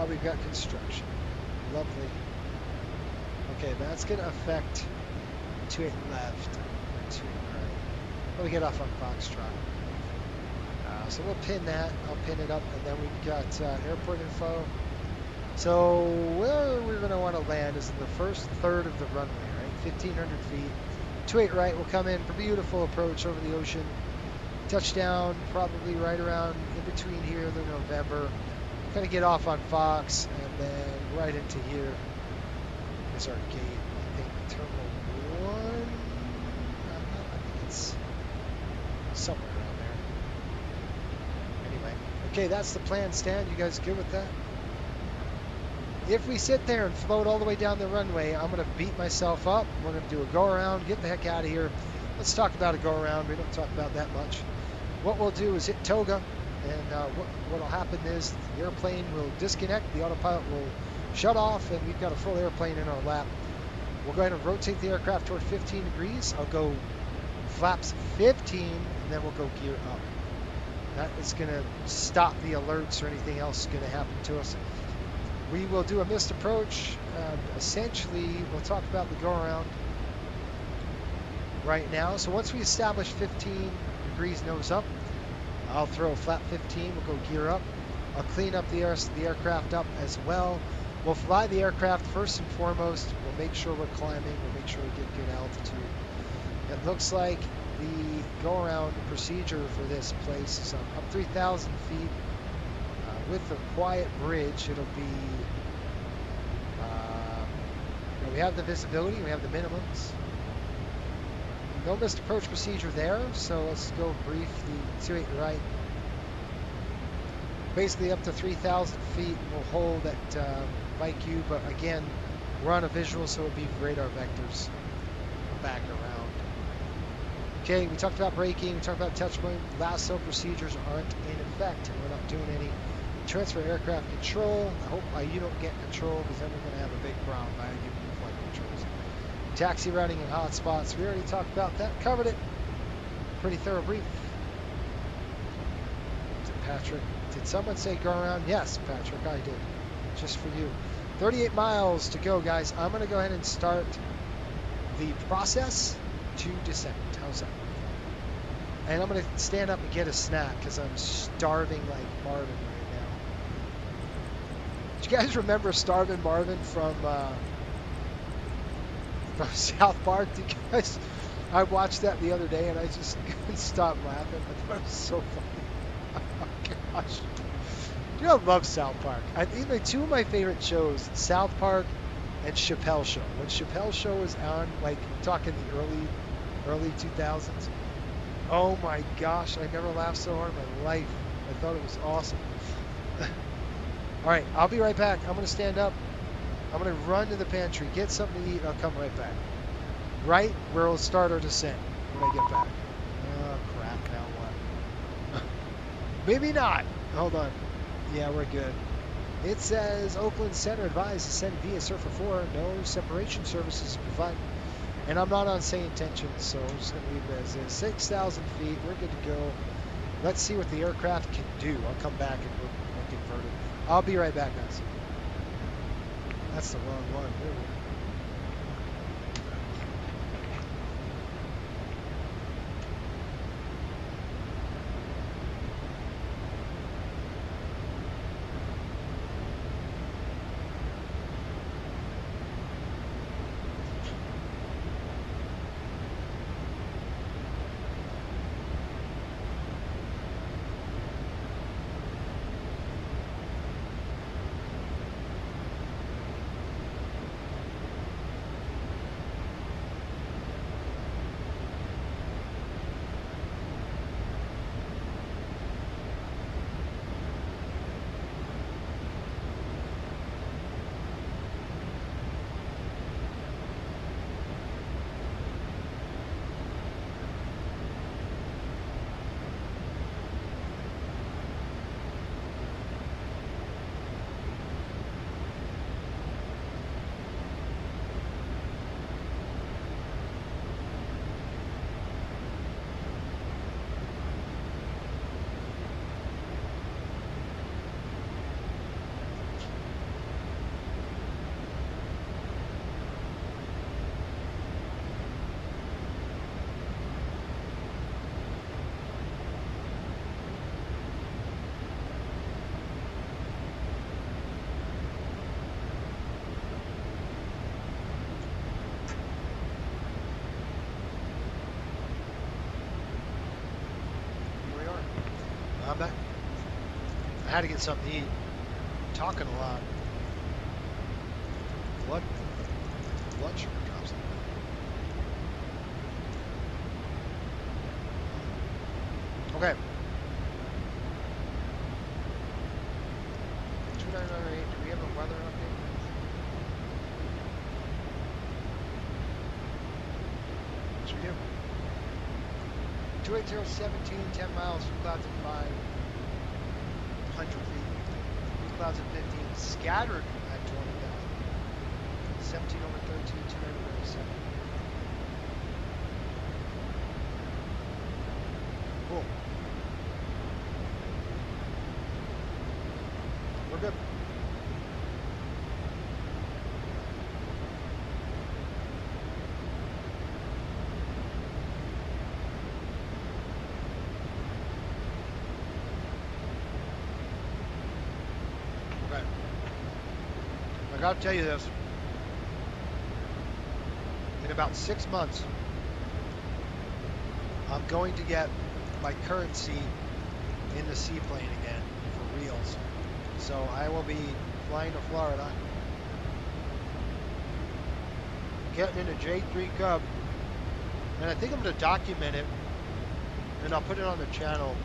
We've got construction. Lovely. Okay, that's going to affect 28 left, 28 right. Well, we get off on Foxtrot. So we'll pin that. I'll pin it up, and then we've got airport info. So where we're going to want to land is in the first third of the runway, right? 1,500 feet. 28 right will come in for beautiful approach over the ocean. Touchdown probably right around in between here in November. Kind of get off on Fox, and then right into here is our gate. I think Terminal 1. I think it's somewhere around there. Anyway, okay, that's the plan, Stan. You guys good with that? If we sit there and float all the way down the runway, I'm going to beat myself up. We're going to do a go around, get the heck out of here. Let's talk about a go around. We don't talk about that much. What we'll do is hit toga. And what'll happen is the airplane will disconnect, the autopilot will shut off, and we've got a full airplane in our lap. We'll go ahead and rotate the aircraft toward 15 degrees. I'll go flaps 15, and then we'll go gear up. That is going to stop the alerts or anything else going to happen to us. We will do a missed approach. Essentially, we'll talk about the go-around right now. So once we establish 15 degrees nose up, I'll throw flap 15. We'll go gear up. I'll clean up the aircraft up as well. We'll fly the aircraft first and foremost. We'll make sure we're climbing. We'll make sure we get good altitude. It looks like the go-around procedure for this place is up 3,000 feet with the quiet bridge. It'll be, we have the visibility, we have the minimums. No missed approach procedure there, so let's go brief the 28 right. Basically up to 3,000 feet, we'll hold at VIQ, but again, we're on a visual, so it'll be radar vectors back around. Okay, we talked about braking, we talked about touch point. Lasso procedures aren't in effect. We're not doing any transfer aircraft control. I hope you don't get control, because then we're going to have a big problem by giving you flight controls. Taxi routing and hotspots, we already talked about that, covered it. Pretty thorough brief. Patrick, did someone say go around? Yes, Patrick, I did. Just for you. 38 miles to go, guys. I'm going to go ahead and start the process to descent. How's that? And I'm going to stand up and get a snack because I'm starving like Marvin right now. Do you guys remember Starving Marvin from South Park? Do you guys? I watched that the other day and I just couldn't stop laughing. I thought it was so funny. Oh gosh. You know, I love South Park. Two of my favorite shows, South Park and Chappelle Show. When Chappelle Show was on, like, I'm talking the early 2000s. Oh my gosh, I never laughed so hard in my life. I thought it was awesome. All right, I'll be right back. I'm going to stand up. I'm going to run to the pantry, get something to eat, and I'll come right back. Right where we'll start our descent when I get back. Oh, crap, now what? Maybe not. Hold on. Yeah, we're good. It says Oakland Center advised to send via Surfer 4. No separation services provided. And I'm not on say intentions, so I'm just going to leave it as is. 6,000 feet. We're good to go. Let's see what the aircraft can do. I'll come back and we'll convert it. I'll be right back, guys. That's the wrong one. There we go. I'm back. I had to get something to eat. I'm talking a lot. Blood sugar drops. 2998. Do we have a weather update? Yes, we do. 28017, 10 miles from clouds at 5. feet. Clouds at 15. Scattered at 20,000. 17 over 13, 297. Cool. We're good. Okay. I gotta tell you this. In about 6 months, I'm going to get my currency in the seaplane again for reals. So I will be flying to Florida, getting in a J3 Cub, and I think I'm going to document it, and I'll put it on the channel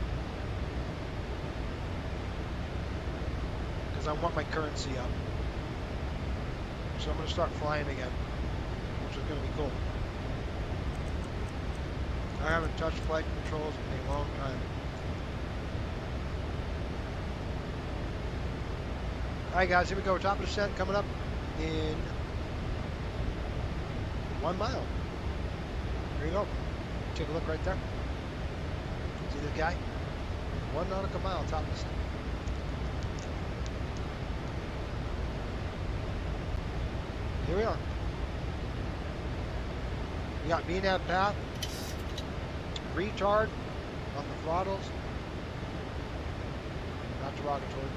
because I want my currency up. So I'm going to start flying again, which is going to be cool. I haven't touched flight controls in a long time. Alright guys, here we go. Top of descent coming up in 1 mile. There you go. Take a look right there. See this guy? 1 nautical mile, top of descent. Here we are. We got VNAV path. Retard on the throttles. Not derogatory.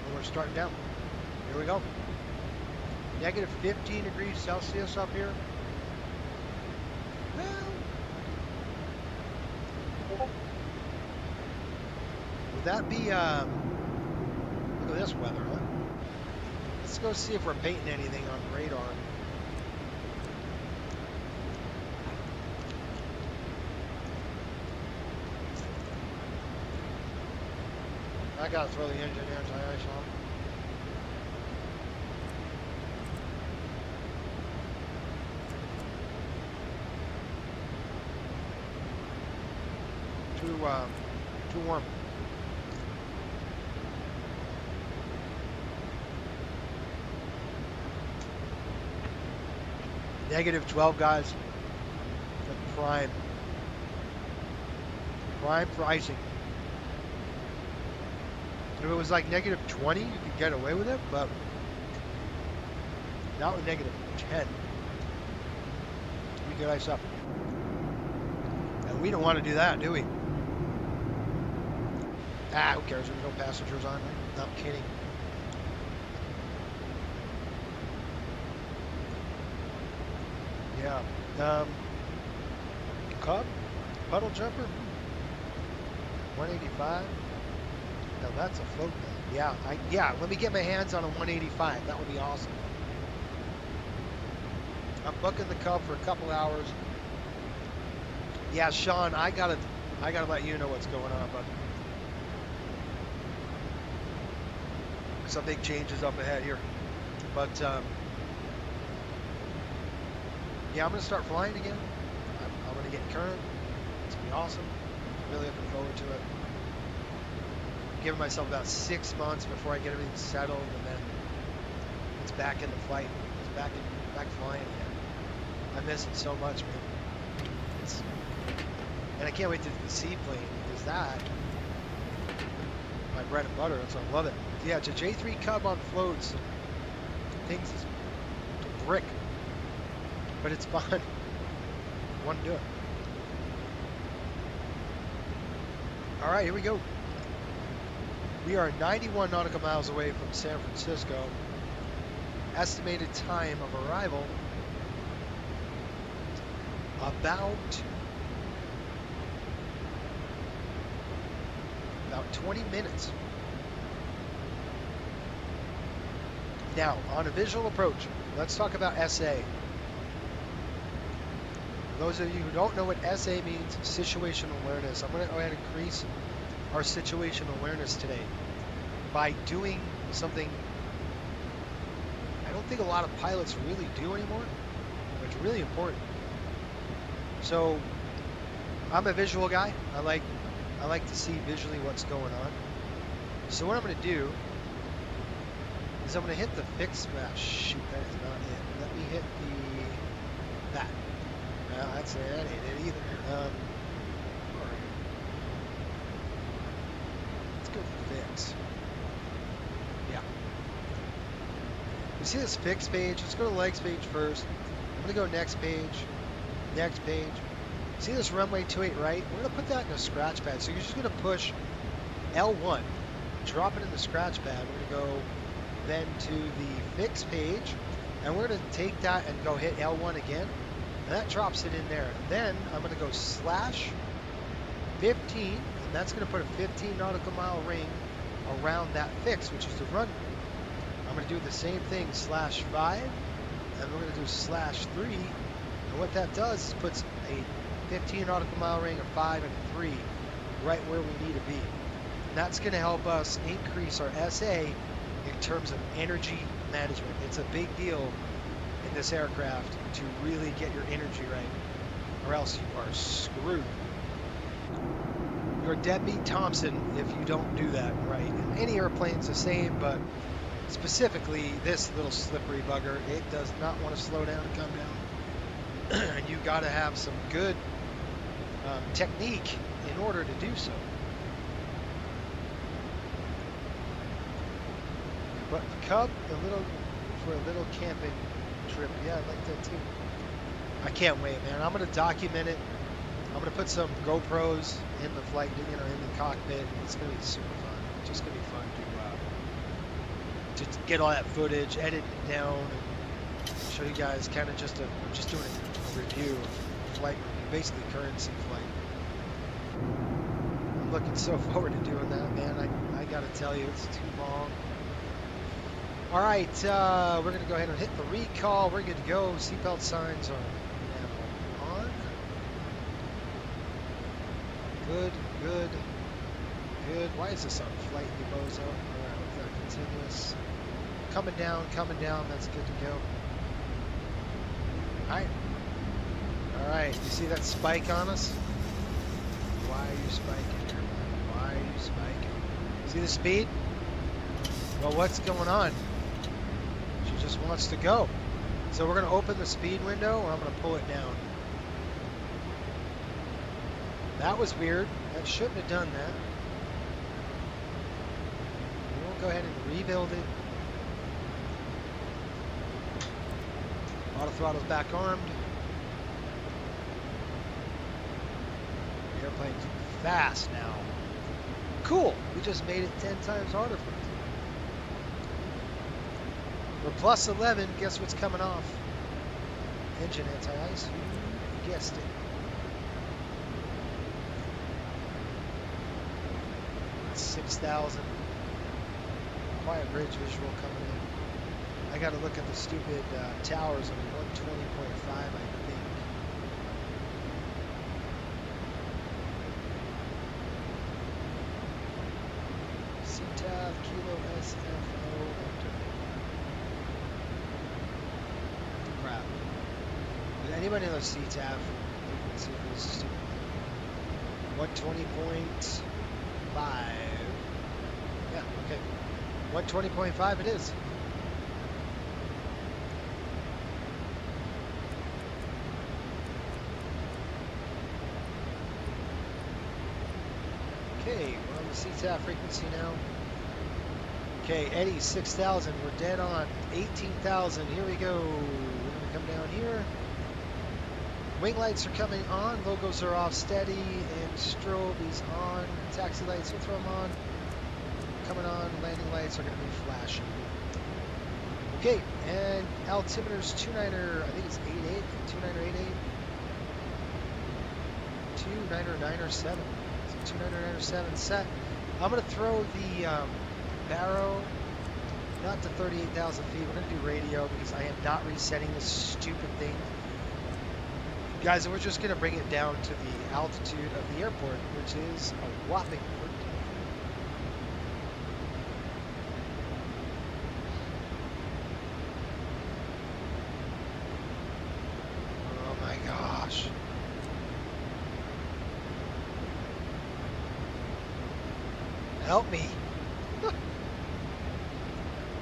And we're starting down. Here we go. Negative 15 degrees Celsius up here. Well, would that be, look at this weather, huh? Let's go see if we're painting anything on radar. I gotta throw the engine anti-ice on. Too warm. Negative 12, guys. The prime pricing. If it was like negative 20, you could get away with it, but not with negative 10. We get ice up. And we don't want to do that, do we? Ah, who cares? There's no passengers on there. No, I'm kidding. Yeah. Cub? Puddle jumper? 185? Now that's a float man. Yeah, let me get my hands on a 185. That would be awesome. I'm booking the Cub for a couple hours. Yeah, Sean, I gotta let you know what's going on, but some big changes up ahead here. But yeah, I'm gonna start flying again. I'm gonna get current. It's gonna be awesome. Really looking forward to it. Giving myself about 6 months before I get everything settled, and then it's back into flight. It's back flying again. I miss it so much, man. And I can't wait to do the seaplane, because that, my bread and butter, so I love it. Yeah, it's a J3 Cub on floats. Things is a brick, but it's fun. I want to do it. All right, here we go. We are 91 nautical miles away from San Francisco. Estimated time of arrival about 20 minutes. Now, on a visual approach, let's talk about SA. For those of you who don't know what SA means, situational awareness. I'm going to go ahead and increase our situational awareness today by doing something I don't don't think a lot of pilots really do anymore. But it's really important. So I'm a visual guy. I like to see visually what's going on. So what I'm going to do is I'm going to hit the fix. Ah, shoot, that is not it. Let me hit that. No, that ain't it either. Let's go to fix. Yeah. You see this fix page? Let's go to legs page first. I'm going to go next page. Next page. See this runway 28 right? We're going to put that in a scratch pad. So you're just going to push L1, drop it in the scratch pad. We're going to go then to the fix page, and we're going to take that and go hit L1 again, and that drops it in there. And then I'm going to go slash 15, and that's going to put a 15 nautical mile ring around that fix, which is the runway. I'm going to do the same thing, slash 5, and we're going to do slash 3, and what that does is puts a 15 nautical mile ring, a 5, and a 3 right where we need to be. And that's going to help us increase our SA in terms of energy management. It's a big deal in this aircraft to really get your energy right, or else you are screwed. You're deadbeat Thompson if you don't do that right. And any airplane's the same, but specifically this little slippery bugger, it does not want to slow down and come down. And you got to have some good technique in order to do so. But the Cub, for a little camping trip, yeah, I like that too. I can't wait, man. I'm gonna document it. I'm gonna put some GoPros in the flight, in the cockpit. It's gonna be super fun. It's just gonna be fun to get all that footage, edit it down, and show you guys kind of just doing a review of flight review, basically currency flight. I'm looking so forward to doing that, man. I gotta tell you, it's too long. All right, we're going to go ahead and hit the recall. We're good to go. Seatbelt signs are now on. Good, good, good. Why is this on flight, you bozo? All right, we've got continuous. Coming down. That's good to go. All right. All right, you see that spike on us? Why are you spiking here? Why are you spiking? See the speed? Well, what's going on? She just wants to go. So we're going to open the speed window, and I'm going to pull it down. That was weird. That shouldn't have done that. We'll go ahead and rebuild it. Auto throttle's back armed. The airplane's fast now. Cool. We just made it 10 times harder for it. We're plus 11. Guess what's coming off? Engine anti-ice. You guessed it. That's 6,000. Quiet bridge visual coming in. I got to look at the stupid towers on 120.5, I think. CTAF, Kilo SFO, enter. Crap. Does anybody know CTAF? Let's see if this is stupid. 120.5. Yeah, okay. 120.5 it is. Okay, we're on the CTAF frequency now. Okay, Eddie, 6,000. We're dead on. 18,000. Here we go. We're going to come down here. Wing lights are coming on. Logos are off steady. And strobe is on. Taxi lights, we'll throw them on. Coming on. Landing lights are going to be flashing. Okay, and altimeter's 29er, I think it's 88. 29er 88. 29er 97. 2997 set. I'm going to throw the Barrow not to 38,000 feet. We're going to do radio because I am not resetting this stupid thing. Guys, we're just going to bring it down to the altitude of the airport, which is a whopping 14. Help me. All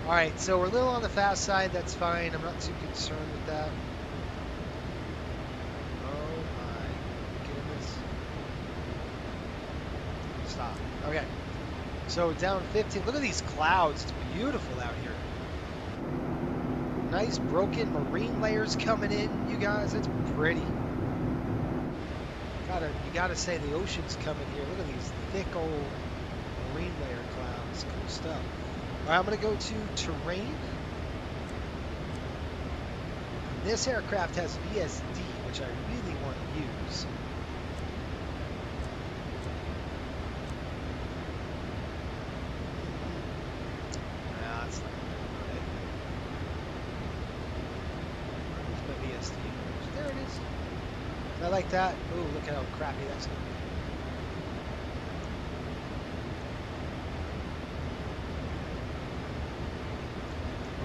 right, so we're a little on the fast side. That's fine. I'm not too concerned with that. Oh my goodness. Stop. Okay. So down 15. Look at these clouds. It's beautiful out here. Nice broken marine layers coming in, you guys. It's pretty. You gotta say the ocean's coming here. Look at these thick old marine layer clouds. Cool stuff. All right, I'm gonna go to terrain. This aircraft has VSD, which I really want to use. That's not right. Where's my VSD? There it is. I like that. Ooh, look at how crappy that's going to be.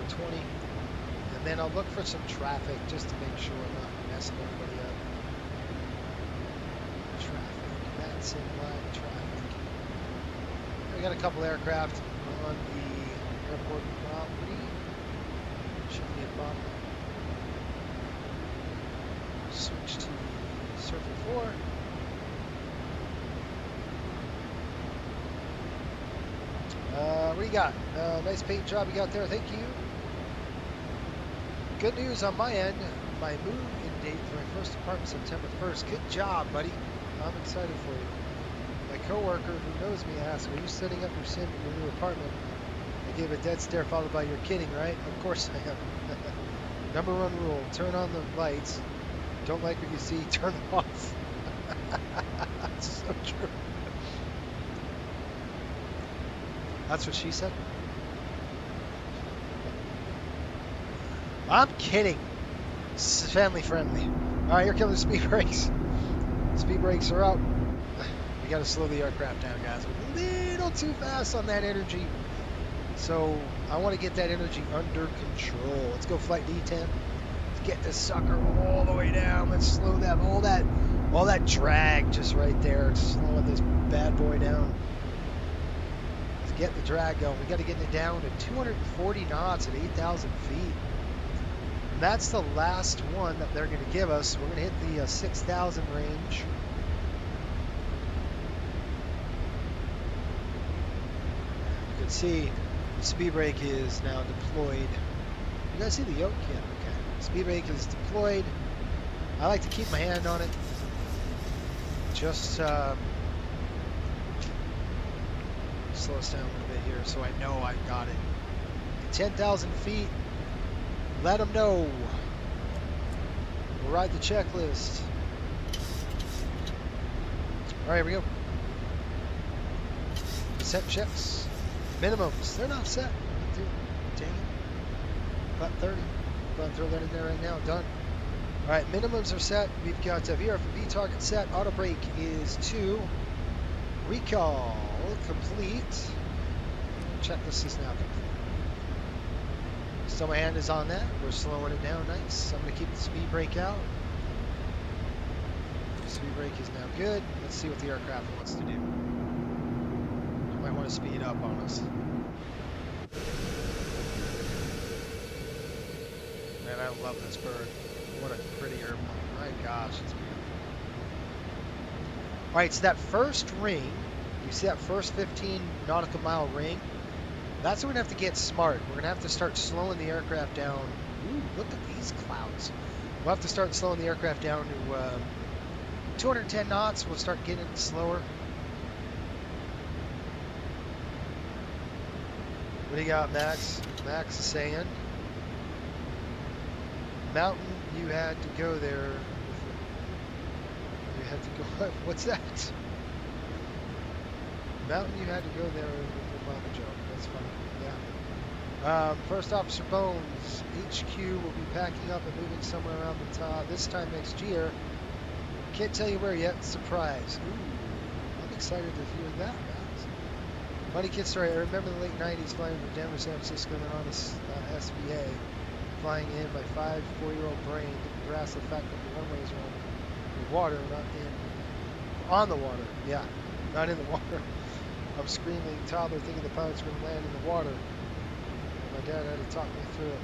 20, and then I'll look for some traffic just to make sure I'm not messing everybody up. Traffic, that's in line traffic. We got a couple aircraft on the airport property. Should be a problem. Switch to Circle 4. What do you got? Nice paint job you got there, thank you. Good news on my end. My move-in date for my first apartment, September 1st. Good job, buddy. I'm excited for you. My coworker who knows me asked, "Are you setting up your sim in your new apartment?" I gave a dead stare followed by "You're kidding, right?" Of course I am. Number one rule: turn on the lights. Don't like what you see, turn them off. That's so true. That's what she said. I'm kidding. This is family friendly. All right, here come the speed brakes. Speed brakes are up. We got to slow the aircraft down, guys. We're a little too fast on that energy. So I want to get that energy under control. Let's go flight D10. Let's get this sucker all the way down. Let's slow that all that drag just right there. Slowing this bad boy down. Let's get the drag going. We got to get it down to 240 knots at 8,000 feet. And that's the last one that they're going to give us. We're going to hit the 6,000 range. You can see the speed brake is now deployed. You guys see the yoke? Yeah, okay. Speed brake is deployed. I like to keep my hand on it. Just slow us down a little bit here so I know I got it. At 10,000 feet. Let them know. We'll ride the checklist. All right, here we go. Set checks. Minimums. They're not set. Dang it. About 30. Go ahead and throw that in there right now. Done. All right, minimums are set. We've got VRFB target set. Auto brake is 2. Recall complete. Checklist is now complete. So my hand is on that. We're slowing it down nice. I'm going to keep the speed brake out. The speed brake is now good. Let's see what the aircraft wants to do. It might want to speed up on us. Man, I love this bird. What a pretty airplane. My gosh, it's beautiful. All right, so that first ring, you see that first 15 nautical mile ring? That's when we're going to have to get smart. We're going to have to start slowing the aircraft down. Ooh, look at these clouds. We'll have to start slowing the aircraft down to 210 knots. We'll start getting it slower. What do you got, Max? Max is saying, Mountain, you had to go there. You had to go. What's that? Mountain, you had to go there with the mama joke. That's funny. Yeah. First Officer Bones, HQ will be packing up and moving somewhere around the top this time next year. Can't tell you where yet. Surprise. Ooh, I'm excited to hear that, guys. Funny kid story. I remember the late 90s flying from Denver, San Francisco, and on a SBA. Flying in, my 4-year-old brain didn't grasp the fact that the runways were on the water, not in on the water. Yeah, not in the water. I'm screaming toddler thinking the pilot's going to land in the water. My dad had to talk me through it.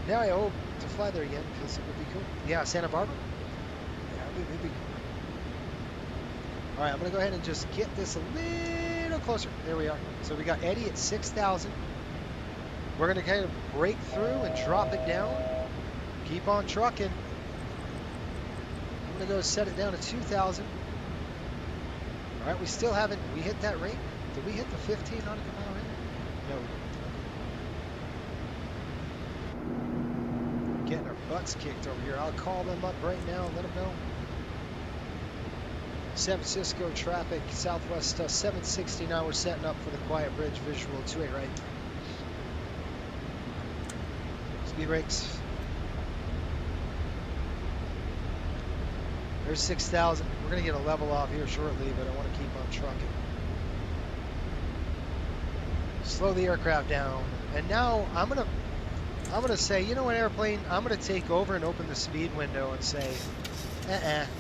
Now I hope to fly there again because it would be cool. Yeah, Santa Barbara? Yeah, it'd be cool. All right, I'm going to go ahead and just get this a little closer. There we are. So we got Eddie at 6,000. We're going to kind of break through and drop it down. Keep on trucking. I'm going to go set it down to 2,000. All right, we still haven't, we hit that ring? Did we hit the 15 nautical mile ring? No, we didn't. Getting our butts kicked over here. I'll call them up right now and let them know. San Francisco traffic, southwest 760 now. We're setting up for the Quiet Bridge visual 28 right. Speed brakes. There's 6,000. We're going to get a level off here shortly, but I want to keep on trucking. Slow the aircraft down. And now I'm going to say, you know what, airplane, I'm going to take over and open the speed window and say,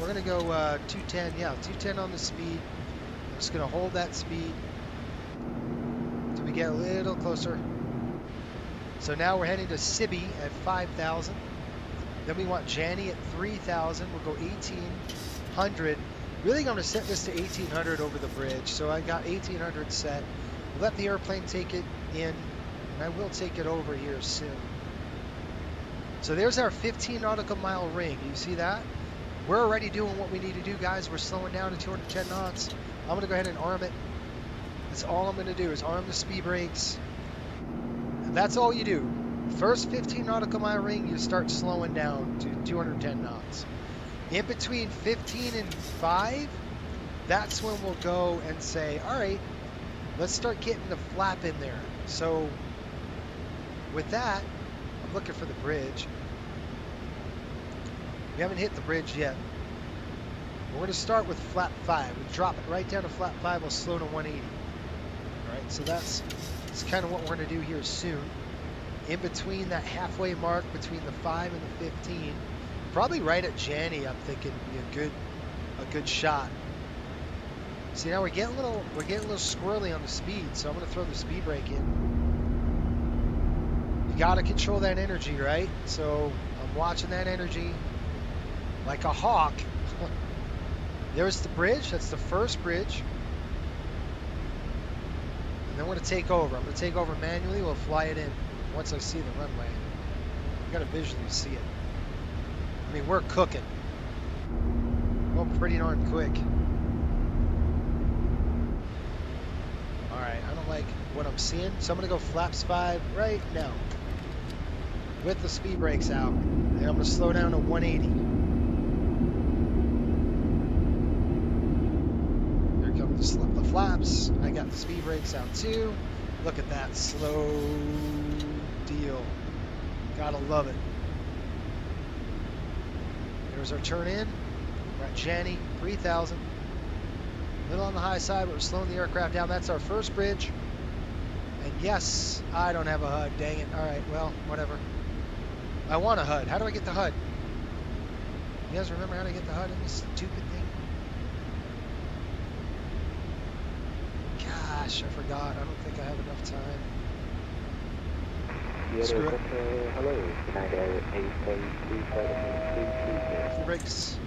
we're going to go 210. Yeah, 210 on the speed. I'm just going to hold that speed until we get a little closer. So now we're heading to Sibby at 5,000. Then we want Janney at 3,000. We'll go 1,800. Really going to set this to 1,800 over the bridge. So I got 1,800 set. Let the airplane take it in, and I will take it over here soon. So there's our 15 nautical mile ring. You see that? We're already doing what we need to do, guys. We're slowing down to 210 knots. I'm going to go ahead and arm it. That's all I'm going to do is arm the speed brakes. And that's all you do. First 15 nautical mile ring, you start slowing down to 210 knots. In between 15 and 5, that's when we'll go and say, all right, let's start getting the flap in there. So with that, I'm looking for the bridge. We haven't hit the bridge yet. We're going to start with flap 5. We drop it right down to flap 5. We'll slow to 180. All right, so that's kind of what we're going to do here soon. In between that halfway mark between the 5 and the 15, probably right at Janney, I'm thinking would be a good shot. See, now we're getting a little squirrely on the speed, so I'm going to throw the speed brake in. You got to control that energy, right? So I'm watching that energy like a hawk. There's the bridge. That's the first bridge. And then we're going to take over. I'm going to take over manually. We'll fly it in once I see the runway. You got to visually see it. I mean, we're cooking. Going pretty darn quick. Alright, I don't like what I'm seeing, so I'm going to go flaps 5 right now. With the speed brakes out. And I'm going to slow down to 180. There comes the flaps. I got the speed brakes out too. Look at that slow deal. Gotta love it. There's our turn in. We're at Janney, 3,000. A little on the high side, but we're slowing the aircraft down. That's our first bridge. And yes, I don't have a HUD. Dang it. All right, well, whatever. I want a HUD. How do I get the HUD? You guys remember how to get the HUD in this stupid thing? Gosh, I forgot. I don't think I have enough time. Screw it. Hello, United 88272. Brakes.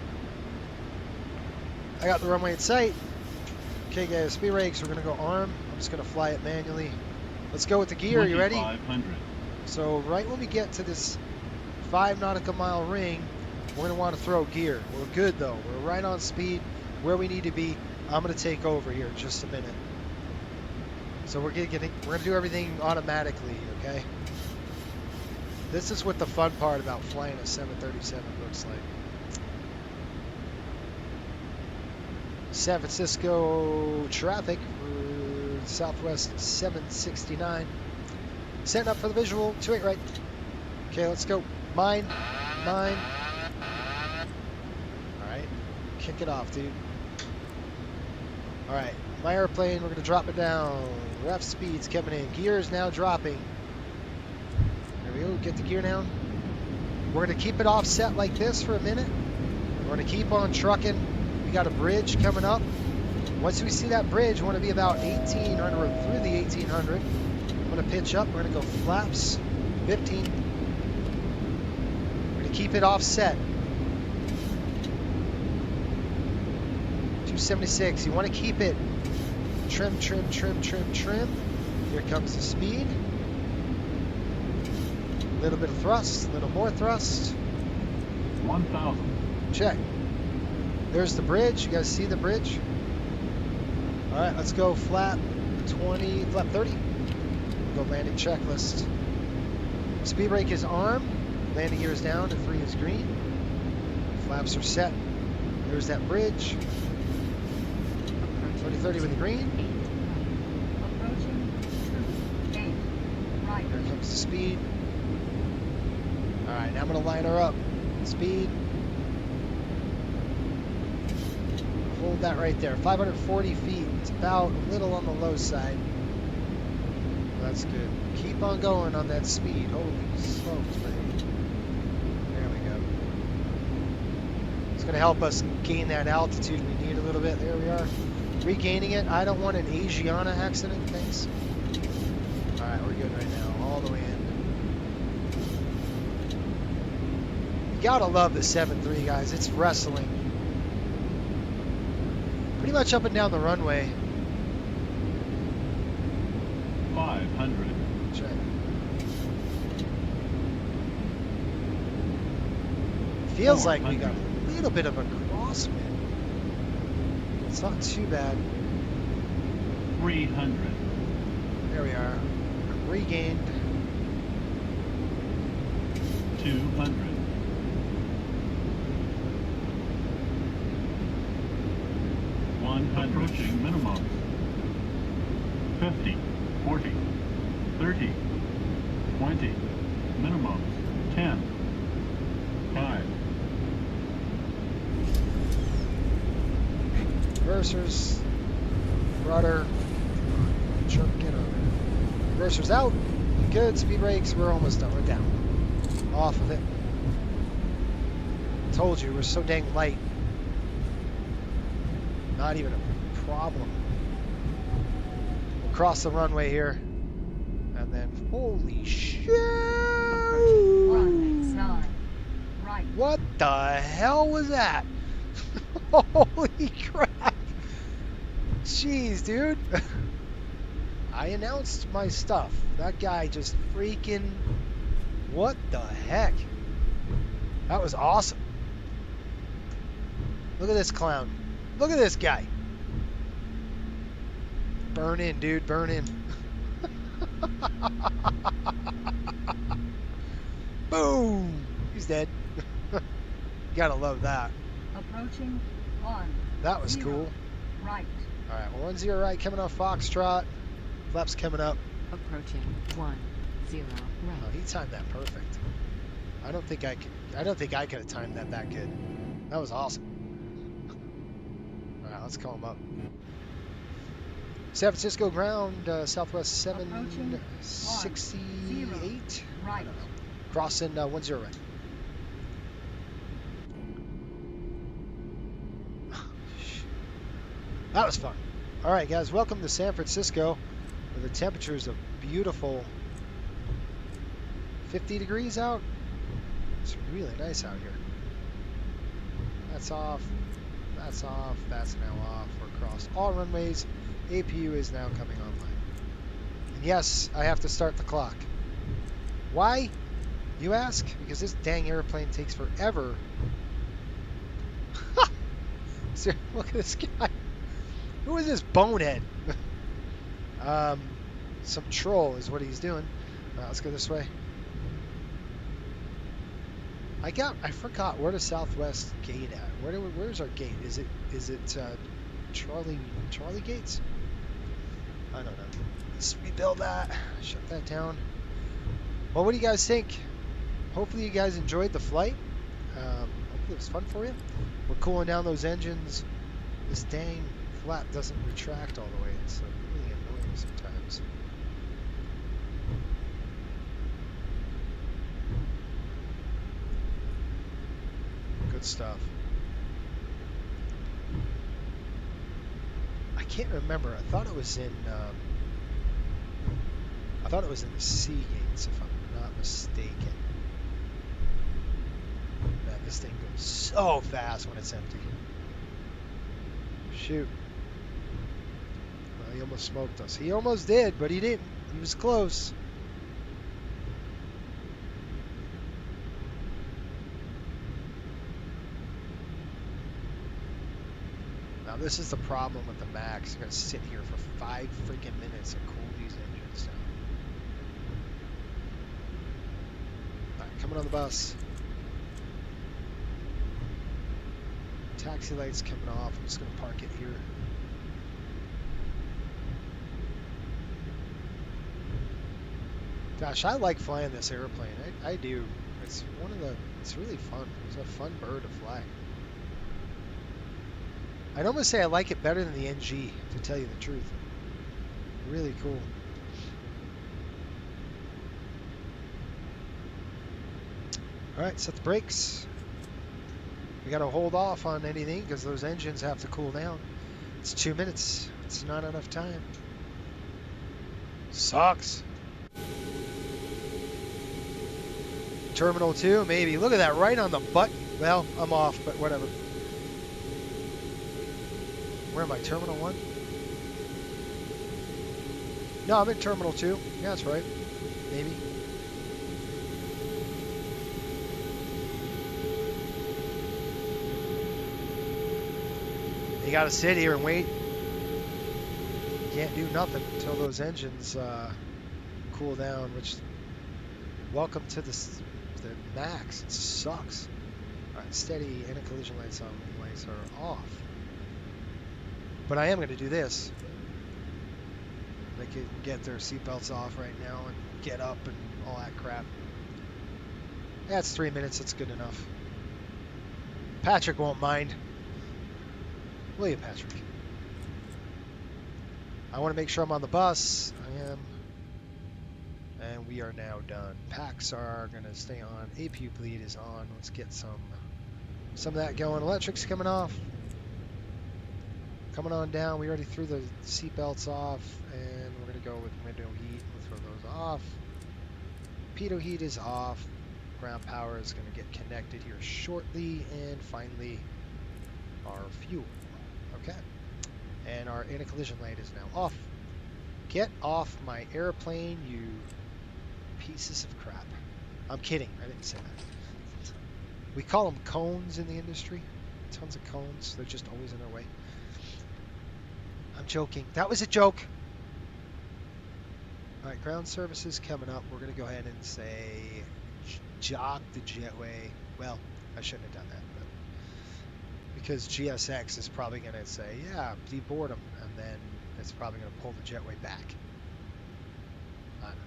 I got the runway in sight. KSFO brakes. We're going to go arm. I'm just going to fly it manually. Let's go with the gear. You ready? 2,500. So right when we get to this 5 nautical mile ring, we're going to want to throw gear. We're good though. We're right on speed where we need to be. I'm going to take over here in just a minute. So we're going to do everything automatically, okay? This is what the fun part about flying a 737 looks like. San Francisco traffic, southwest 769. Setting up for the visual, 28 right. Okay, let's go. Mine. All right, kick it off, dude. All right, my airplane, we're gonna drop it down. Ref speed's coming in. Gear is now dropping. There we go, get the gear down. We're gonna keep it offset like this for a minute. We're gonna keep on trucking. We got a bridge coming up. Once we see that bridge, we want to be about 1800 or through the 1800. I'm going to pitch up. We're going to go flaps 15. We're going to keep it offset. 276. You want to keep it trim, trim, trim, trim, trim. Here comes the speed. A little bit of thrust, a little more thrust. 1,000. Check. There's the bridge. You guys see the bridge? All right, let's go flap 20, flap 30. Go landing checklist. Speed brake is arm. Landing gear is down and 3 is green. Flaps are set. There's that bridge. 30 with the green. Approaching 8. Right. There comes the speed. All right, now I'm going to line her up. Speed. Hold that right there. 540 feet. It's about a little on the low side. That's good. Keep on going on that speed. Holy smokes, baby. There we go. It's going to help us gain that altitude we need a little bit. There we are. Regaining it. I don't want an Asiana accident. Thanks. All right, we're good right now. All the way in. You gotta love the 7.3, guys. It's wrestling. Pretty much up and down the runway. 500. Check. Feels like we got a little bit of a crosswind. It's not too bad. 300. There we are. Regained. 200. 100. Approaching minimum. 50. 40. 30. 20. Minimum. 10. 5. Reversers. Rudder. Chuck it over. Reversers out. Good. Speed brakes. We're almost done. We're down. Off of it. Told you, we're so dang light. Not even a problem. We'll cross the runway here. And then, holy shit! Right. What the hell was that? Holy crap! Jeez, dude. I announced my stuff. That guy just freaking... What the heck? That was awesome. Look at this clown. Look at this guy. Burn in, dude. Burn in. Boom! He's dead. Gotta love that. Approaching 1. That was 0. cool. Right. All right, 10 right coming off Foxtrot. Flaps coming up. Approaching 10 right. Oh, he timed that perfect. I don't think I could have timed that good. That was awesome. All right, let's call him up. San Francisco ground, Southwest 768. Right. Crossing 10 right. That was fun. All right, guys, welcome to San Francisco, where the temperatures are beautiful. 50 degrees out. It's really nice out here. That's off. That's off. That's now off. We're across all runways. APU is now coming online. And yes, I have to start the clock. Why, you ask? Because this dang airplane takes forever. Look at this guy. Who is this bonehead? Some troll is what he's doing. All right, let's go this way. I forgot where the Southwest gate at. Where's our gate? Is it Charlie gates? I don't know. Let's rebuild that. Shut that down. Well, what do you guys think? Hopefully you guys enjoyed the flight. Hopefully it was fun for you. We're cooling down those engines. This dang flap doesn't retract all the way. It's really annoying sometimes. Good stuff. I I can't remember. I thought it was in the sea gates, if I'm not mistaken. Man, this thing goes so fast when it's empty. Shoot. Well, he almost smoked us. He almost did, but he didn't. He was close. Now this is the problem with the MAX. You're gonna sit here for 5 freaking minutes and cool these engines down. Alright, coming on the bus. Taxi lights coming off. I'm just gonna park it here. Gosh, I like flying this airplane. I do. It's really fun. It's a fun bird to fly. I'd almost say I like it better than the NG, to tell you the truth. Really cool. Alright, set the brakes. We gotta hold off on anything because those engines have to cool down. It's 2 minutes. It's not enough time. Sucks. Terminal 2, maybe. Look at that, right on the button. Well, I'm off, but whatever. Where am I? Terminal 1? No, I'm in Terminal 2. Yeah, that's right. Maybe. You gotta sit here and wait. You can't do nothing until those engines cool down, which... Welcome to the MAX. It sucks. Alright, steady. Anti-collision lights on. Lights are off. But I am going to do this. They can get their seatbelts off right now and get up and all that crap. That's 3 minutes. That's good enough. Patrick won't mind. Will you, Patrick? I want to make sure I'm on the bus. I am. And we are now done. Packs are going to stay on. APU bleed is on. Let's get some of that going. Electric's coming off. Coming on down. We already threw the seat belts off, and we're going to go with window heat. We'll throw those off. Pitot heat is off. Ground power is going to get connected here shortly, and finally our fuel. Okay. And our anti-collision light is now off. Get off my airplane, you pieces of crap. I'm kidding. I didn't say that. We call them cones in the industry. Tons of cones. They're just always in our way. I'm joking. That was a joke. All right, ground services coming up. We're going to go ahead and say jock the jetway. Well, I shouldn't have done that, but because GSX is probably going to say, yeah, deboard them, and then it's probably going to pull the jetway back. I don't know.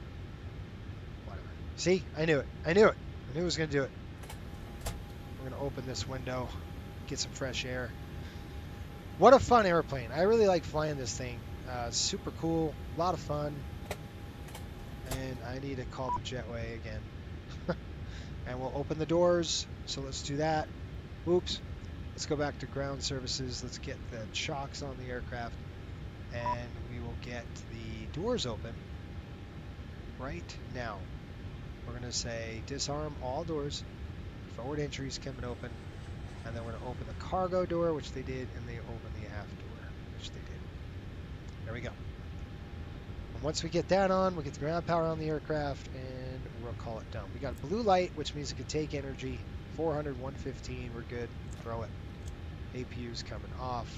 Whatever. See? I knew it. I knew it. I knew it was going to do it. We're going to open this window, get some fresh air. What a fun airplane. I really like flying this thing. Super cool. A lot of fun. And I need to call the jetway again. And we'll open the doors. So let's do that. Oops. Let's go back to ground services. Let's get the chocks on the aircraft. And we will get the doors open right now. We're going to say disarm all doors. Forward entry is coming open. And then we're going to open the cargo door, which they did, and they open the aft door, which they did. There we go. And once we get that on, we'll get the ground power on the aircraft, and we'll call it done. We got a blue light, which means it can take energy. 400, 115, we're good. Throw it. APU's coming off.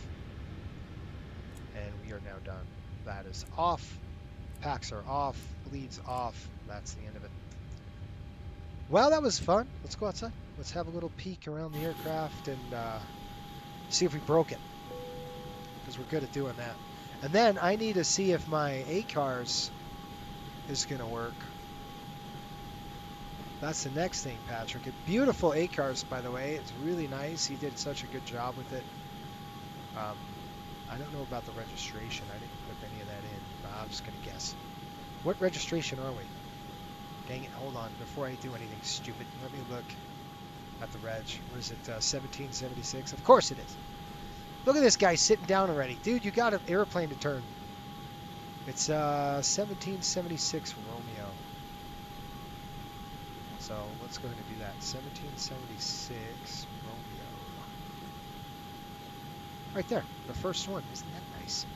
And we are now done. That is off. Packs are off. Bleeds off. That's the end of it. Well, that was fun. Let's go outside. Let's have a little peek around the aircraft and see if we broke it. Because we're good at doing that. And then I need to see if my ACARS is going to work. That's the next thing, Patrick. A beautiful ACARS, by the way. It's really nice. He did such a good job with it. I don't know about the registration. I didn't put any of that in. But I'm just going to guess. What registration are we? Dang it, hold on. Before I do anything stupid, let me look at the reg. What is it, 1776? Of course it is. Look at this guy sitting down already. Dude, you got an airplane to turn. It's 1776 Romeo. So let's go ahead and do that. 1776 Romeo. Right there, the first one. Isn't that nice?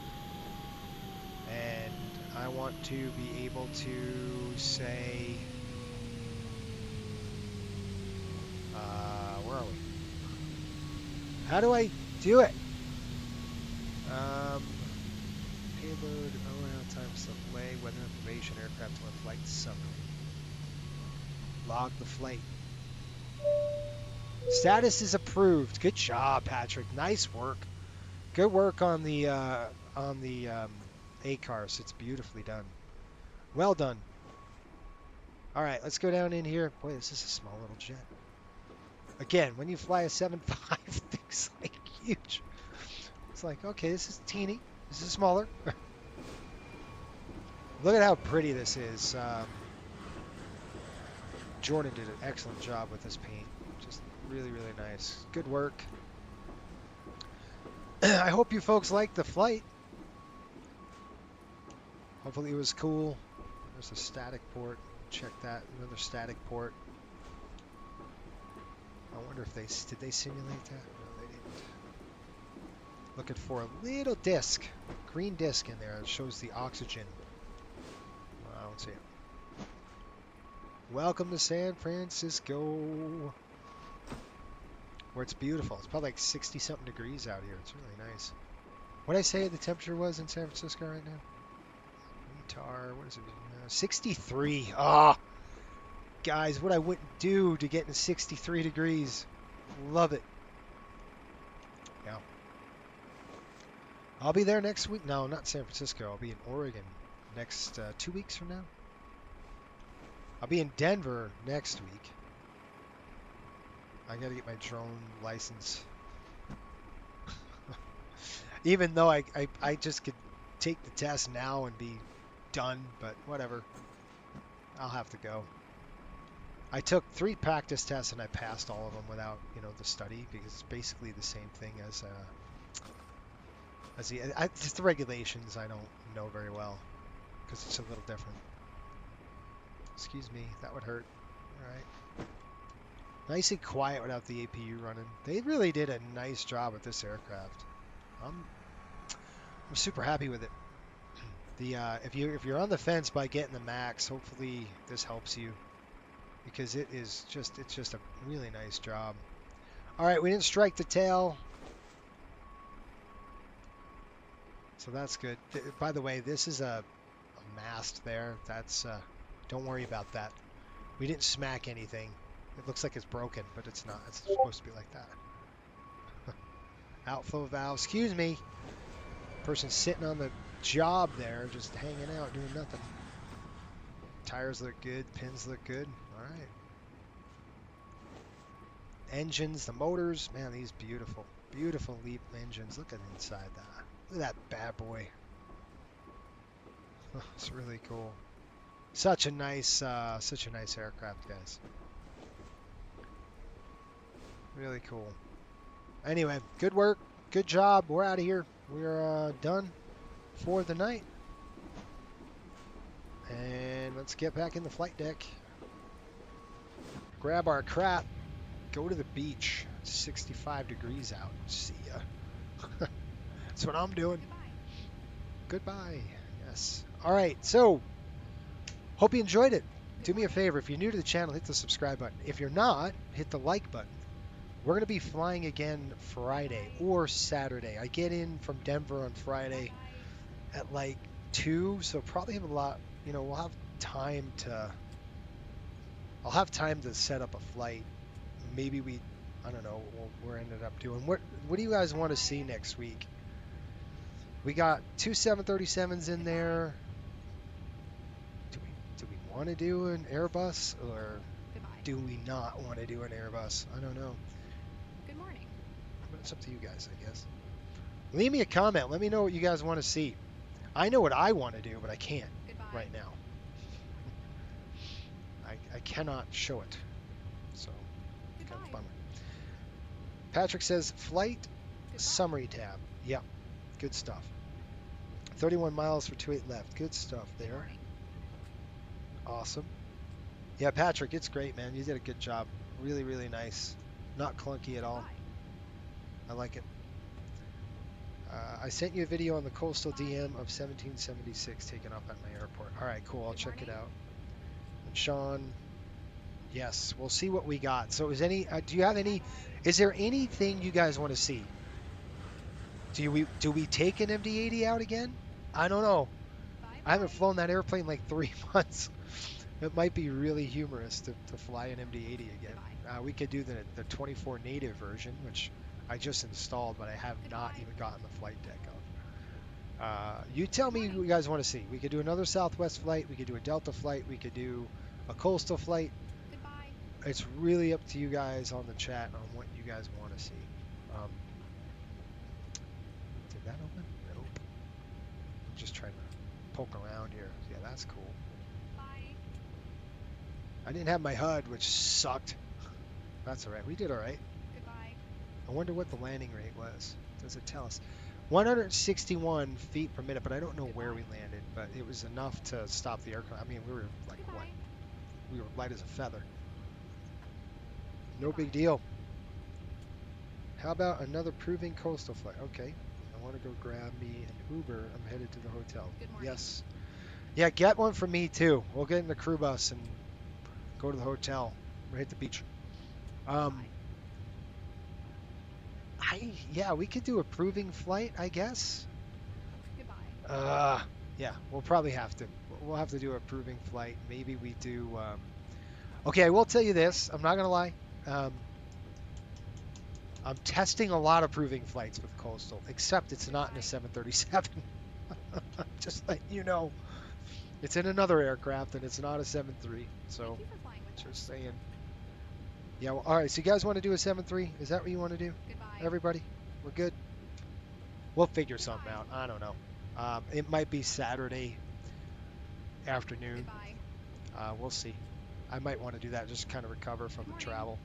And I want to be able to say, where are we? How do I do it? Payload, times delay, weather information, aircraft on flight summary. Log the flight. Status is approved. Good job, Patrick. Nice work. Good work on the ACARS. It's beautifully done. Well done. All right, let's go down in here. Boy, this is a small little jet. Again, when you fly a 7.5, things like huge. It's like, okay, this is teeny. This is smaller. Look at how pretty this is. Jordan did an excellent job with this paint. Just really, really nice. Good work. I hope you folks liked the flight. Hopefully it was cool. There's a static port. Check that. Another static port. I wonder if did they simulate that? No, they didn't. Looking for a little disc, green disc in there that shows the oxygen. I don't see it. Welcome to San Francisco, where it's beautiful. It's probably like 60-something degrees out here. It's really nice. What did I say the temperature was in San Francisco right now? Tar, what is it? 63. Ah, oh, guys, what I wouldn't do to get in 63 degrees. Love it. Yeah. I'll be there next week. No, not San Francisco. I'll be in Oregon next 2 weeks from now. I'll be in Denver next week. I gotta get my drone license. Even though I just could take the test now and be done, but whatever. I'll have to go. I took 3 practice tests and I passed all of them without, the study, because it's basically the same thing as just the regulations I don't know very well, because it's a little different. Excuse me, that would hurt. All right. Nice and quiet without the APU running. They really did a nice job with this aircraft. I'm super happy with it. The if you're on the fence by getting the MAX, hopefully this helps you, because it's just a really nice job. All right, we didn't strike the tail, so that's good. By the way, this is a mast there. That's don't worry about that. We didn't smack anything. It looks like it's broken, but it's not. It's supposed to be like that. Outflow valve. Excuse me. Person sitting on the job there, just hanging out, doing nothing. Tires look good. Pins look good. All right. Engines, the motors. Man, these beautiful, beautiful LEAP engines. Look at inside that. Look at that bad boy. Oh, it's really cool. Such a nice aircraft, guys. Really cool. Anyway, good work, good job. We're out of here. We're done for the night, and let's get back in the flight deck. Grab our crap. Go to the beach. It's 65 degrees out. See ya. That's what I'm doing. Goodbye. Yes. All right. So. Hope you enjoyed it. Do me a favor, if you're new to the channel, hit the subscribe button. If you're not, hit the like button. We're going to be flying again Friday or Saturday. I get in from Denver on Friday at like 2, so probably have a lot, we'll have time to, I'll have time to set up a flight. Maybe I don't know what we're ended up doing. What do you guys want to see next week? We got 2 737s in there. Do we want to do an Airbus, or do we not want to do an Airbus? I don't know. Good morning. But it's up to you guys, I guess. Leave me a comment. Let me know what you guys want to see. I know what I want to do, but I can't right now. I cannot show it. So, kind of bummer. Patrick says, flight Summary tab. Yep. Good stuff. 31 miles for 28 left. Good stuff there. Awesome. Yeah, Patrick, it's great, man. You did a good job. Really, really nice. Not clunky at all. I like it. I sent you a video on the coastal DM of 1776 taken up at my airport. All right, cool. I'll check it out. And Sean, yes, we'll see what we got. So, is any? Do you have any? Is there anything you guys want to see? Do we take an MD-80 out again? I don't know. I haven't flown that airplane like 3 months. It might be really humorous to fly an MD-80 again. We could do the 24 native version, which I just installed, but I have not even gotten the flight deck of. You tell me what you guys want to see. We could do another Southwest flight. We could do a Delta flight. We could do a coastal flight. It's really up to you guys on the chat on what you guys want to see. Did that open? Nope. I'm just trying to poke around here. Yeah, that's cool. I didn't have my HUD, which sucked. That's all right. We did all right. I wonder what the landing rate was. Does it tell us? 161 feet per minute, but I don't know where we landed. But it was enough to stop the aircraft. I mean, we were like what? We were light as a feather. No big deal. How about another proving coastal flight? Okay. I want to go grab me an Uber. I'm headed to the hotel. Yes. Yeah, get one for me too. We'll get in the crew bus and go to the hotel. We'll hit the beach. Yeah, we could do a proving flight, I guess. Yeah, we'll probably have to. We'll have to do a proving flight. Maybe we do. Okay, I will tell you this. I'm not gonna lie. I'm testing a lot of proving flights with Coastal, except it's not in a 737. Just letting you know. It's in another aircraft, and it's not a 7.3. So, just saying. Yeah, well, all right, so you guys want to do a 7.3? Is that what you want to do? Everybody? We're good? We'll figure something out. I don't know. It might be Saturday afternoon. We'll see. I might want to do that, just kind of recover from the travel.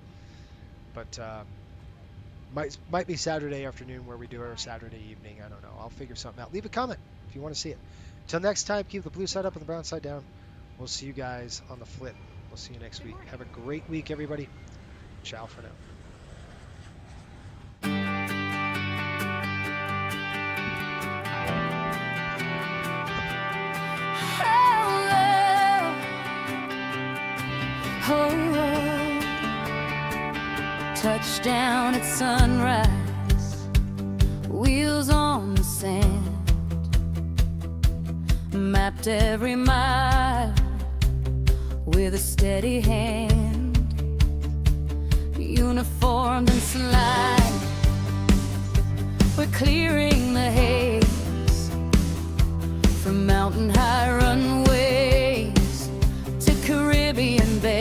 But might be Saturday afternoon where we do our Saturday evening. I don't know. I'll figure something out. Leave a comment if you want to see it. Till next time, keep the blue side up and the brown side down. We'll see you guys on the flip. We'll see you next week. Have a great week, everybody. Ciao for now. Touchdown at sunrise, wheels on the sand, mapped every mile with a steady hand, uniformed and slide, we're clearing the hay.